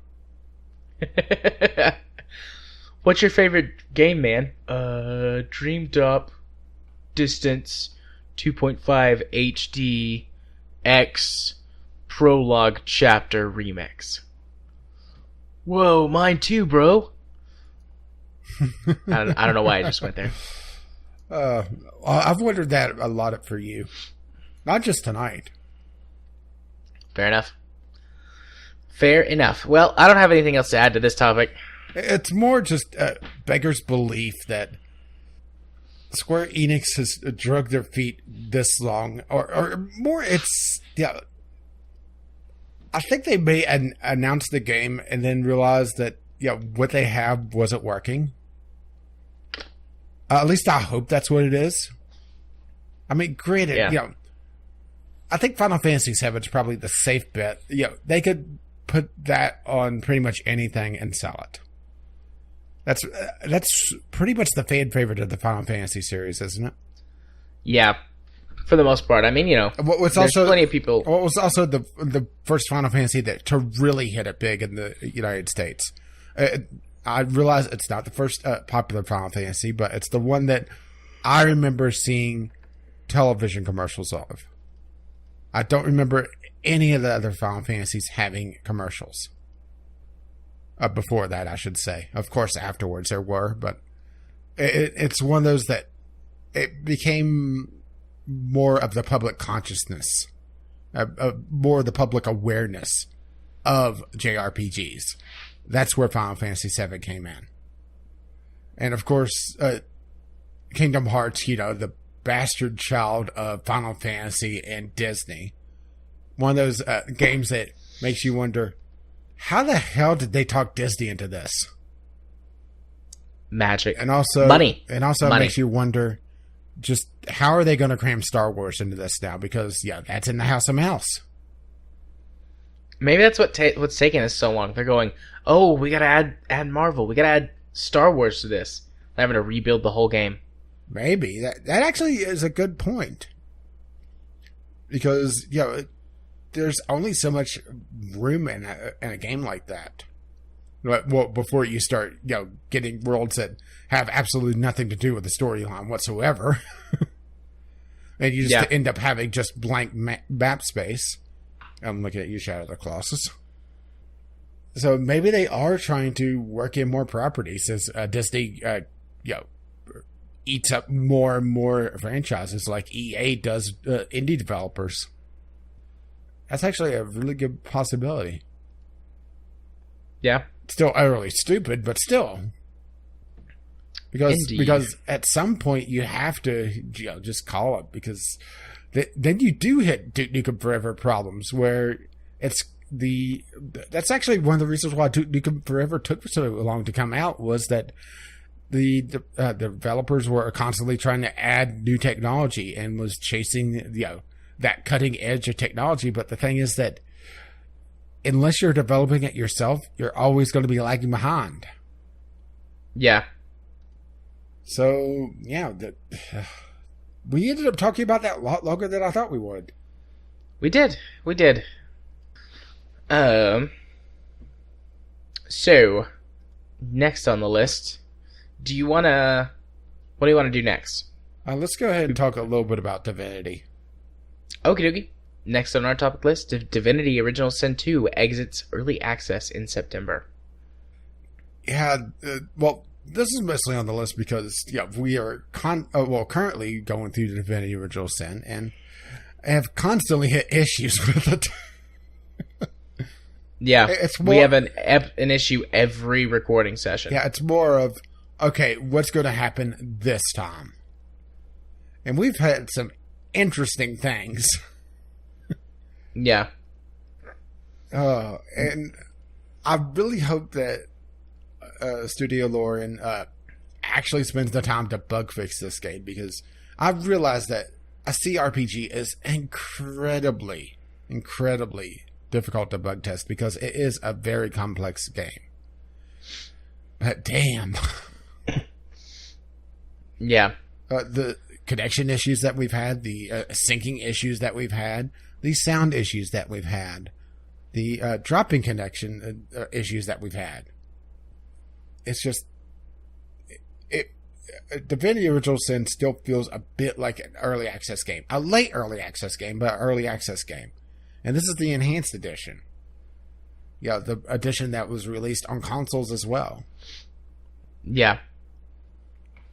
What's your favorite game, man? Dream Drop Distance 2.5 HD X Prologue Chapter Remix. Whoa, mine too, bro. I don't know why I just went there. I've wondered that a lot for you. Not just tonight. Fair enough. Fair enough. Well, I don't have anything else to add to this topic. It's more just beggar's belief that Square Enix has dragged their feet this long. Or more, it's... yeah. I think they may announce the game and then realize that what they have wasn't working. At least I hope that's what it is. I mean, granted, I think Final Fantasy VII is probably the safe bet. They could put that on pretty much anything and sell it. That's pretty much the fan favorite of the Final Fantasy series, isn't it? Yeah, for the most part. I mean, there's also plenty of people. What was also the first Final Fantasy to really hit it big in the United States. I realize it's not the first popular Final Fantasy, but it's the one that I remember seeing television commercials of. I don't remember any of the other Final Fantasies having commercials. Before that, I should say. Of course, afterwards there were, but it's one of those that it became more of the public consciousness, more of the public awareness of JRPGs. That's where Final Fantasy VII came in. And of course, Kingdom Hearts, the bastard child of Final Fantasy and Disney. One of those games that makes you wonder, how the hell did they talk Disney into this? Magic. And also money. And also money. Makes you wonder, just how are they going to cram Star Wars into this now? Because, that's in the House of Mouse. Maybe that's what's taking us so long. They're going, oh, we got to add Marvel. We got to add Star Wars to this. They're having to rebuild the whole game. Maybe. That actually is a good point. Because, there's only so much room in a game like that. Well, before you start, getting worlds that have absolutely nothing to do with the storyline whatsoever. And you just end up having just blank map space. I'm looking at you, Shadow of the Colossus. So maybe they are trying to work in more properties as Disney, eats up more and more franchises like EA does indie developers. That's actually a really good possibility. Yeah. Still utterly stupid, but still. Because at some point you have to just call it, because then you do hit Duke Nukem Forever problems where that's actually one of the reasons why Duke Nukem Forever took so long to come out, was that the developers were constantly trying to add new technology and was chasing that cutting edge of technology. But the thing is that unless you're developing it yourself, you're always going to be lagging behind. Yeah. So, we ended up talking about that a lot longer than I thought we would. We did. So, next on the list, what do you want to do next? Let's go ahead and talk a little bit about Divinity. Okie dokie. Next on our topic list, Divinity Original Sin 2 exits early access in September. Yeah, well, this is mostly on the list because we are currently going through the Divinity Original Sin and have constantly hit issues with it. Yeah, It's more, we have an issue every recording session. Yeah, it's more of, okay, what's going to happen this time? And we've had some interesting things. Yeah. And I really hope that Studio Lorien actually spends the time to bug fix this game, because I've realized that a CRPG is incredibly difficult to bug test because it is a very complex game. But damn. Yeah. The connection issues that we've had, the syncing issues that we've had, the sound issues that we've had, the dropping connection issues that we've had. It's just... Divinity Original Sin still feels a bit like an early access game. A late early access game, but an early access game. And this is the enhanced edition. Yeah, the edition that was released on consoles as well. Yeah.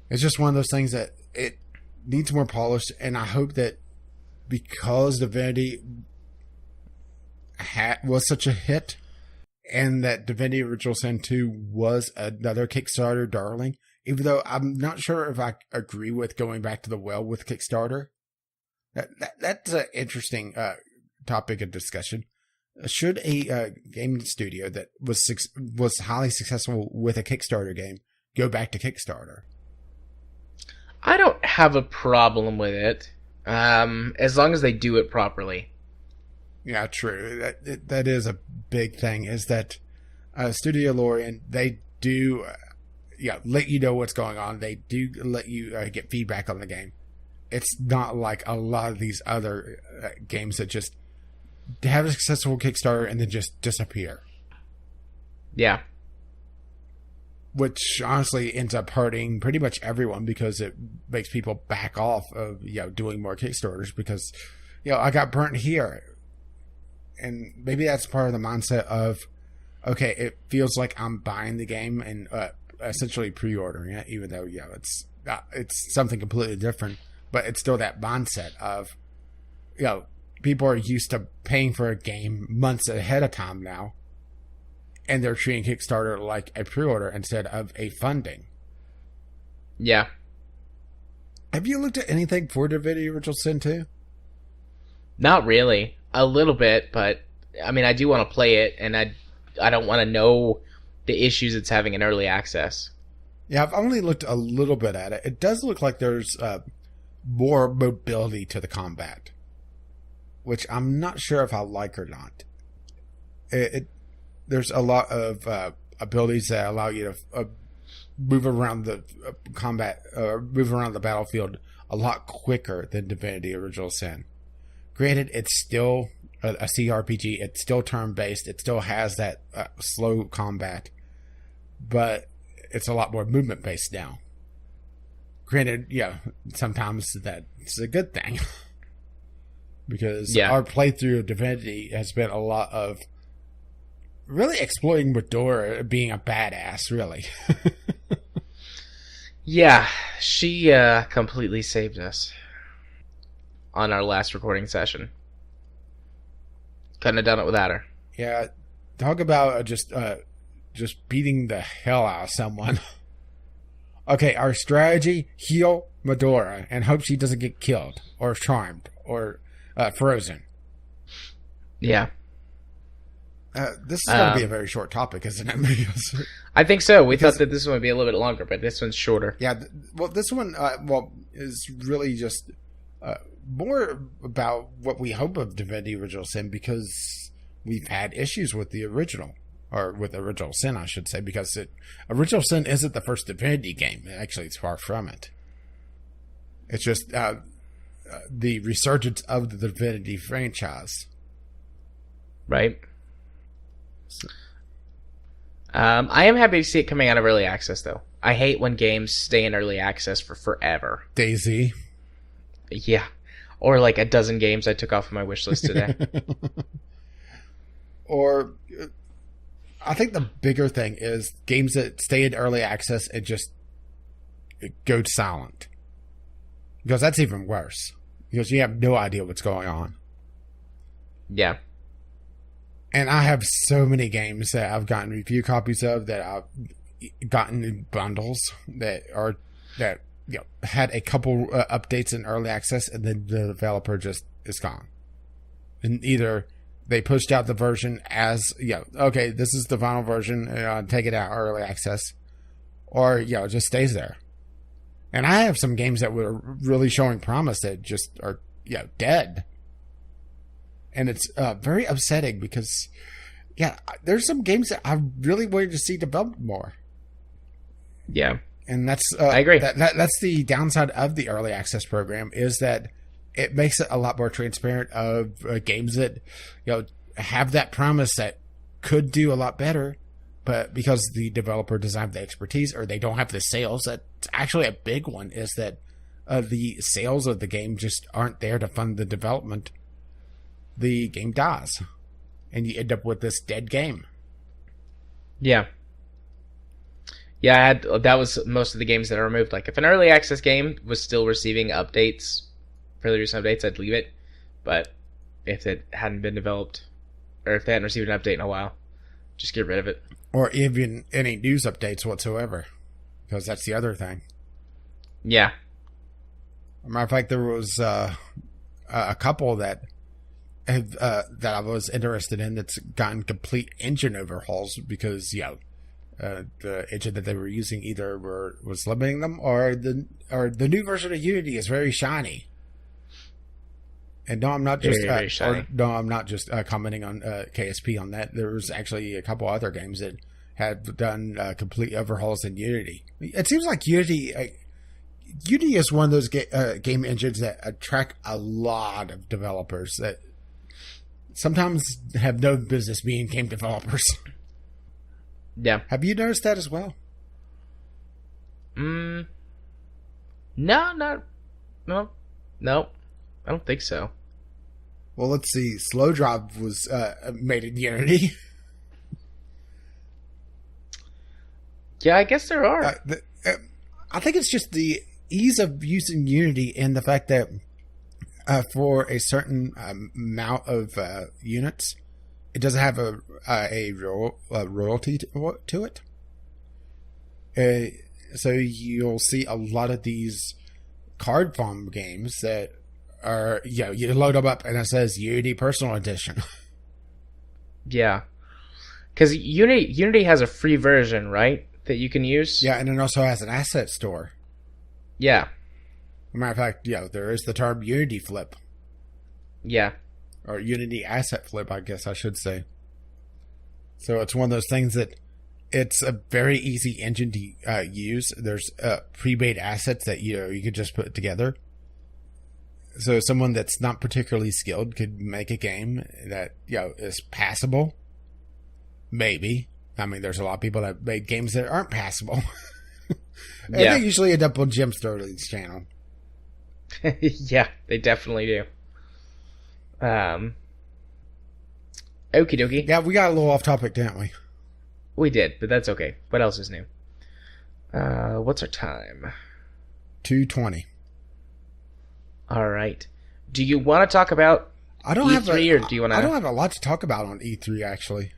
It's just one of those things that it needs more polish, and I hope that because Divinity was such a hit, and that Divinity Original Sin 2 was another Kickstarter darling, even though I'm not sure if I agree with going back to the well with Kickstarter. That's an interesting topic of discussion. Should a gaming studio that was highly successful with a Kickstarter game go back to Kickstarter? I don't have a problem with it, as long as they do it properly. Yeah, true. That is a big thing, is that Studio Lorien, they do let you know what's going on. They do let you get feedback on the game. It's not like a lot of these other games that just have a successful Kickstarter and then just disappear. Yeah. Which honestly ends up hurting pretty much everyone, because it makes people back off of doing more Kickstarters, because I got burnt here. And maybe that's part of the mindset of, okay, it feels like I'm buying the game and essentially pre-ordering it, even though it's something completely different, but it's still that mindset of people are used to paying for a game months ahead of time now, and they're treating Kickstarter like a pre-order instead of a funding. Yeah. Have you looked at anything for Divinity Original Sin 2? Not really. A little bit, but I mean, I do want to play it, and I don't want to know the issues it's having in early access. Yeah, I've only looked a little bit at it. It does look like there's more mobility to the combat, which I'm not sure if I like or not. There's a lot of abilities that allow you to move around the combat, move around the battlefield a lot quicker than Divinity Original Sin. Granted, it's still a CRPG. It's still turn-based. It still has that slow combat, but it's a lot more movement-based now. Granted, sometimes that's a good thing. Because our playthrough of Divinity has been a lot of really exploiting Medora being a badass, really. Yeah, she completely saved us on our last recording session. Couldn't have done it without her. Yeah, talk about just beating the hell out of someone. Okay, our strategy: heal Medora and hope she doesn't get killed or charmed or frozen. Yeah. This is going to be a very short topic, isn't it? I think so. We thought that this one would be a little bit longer, but this one's shorter. Yeah, well, this one is really just more about what we hope of Divinity Original Sin, because we've had issues with the original, or with Original Sin, I should say, because Original Sin isn't the first Divinity game. Actually, it's far from it. It's just the resurgence of the Divinity franchise. Right. I am happy to see it coming out of early access, though. I hate when games stay in early access for forever. DayZ. Yeah. Or like a dozen games I took off of my wish list today. Or I think the bigger thing is games that stay in early access and just go silent. Because that's even worse. Because you have no idea what's going on. Yeah. And I have so many games that I've gotten review copies of that I've gotten in bundles that had a couple updates in early access, and then the developer just is gone. And either they pushed out the version as, okay, this is the final version, take it out early access, or, it just stays there. And I have some games that were really showing promise that just are, dead. And it's very upsetting because, there's some games that I really wanted to see developed more. Yeah. And that's I agree. That's the downside of the early access program, is that it makes it a lot more transparent of games that have that promise that could do a lot better, but because the developer doesn't have the expertise or they don't have the sales, that's actually a big one, is that the sales of the game just aren't there to fund the development. The game dies, and you end up with this dead game. Yeah. Yeah, that was most of the games that I removed. Like, if an early access game was still receiving updates, fairly recent updates, I'd leave it. But if it hadn't been developed, or if they hadn't received an update in a while, just get rid of it. Or even any news updates whatsoever, because that's the other thing. Yeah. As a matter of fact, there was a couple that I was interested in that's gotten complete engine overhauls because the engine that they were using either was limiting them, or the new version of Unity is very shiny. And no, I'm not just very shiny. I'm not just commenting on KSP on that. There was actually a couple other games that had done complete overhauls in Unity. It seems like Unity is one of those game engines that attract a lot of developers that sometimes have no business being game developers. Yeah. Have you noticed that as well? No. I don't think so. Well, let's see. Slowdrive was made in Unity. Yeah, I guess there are. I think it's just the ease of using Unity and the fact that for a certain amount of units, it doesn't have a royalty to it. So you'll see a lot of these card farm games that are, you load them up and it says Unity Personal Edition. Yeah. Because Unity has a free version, right? That you can use? Yeah, and it also has an asset store. Yeah. As a matter of fact, there is the term Unity Flip. Yeah. Or Unity Asset Flip, I guess I should say. So it's one of those things that it's a very easy engine to use. There's pre-made assets that you could just put together. So someone that's not particularly skilled could make a game that is passable. Maybe. I mean, there's a lot of people that made games that aren't passable. And they usually end up on Jim Sterling's channel. Yeah, they definitely do. Okie dokie. Yeah, we got a little off topic, didn't we? We did, but that's okay. What else is new? What's our time? 2:20. All right. Do you want to talk about E3, or do you want to? I don't have a lot to talk about on E3, actually.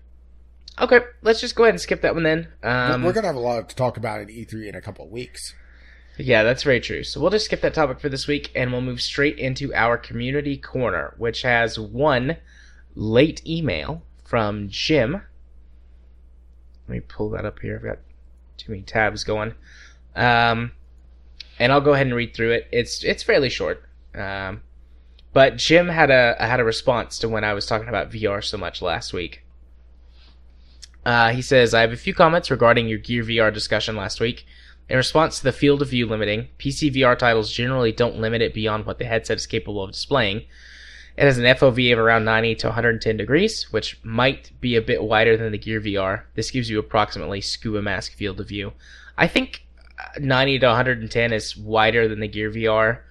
Okay, let's just go ahead and skip that one then. We're going to have a lot to talk about at E3 in a couple of weeks. Yeah, that's very true. So we'll just skip that topic for this week, and we'll move straight into our community corner, which has one late email from Jim. Let me pull that up here. I've got too many tabs going. And I'll go ahead and read through it. It's fairly short. But Jim had a response to when I was talking about VR so much last week. He says, I have a few comments regarding your Gear VR discussion last week. In response to the field of view limiting, PC VR titles generally don't limit it beyond what the headset is capable of displaying. It has an FOV of around 90 to 110 degrees, which might be a bit wider than the Gear VR. This gives you approximately scuba mask field of view. I think 90 to 110 is wider than the Gear VR.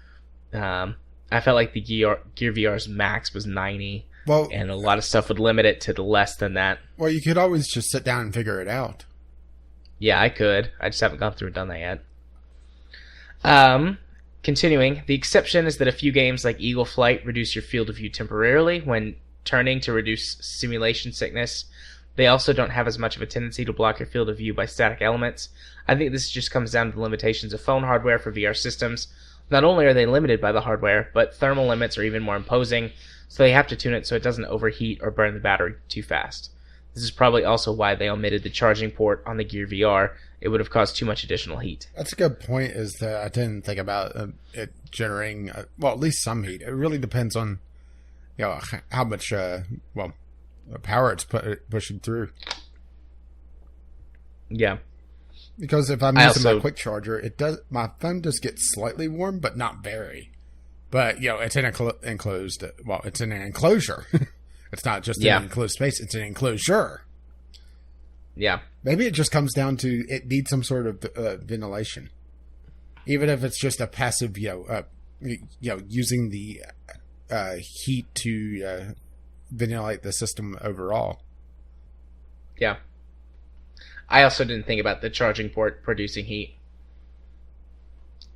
I felt like the Gear VR's max was 90. Well, and a lot of stuff would limit it to less than that. Well, you could always just sit down and figure it out. Yeah, I could. I just haven't gone through and done that yet. Continuing, the exception is that a few games like Eagle Flight reduce your field of view temporarily when turning to reduce simulation sickness. They also don't have as much of a tendency to block your field of view by static elements. I think this just comes down to the limitations of phone hardware for VR systems. Not only are they limited by the hardware, but thermal limits are even more imposing, so they have to tune it so it doesn't overheat or burn the battery too fast. This is probably also why they omitted the charging port on the Gear VR. It would have caused too much additional heat. That's a good point, is that I didn't think about it generating, well, at least some heat. It really depends on, how much, power it's pushing through. Yeah. Because if I'm using my quick charger, my phone does get slightly warm, but not very. But, it's in it's in an enclosure. It's not just an enclosed space, it's an enclosure. Yeah. Maybe it just comes down to it needs some sort of ventilation. Even if it's just a passive, using the heat to ventilate the system overall. Yeah. I also didn't think about the charging port producing heat.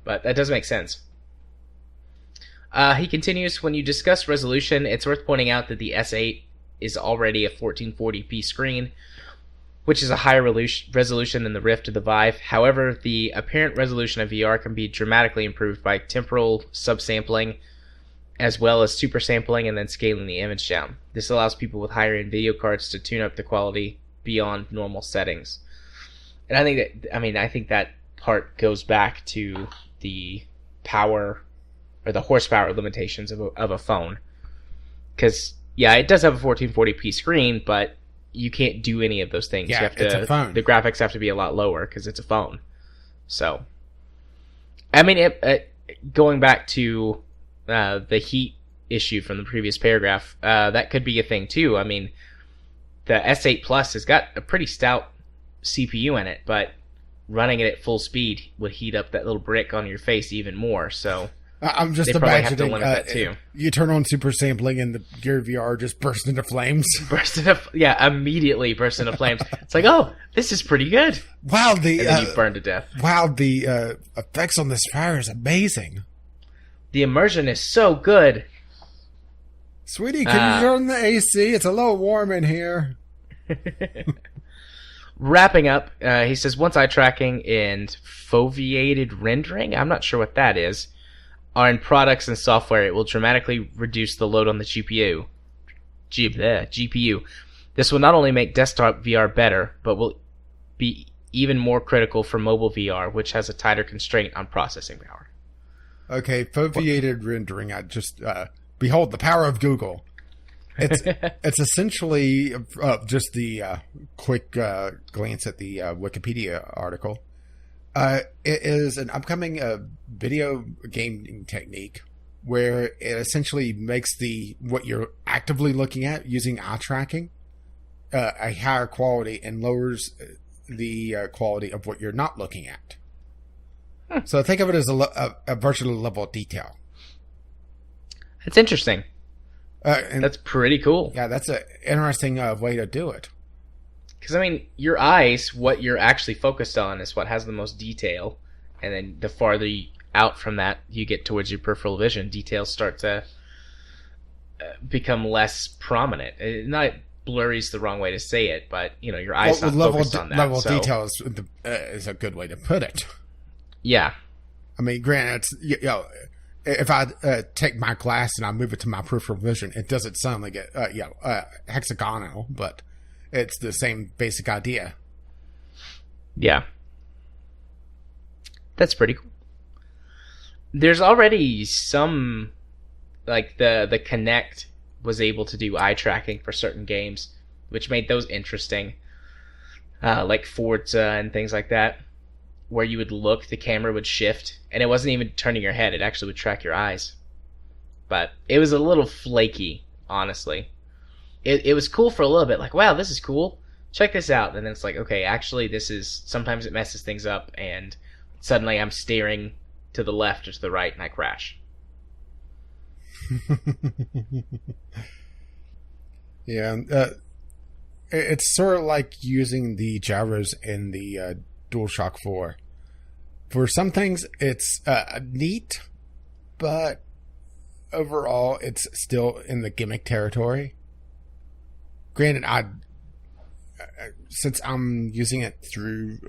But that does make sense. He continues, when you discuss resolution, it's worth pointing out that the S8 is already a 1440p screen, which is a higher resolution than the Rift or the Vive. However, the apparent resolution of VR can be dramatically improved by temporal subsampling, as well as supersampling and then scaling the image down. This allows people with higher-end video cards to tune up the quality beyond normal settings. And I think that part goes back to the power or the horsepower limitations of a phone. Because, it does have a 1440p screen, but you can't do any of those things. Yeah, it's a phone. The graphics have to be a lot lower because it's a phone. So, going back to the heat issue from the previous paragraph, that could be a thing too. I mean, the S8 Plus has got a pretty stout CPU in it, but running it at full speed would heat up that little brick on your face even more. So I'm just imagining that too. You turn on super sampling and the Gear VR just bursts into flames. Immediately burst into flames. It's like, oh, this is pretty good. Wow, and then you burn to death. Wow, the effects on this fire is amazing. The immersion is so good. Sweetie, can you turn the AC? It's a little warm in here. Wrapping up, he says, once eye tracking and foveated rendering, I'm not sure what that is, are in products and software, it will dramatically reduce the load on the GPU. This will not only make desktop VR better, but will be even more critical for mobile VR, which has a tighter constraint on processing power. Okay, foveated rendering, I just... behold the power of Google. It's essentially just the quick glance at the Wikipedia article. It is an upcoming video gaming technique where it essentially makes what you're actively looking at using eye tracking a higher quality and lowers the quality of what you're not looking at. So think of it as a virtual level of detail. That's interesting. That's pretty cool. Yeah, that's an interesting way to do it. Because, your eyes, what you're actually focused on is what has the most detail. And then the farther out from that you get towards your peripheral vision, details start to become less prominent. Not blurry's the wrong way to say it, but, your eyes not focused on that. Level of detail is a good way to put it. Yeah. Granted, it's, if I take my glass and I move it to my peripheral vision, it doesn't suddenly get hexagonal, but it's the same basic idea. Yeah. That's pretty cool. There's already some, like the Kinect was able to do eye tracking for certain games, which made those interesting, like Forza and things like that, where you would look, the camera would shift, and it wasn't even turning your head, it actually would track your eyes. But it was a little flaky, honestly. It was cool for a little bit, like, wow, this is cool, check this out, and then it's like, okay, actually sometimes it messes things up, and suddenly I'm staring to the left or to the right, and I crash. Yeah, it's sort of like using the gyros in the DualShock 4. For some things, it's neat, but overall, it's still in the gimmick territory. Granted, since I'm using it through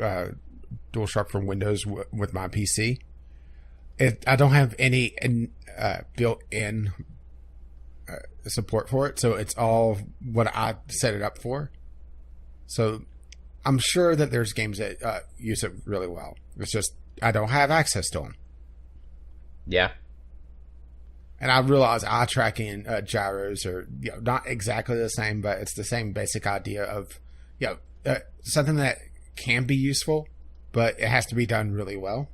DualShock for Windows with my PC, I don't have any built-in support for it, so it's all what I set it up for. So I'm sure that there's games that use it really well. It's just I don't have access to them. Yeah. And I realize eye tracking gyros are not exactly the same, but it's the same basic idea of something that can be useful, but it has to be done really well.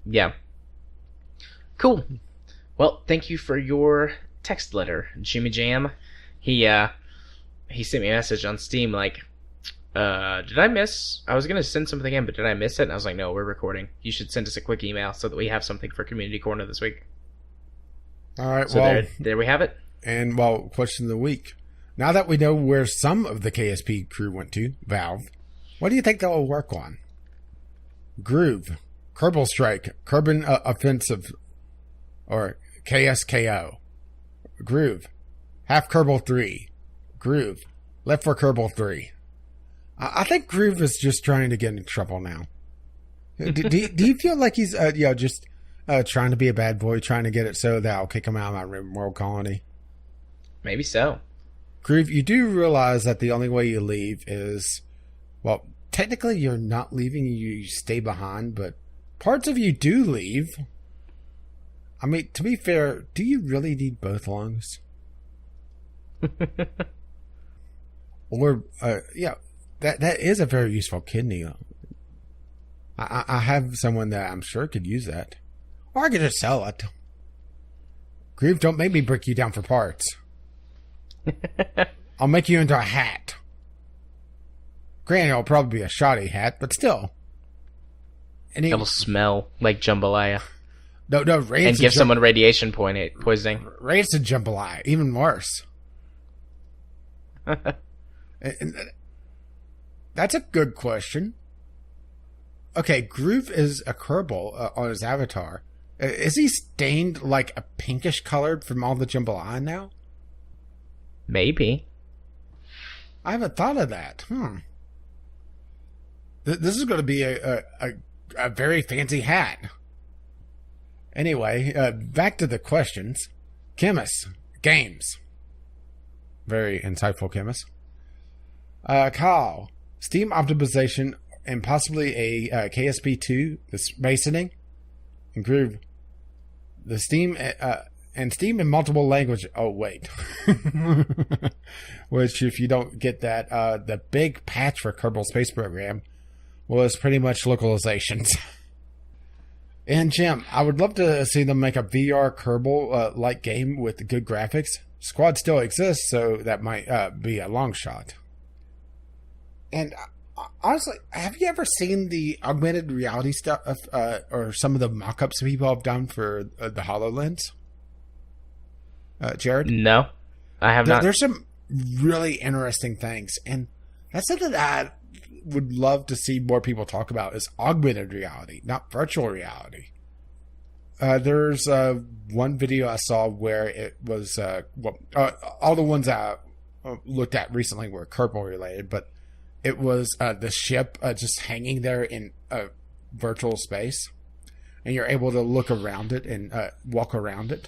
Yeah. Cool. Well, thank you for your text letter, Jimmy Jam. He sent me a message on Steam like, did I miss? I was going to send something in, but did I miss it? And I was like, no, we're recording. You should send us a quick email so that we have something for Community Corner this week. All right, so there we have it. And, question of the week. Now that we know where some of the KSP crew went to, Valve, what do you think they'll work on? Groove, Kerbal Strike, Kerbin Offensive, or KSKO. Groove, Half Kerbal 3. Groove, Left for Kerbal 3. I think Groove is just trying to get in trouble now. do you feel like he's just trying to be a bad boy, trying to get it so that I'll kick him out of my world colony? Maybe so. Groove, you do realize that the only way you leave is, technically you're not leaving, you stay behind, but parts of you do leave. I mean, to be fair, do you really need both lungs? Or, that is a very useful kidney. I have someone that I'm sure could use that. Or I could just sell it. Groove, don't make me break you down for parts. I'll make you into a hat. Granted, it'll probably be a shoddy hat, but still. It'll smell like jambalaya. No, Ray. And give someone radiation poisoning. Ray's a jambalaya, even worse. And that's a good question. Okay, Groove is a Kerbal on his avatar. Is he stained like a pinkish colored from all the jambalaya now? Maybe. I haven't thought of that. This is going to be a very fancy hat. Anyway, back to the questions. Chemist. Games. Very insightful chemist. Kyle. Steam optimization and possibly a KSP2. This masoning. And Groove. The Steam... and Steam in multiple language. Oh, wait. Which, if you don't get that, the big patch for Kerbal Space Program was pretty much localizations. And Jim, I would love to see them make a VR Kerbal-like game with good graphics. Squad still exists, so that might be a long shot. And honestly, have you ever seen the augmented reality stuff, or some of the mock-ups people have done for the HoloLens? Jared? No, I have not. There's some really interesting things, and that's something that I would love to see more people talk about is augmented reality, not virtual reality. There's one video I saw where it was, all the ones I looked at recently were Kerbal related, but it was the ship just hanging there in virtual space, and you're able to look around it and walk around it.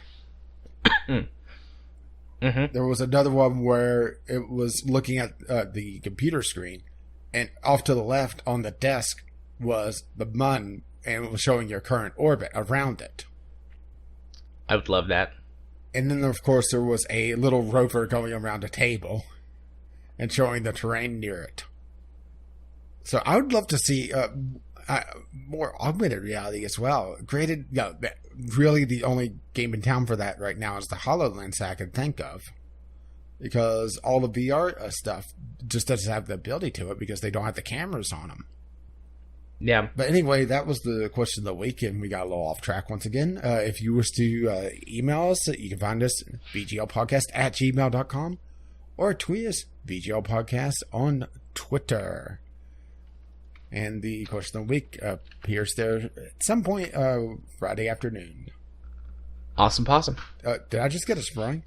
Mm-hmm. There was another one where it was looking at the computer screen, and off to the left on the desk was the mun, and it was showing your current orbit around it. I would love that. And then, of course, there was a little rover going around a table and showing the terrain near it. So I would love to see more augmented reality as well. Granted, really the only game in town for that right now is the HoloLens I can think of. Because all the VR stuff just doesn't have the ability to it because they don't have the cameras on them. Yeah. But anyway, that was the question of the week, and we got a little off track once again. If you wish to email us, you can find us at vglpodcast@gmail.com or tweet us, VGL Podcast, on Twitter. And the question of the week appears there at some point Friday afternoon. Awesome possum. Did I just get a spray?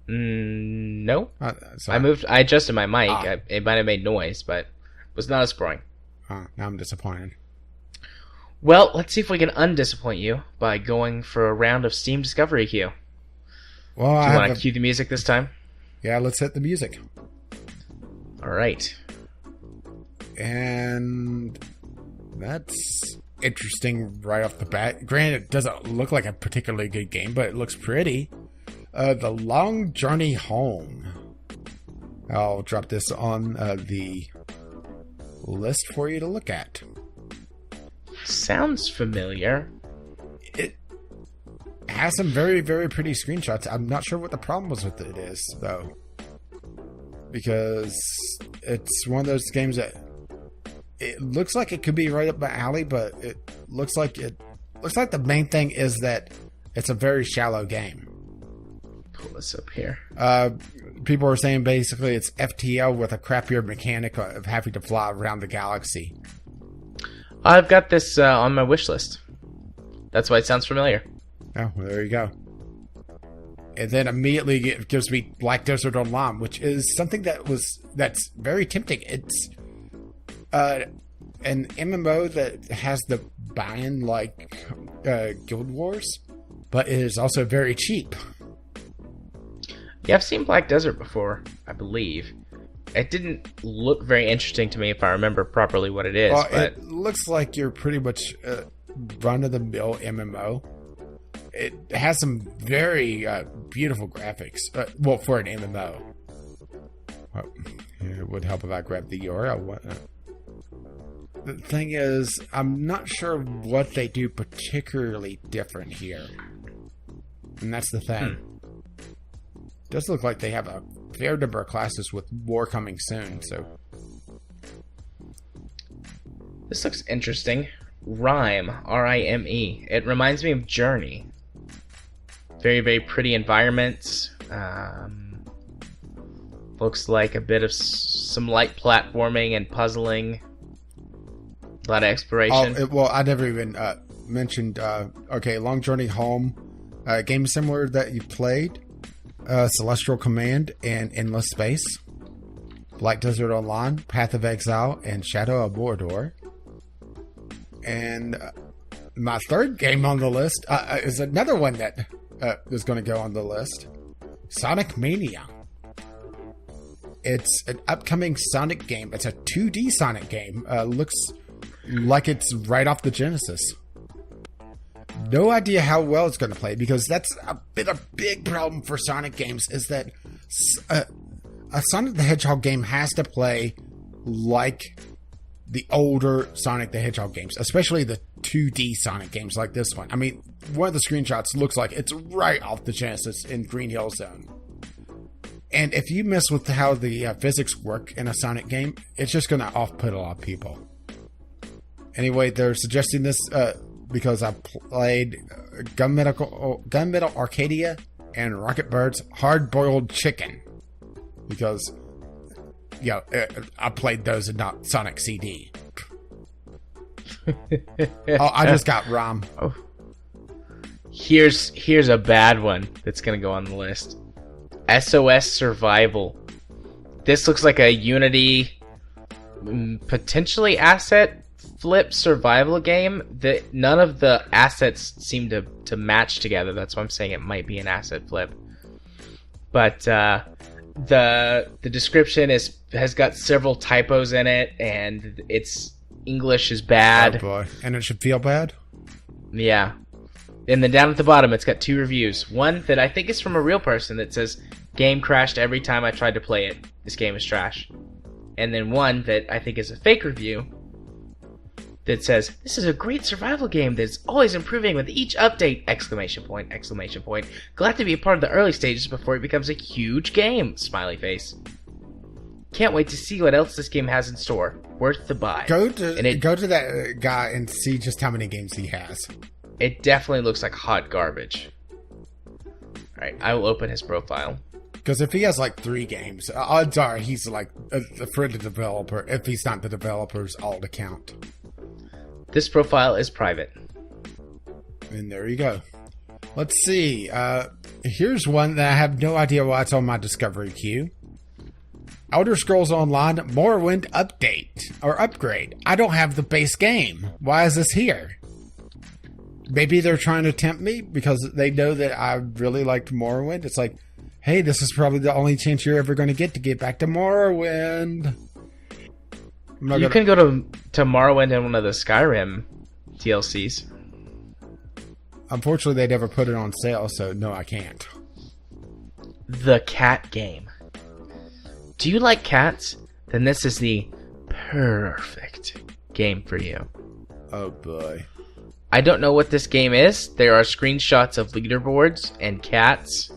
No. Sorry. I adjusted my mic. Ah. It might have made noise, but it was not as boring. Now I'm disappointed. Well, let's see if we can undisappoint you by going for a round of Steam Discovery Queue. Well, Do you want to cue the music this time? Yeah, let's hit the music. All right. And that's interesting right off the bat. Granted, it doesn't look like a particularly good game, but it looks pretty. The Long Journey Home. I'll drop this on the list for you to look at. Sounds familiar. It has some very, very pretty screenshots. I'm not sure what the problem was with it is, though. Because it's one of those games that it looks like it could be right up my alley, but it looks like the main thing is that it's a very shallow game. Pull this up here. People are saying basically it's FTL with a crappier mechanic of having to fly around the galaxy. I've got this on my wish list. That's why it sounds familiar. Oh, well, there you go. And then immediately it gives me Black Desert Online, which is something that's very tempting. It's an MMO that has the buy-in like Guild Wars, but it is also very cheap. Yeah, I've seen Black Desert before, I believe. It didn't look very interesting to me if I remember properly what it is. Well, but it looks like you're pretty much run-of-the-mill MMO. It has some very beautiful graphics. Well, for an MMO. Well, it would help if I grabbed the URL. The thing is, I'm not sure what they do particularly different here. And that's the thing. It does look like they have a fair number of classes with more coming soon, so... This looks interesting. Rime, R-I-M-E. It reminds me of Journey. Very, very pretty environments. Looks like a bit of some light platforming and puzzling. A lot of exploration. Well, I never even mentioned... okay, Long Journey Home. Game similar that you played. Celestial Command and Endless Space. Black Desert Online, Path of Exile, and Shadow of Mordor. And my third game on the list is another one that is going to go on the list. Sonic Mania. It's an upcoming Sonic game. It's a 2D Sonic game. Looks like it's right off the Genesis. No idea how well it's going to play, because that's been a big problem for Sonic games, is that a Sonic the Hedgehog game has to play like the older Sonic the Hedgehog games, especially the 2D Sonic games like this one. I mean, one of the screenshots looks like it's right off the Genesis in Green Hill Zone. And if you mess with how the physics work in a Sonic game, it's just going to off-put a lot of people. Anyway, they're suggesting this because I played Gunmetal Arcadia and Rocket Bird's Hard Boiled Chicken. Because, I played those and not Sonic CD. I just got ROM. Oh. Here's a bad one that's going to go on the list. SOS Survival. This looks like a Unity, potentially asset flip survival game that none of the assets seem to match together. That's why I'm saying it might be an asset flip. But the description has got several typos in it, and its English is bad. Oh boy. And it should feel bad? Yeah. And then down at the bottom, it's got 2 reviews. One that I think is from a real person that says, "Game crashed every time I tried to play it. This game is trash." And then one that I think is a fake review that says, "This is a great survival game that's always improving with each update!" Exclamation point, exclamation point. Glad to be a part of the early stages before it becomes a huge game! Smiley face. Can't wait to see what else this game has in store. Worth the buy. Go to that guy and see just how many games he has. It definitely looks like hot garbage. Alright, I will open his profile. Because if he has like 3 games, odds are he's like a friend of the developer, if he's not the developer's alt account. This profile is private. And there you go. Let's see. Here's one that I have no idea why it's on my discovery queue. Elder Scrolls Online Morrowind update or upgrade. I don't have the base game. Why is this here? Maybe they're trying to tempt me because they know that I really liked Morrowind. It's like, hey, this is probably the only chance you're ever going to get back to Morrowind. You can go to Morrowind in one of the Skyrim DLCs. Unfortunately, they never put it on sale, so no, I can't. The cat game. Do you like cats? Then this is the perfect game for you. Oh boy. I don't know what this game is. There are screenshots of leaderboards and cats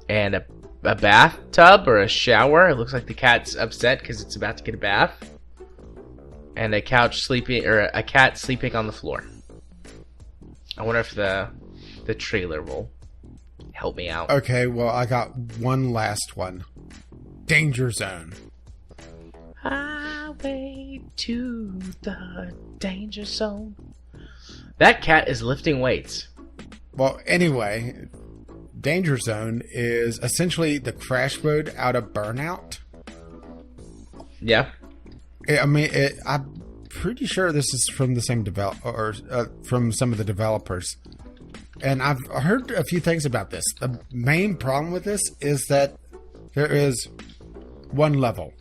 and a bathtub or a shower. It looks like the cat's upset because it's about to get a bath. And a couch sleeping, or a cat sleeping on the floor. I wonder if the trailer will help me out. Okay, well, I got one last one. Danger Zone. Highway to the danger zone. That cat is lifting weights. Well, anyway, Danger Zone is essentially the crash mode out of Burnout. Yeah. I mean, I'm pretty sure this is from the same from some of the developers. And I've heard a few things about this. The main problem with this is that there is one level.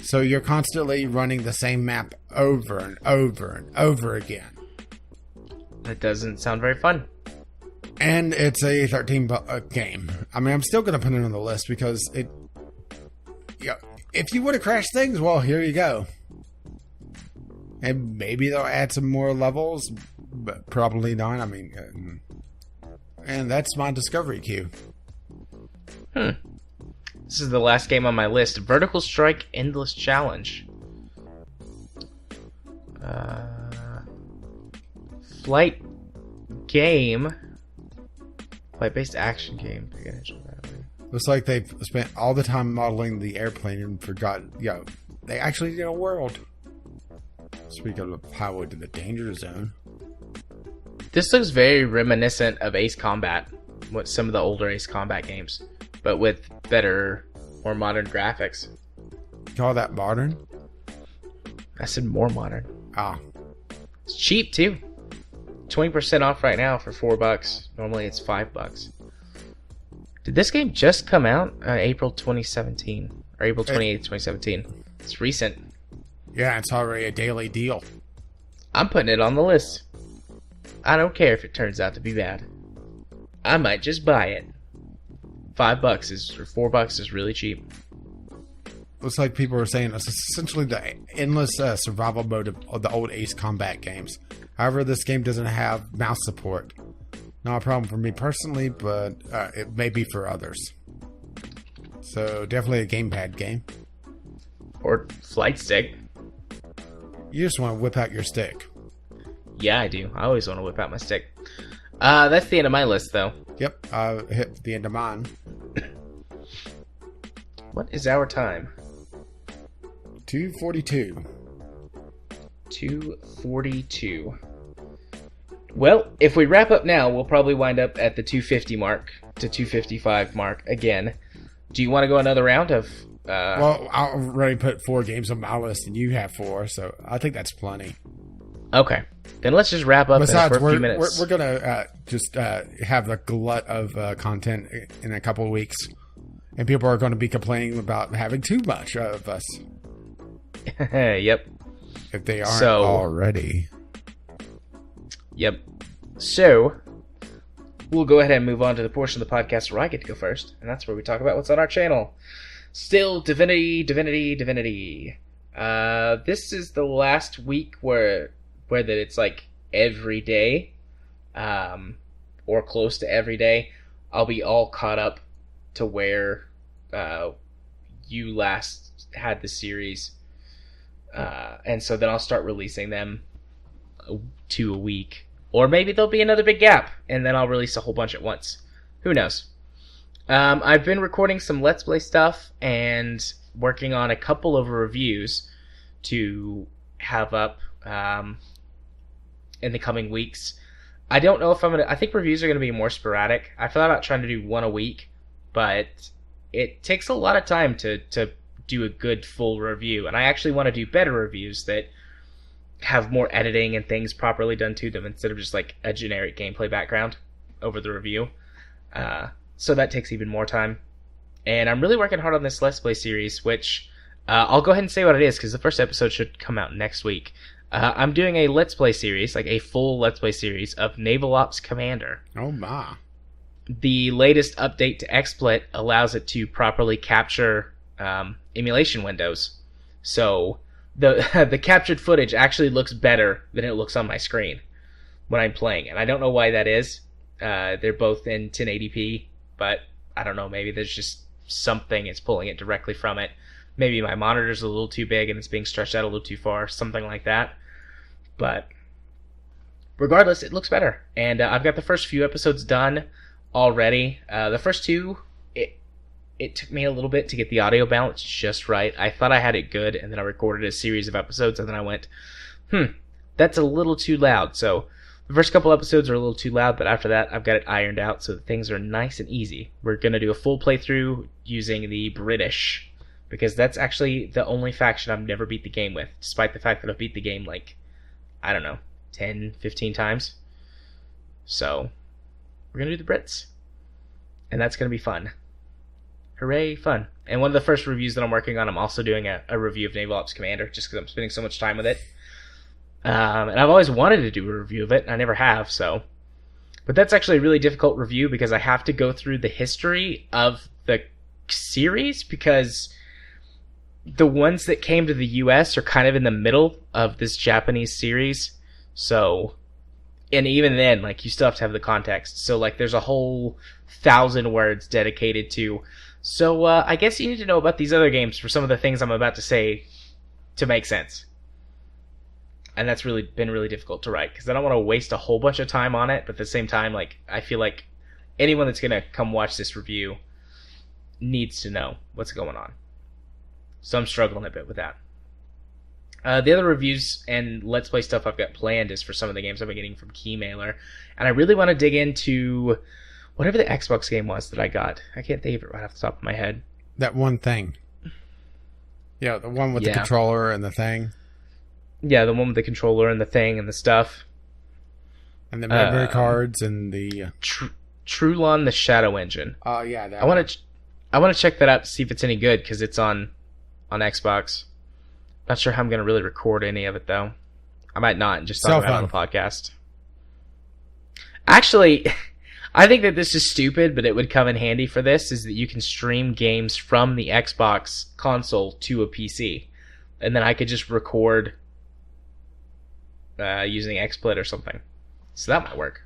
So you're constantly running the same map over and over and over again. That doesn't sound very fun. And it's a 13 game. I mean, I'm still going to put it on the list because it... Yeah, if you want to crash things, well, here you go. And maybe they'll add some more levels, but probably not. I mean, and that's my discovery queue. This is the last game on my list. Vertical Strike Endless Challenge. Flight game. Flight-based action game. Looks like they've spent all the time modeling the airplane and forgot, they actually did a world. Speaking of Highway to the Danger Zone. This looks very reminiscent of Ace Combat, what some of the older Ace Combat games, but with better, more modern graphics. You call that modern? I said more modern. Ah. It's cheap too. 20% off right now for $4. Normally it's $5. Did this game just come out April 2017 or April 28th, 2017? It's recent. Yeah, it's already a daily deal. I'm putting it on the list. I don't care if it turns out to be bad. I might just buy it. $5 or $4 is really cheap. Looks like people are saying it's essentially the endless survival mode of the old Ace Combat games. However, this game doesn't have mouse support. Not a problem for me personally, but it may be for others. So definitely a gamepad game. Or flight stick. You just want to whip out your stick. Yeah, I do. I always want to whip out my stick. That's the end of my list, though. Yep, I hit the end of mine. What is our time? 2:42. 2:42. Well, if we wrap up now, we'll probably wind up at the 250 mark to 255 mark again. Do you want to go another round of... Well, I already put 4 games on my list, and you have 4, so I think that's plenty. Okay. Then let's just wrap up Besides, for a few minutes. We're going to just have a glut of content in a couple of weeks, and people are going to be complaining about having too much of us. Yep. If they aren't already. Yep. So, we'll go ahead and move on to the portion of the podcast where I get to go first, and that's where we talk about what's on our channel. Still, Divinity. This is the last week where that it's like every day, or close to every day, I'll be all caught up to where you last had the series, and so then I'll start releasing them 2 a week, or maybe there'll be another big gap, and then I'll release a whole bunch at once. Who knows? I've been recording some Let's Play stuff and working on a couple of reviews to have up in the coming weeks. I don't know if I'm gonna. I think reviews are gonna be more sporadic. I thought about trying to do one a week, but it takes a lot of time to do a good full review, and I actually want to do better reviews that have more editing and things properly done to them instead of just like a generic gameplay background over the review. So that takes even more time. And I'm really working hard on this Let's Play series, which I'll go ahead and say what it is because the first episode should come out next week. I'm doing a Let's Play series, like a full Let's Play series of Naval Ops Commander. Oh my. The latest update to XSplit allows it to properly capture emulation windows. So the captured footage actually looks better than it looks on my screen when I'm playing. And I don't know why that is. They're both in 1080p, but I don't know, maybe there's just something it's pulling it directly from it. Maybe my monitor's a little too big and it's being stretched out a little too far, something like that. But regardless, it looks better. And I've got the first few episodes done already. The first two, it took me a little bit to get the audio balance just right. I thought I had it good, and then I recorded a series of episodes, and then I went, that's a little too loud. So the first couple episodes are a little too loud, but after that, I've got it ironed out so that things are nice and easy. We're going to do a full playthrough using the British, because that's actually the only faction I've never beat the game with, despite the fact that I've beat the game, 10, 15 times. So we're going to do the Brits, and that's going to be fun. Hooray, fun. And one of the first reviews that I'm working on, I'm also doing a review of Naval Ops Commander, just because I'm spending so much time with it. And I've always wanted to do a review of it, and I never have, so. But that's actually a really difficult review, because I have to go through the history of the series, because the ones that came to the US are kind of in the middle of this Japanese series. So, and even then, you still have to have the context. So, there's a whole 1,000 words dedicated to. So, I guess you need to know about these other games for some of the things I'm about to say to make sense. And that's been really difficult to write, because I don't want to waste a whole bunch of time on it, but at the same time, I feel like anyone that's going to come watch this review needs to know what's going on. So I'm struggling a bit with that. The other reviews and Let's Play stuff I've got planned is for some of the games I've been getting from Keymailer. And I really want to dig into whatever the Xbox game was that I got. I can't think of it right off the top of my head. That one thing. Yeah, the one with the controller and the thing. Yeah, the one with the controller and the thing and the stuff. And the memory cards and the... Trulon the Shadow Engine. Oh, yeah. That I want to check that out to see if it's any good, because it's on Xbox. Not sure how I'm going to really record any of it, though. I might not and just talk about it on the podcast. Actually, I think that this is stupid, but it would come in handy for this, is that you can stream games from the Xbox console to a PC. And then I could just record using XSplit or something. So that might work.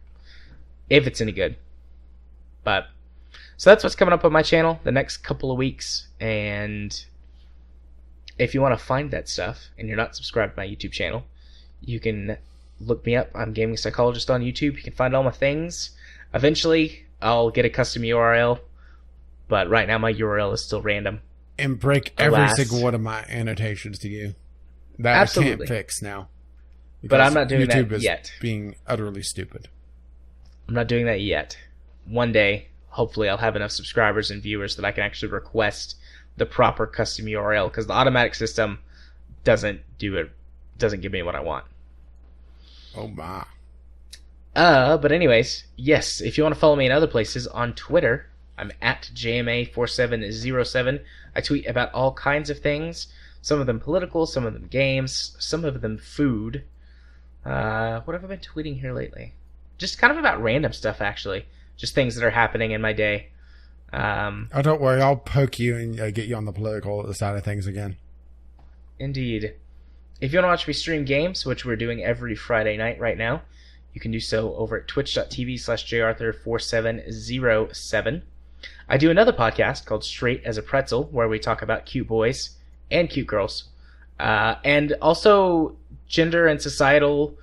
If it's any good. But, so that's what's coming up on my channel the next couple of weeks. And if you want to find that stuff and you're not subscribed to my YouTube channel, you can look me up. I'm Gaming Psychologist on YouTube. You can find all my things. Eventually, I'll get a custom URL, but right now my URL is still random. And break every single one of my annotations to you. That Absolutely. I can't fix now. But I'm not doing YouTube that is yet. Being utterly stupid. I'm not doing that yet. One day, hopefully, I'll have enough subscribers and viewers that I can actually request the proper custom URL, because the automatic system doesn't give me what I want. Oh my. But anyways, yes, if you want to follow me in other places, on Twitter, I'm at JMA4707. I tweet about all kinds of things. Some of them political, some of them games, some of them food. What have I been tweeting here lately? Just kind of about random stuff, actually. Just things that are happening in my day. Oh, don't worry. I'll poke you and get you on the political side of things again. Indeed. If you want to watch me stream games, which we're doing every Friday night right now, you can do so over at twitch.tv/jarthur4707. I do another podcast called Straight as a Pretzel, where we talk about cute boys and cute girls. And also gender and societal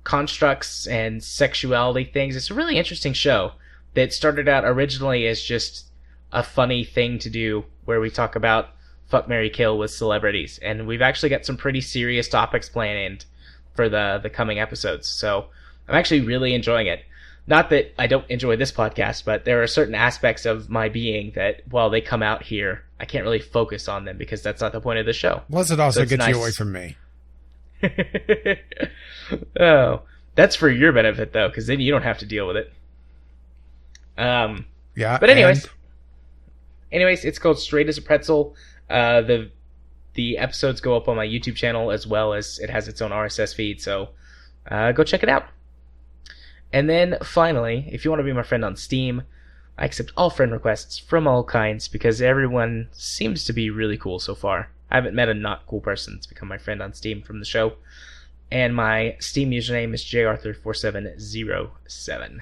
constructs and sexuality things. It's a really interesting show that started out originally as just a funny thing to do, where we talk about fuck, marry, kill with celebrities. And we've actually got some pretty serious topics planned for the coming episodes. So I'm actually really enjoying it. Not that I don't enjoy this podcast, but there are certain aspects of my being that, while they come out here, I can't really focus on them because that's not the point of the show. Plus, it also gets you away from me. Oh, that's for your benefit, though, because then you don't have to deal with it. Yeah. But anyways, it's called Straight as a Pretzel. The episodes go up on my YouTube channel, as well as it has its own RSS feed, so go check it out. And then finally, if you want to be my friend on Steam, I accept all friend requests from all kinds because everyone seems to be really cool so far. I haven't met a not cool person to become my friend on Steam from the show. And my Steam username is jarthur4707.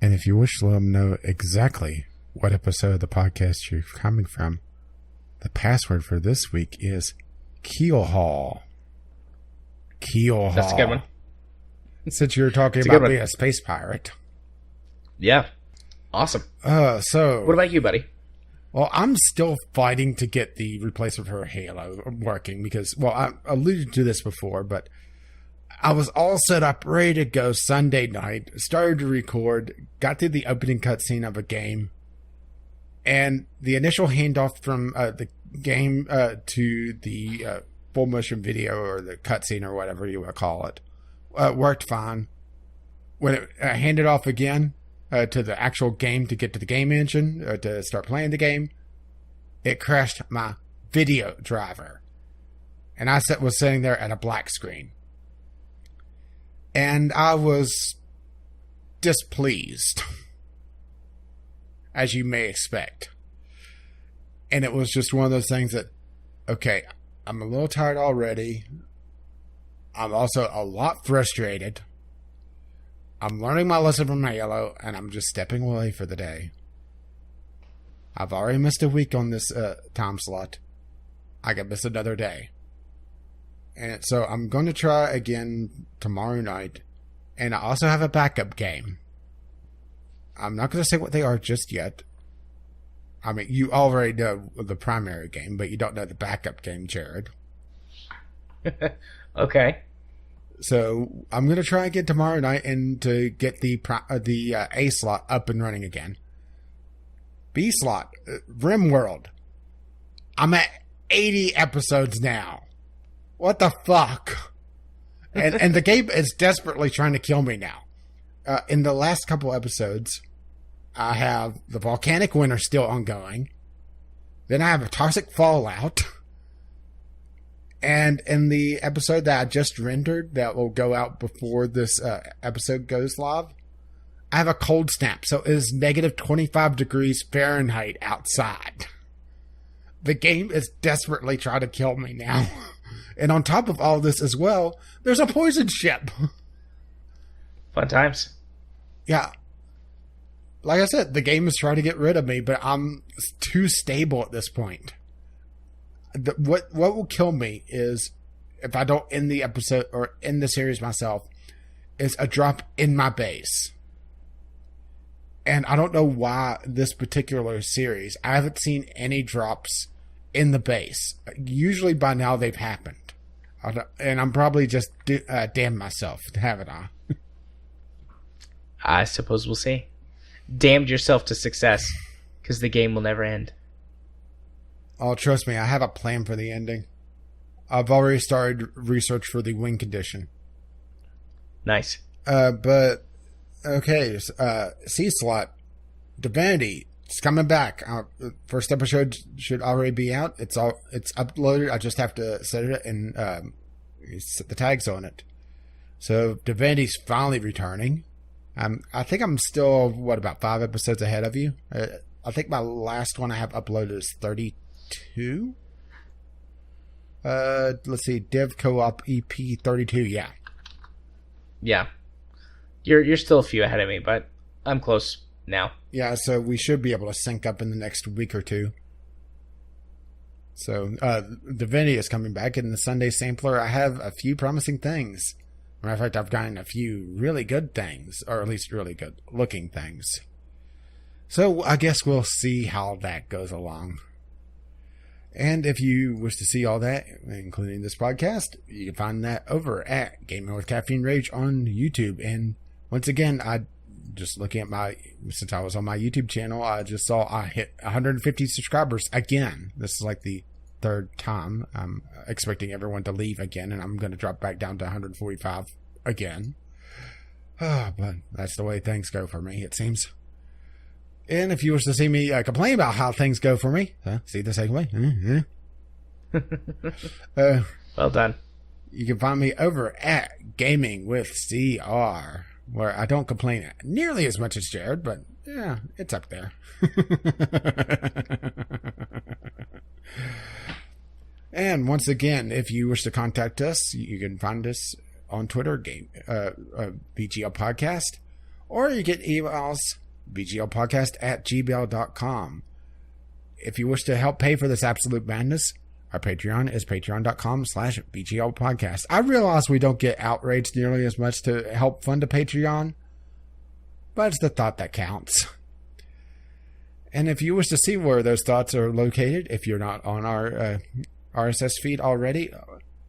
And if you wish to let them know exactly what episode of the podcast you're coming from, the password for this week is Keelhaul. Keelhaul. That's a good one. Since you were talking about being a space pirate. Yeah. Awesome. So what about you, buddy? Well, I'm still fighting to get the replacement for Halo working because, well, I alluded to this before, but I was all set up, ready to go Sunday night, started to record, got to the opening cutscene of a game, and the initial handoff from the game to the full motion video or the cutscene or whatever you want to call it worked fine. When it handed off again to the actual game to get to the game engine to start playing the game, it crashed my video driver. And I was sitting there at a black screen. And I was displeased, as you may expect. And it was just one of those things that, okay, I'm a little tired already. I'm also a lot frustrated. I'm learning my lesson from Halo, and I'm just stepping away for the day. I've already missed a week on this time slot. I can miss another day. And so I'm going to try again tomorrow night. And I also have a backup game. I'm not going to say what they are just yet. I mean, you already know the primary game, but you don't know the backup game, Jared. Okay. So I'm going to try again tomorrow night and to get the A slot up and running again. B slot, RimWorld. I'm at 80 episodes now. What the fuck? And the game is desperately trying to kill me now. In the last couple episodes, I have the volcanic winter still ongoing. Then I have a toxic fallout. And in the episode that I just rendered, that will go out before this episode goes live, I have a cold snap. So it is negative 25 degrees Fahrenheit outside. The game is desperately trying to kill me now. And on top of all this as well, there's a poison ship. Fun times. Yeah. Like I said, the game is trying to get rid of me, but I'm too stable at this point. What will kill me is, if I don't end the episode or end the series myself, is a drop in my base. And I don't know why this particular series, I haven't seen any drops in the base. Usually by now they've happened. And I'm probably just damned myself, haven't I? I suppose we'll see. Damned yourself to success, because the game will never end. Oh, trust me, I have a plan for the ending. I've already started research for the win condition. Nice. But, okay, C slot, Divinity, it's coming back. First episode should already be out. It's uploaded. I just have to set it and set the tags on it. So Divinity's finally returning. I think I'm still, about 5 episodes ahead of you? I think my last one I have uploaded is 32? Let's see, Dev Co-op EP 32, yeah. Yeah. You're still a few ahead of me, but I'm close now. Yeah, so we should be able to sync up in the next week or two. So, Divinity is coming back. In the Sunday Sampler, I have a few promising things. Matter of fact, I've gotten a few really good things, or at least really good looking things. So I guess we'll see how that goes along. And if you wish to see all that, including this podcast, you can find that over at Gaming with Caffeine Rage on YouTube. And, Once again, just looking at since I was on my YouTube channel, I just saw I hit 150 subscribers again. This is like the third time. I'm expecting everyone to leave again, and I'm going to drop back down to 145 again. But that's the way things go for me, it seems. And if you wish to see me complain about how things go for me, see the segue? Well done. You can find me over at Gaming with CR, where I don't complain nearly as much as Jared, but yeah, it's up there. And once again, if you wish to contact us, you can find us on Twitter, VGL Podcast, or you get emails, vglpodcast@gmail.com. If you wish to help pay for this absolute madness, our Patreon is patreon.com/VGL Podcast. I realize we don't get outraged nearly as much to help fund a Patreon, but it's the thought that counts. And if you wish to see where those thoughts are located, if you're not on our RSS feed already,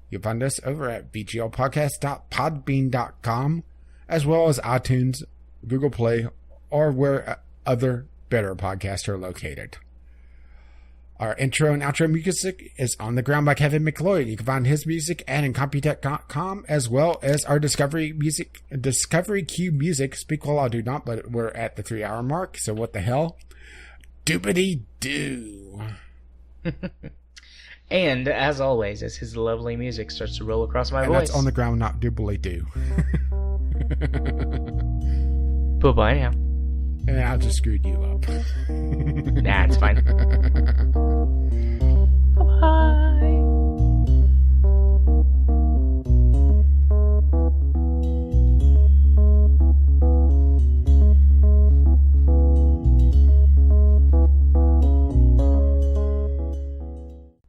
you'll find us over at vglpodcast.podbean.com, as well as iTunes, Google Play, or where other better podcasts are located. Our intro and outro music is On the Ground by Kevin McLeod. You can find his music at incompetech.com, as well as our Discovery Q music. Speak while I do not, but we're at the 3-hour mark, so what the hell? Doobity doo. And as always, as his lovely music starts to roll across my and voice. That's On the Ground, not doobly doo. Bye-bye now. And I just screwed you up. Nah, it's fine. Bye-bye.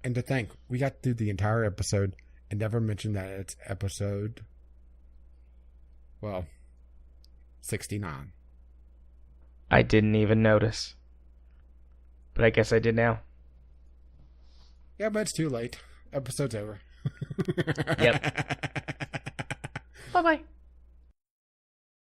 And to think, we got through the entire episode and never mentioned that it's episode, 69. I didn't even notice. But I guess I did now. Yeah, but it's too late. Episode's over. Yep. Bye-bye.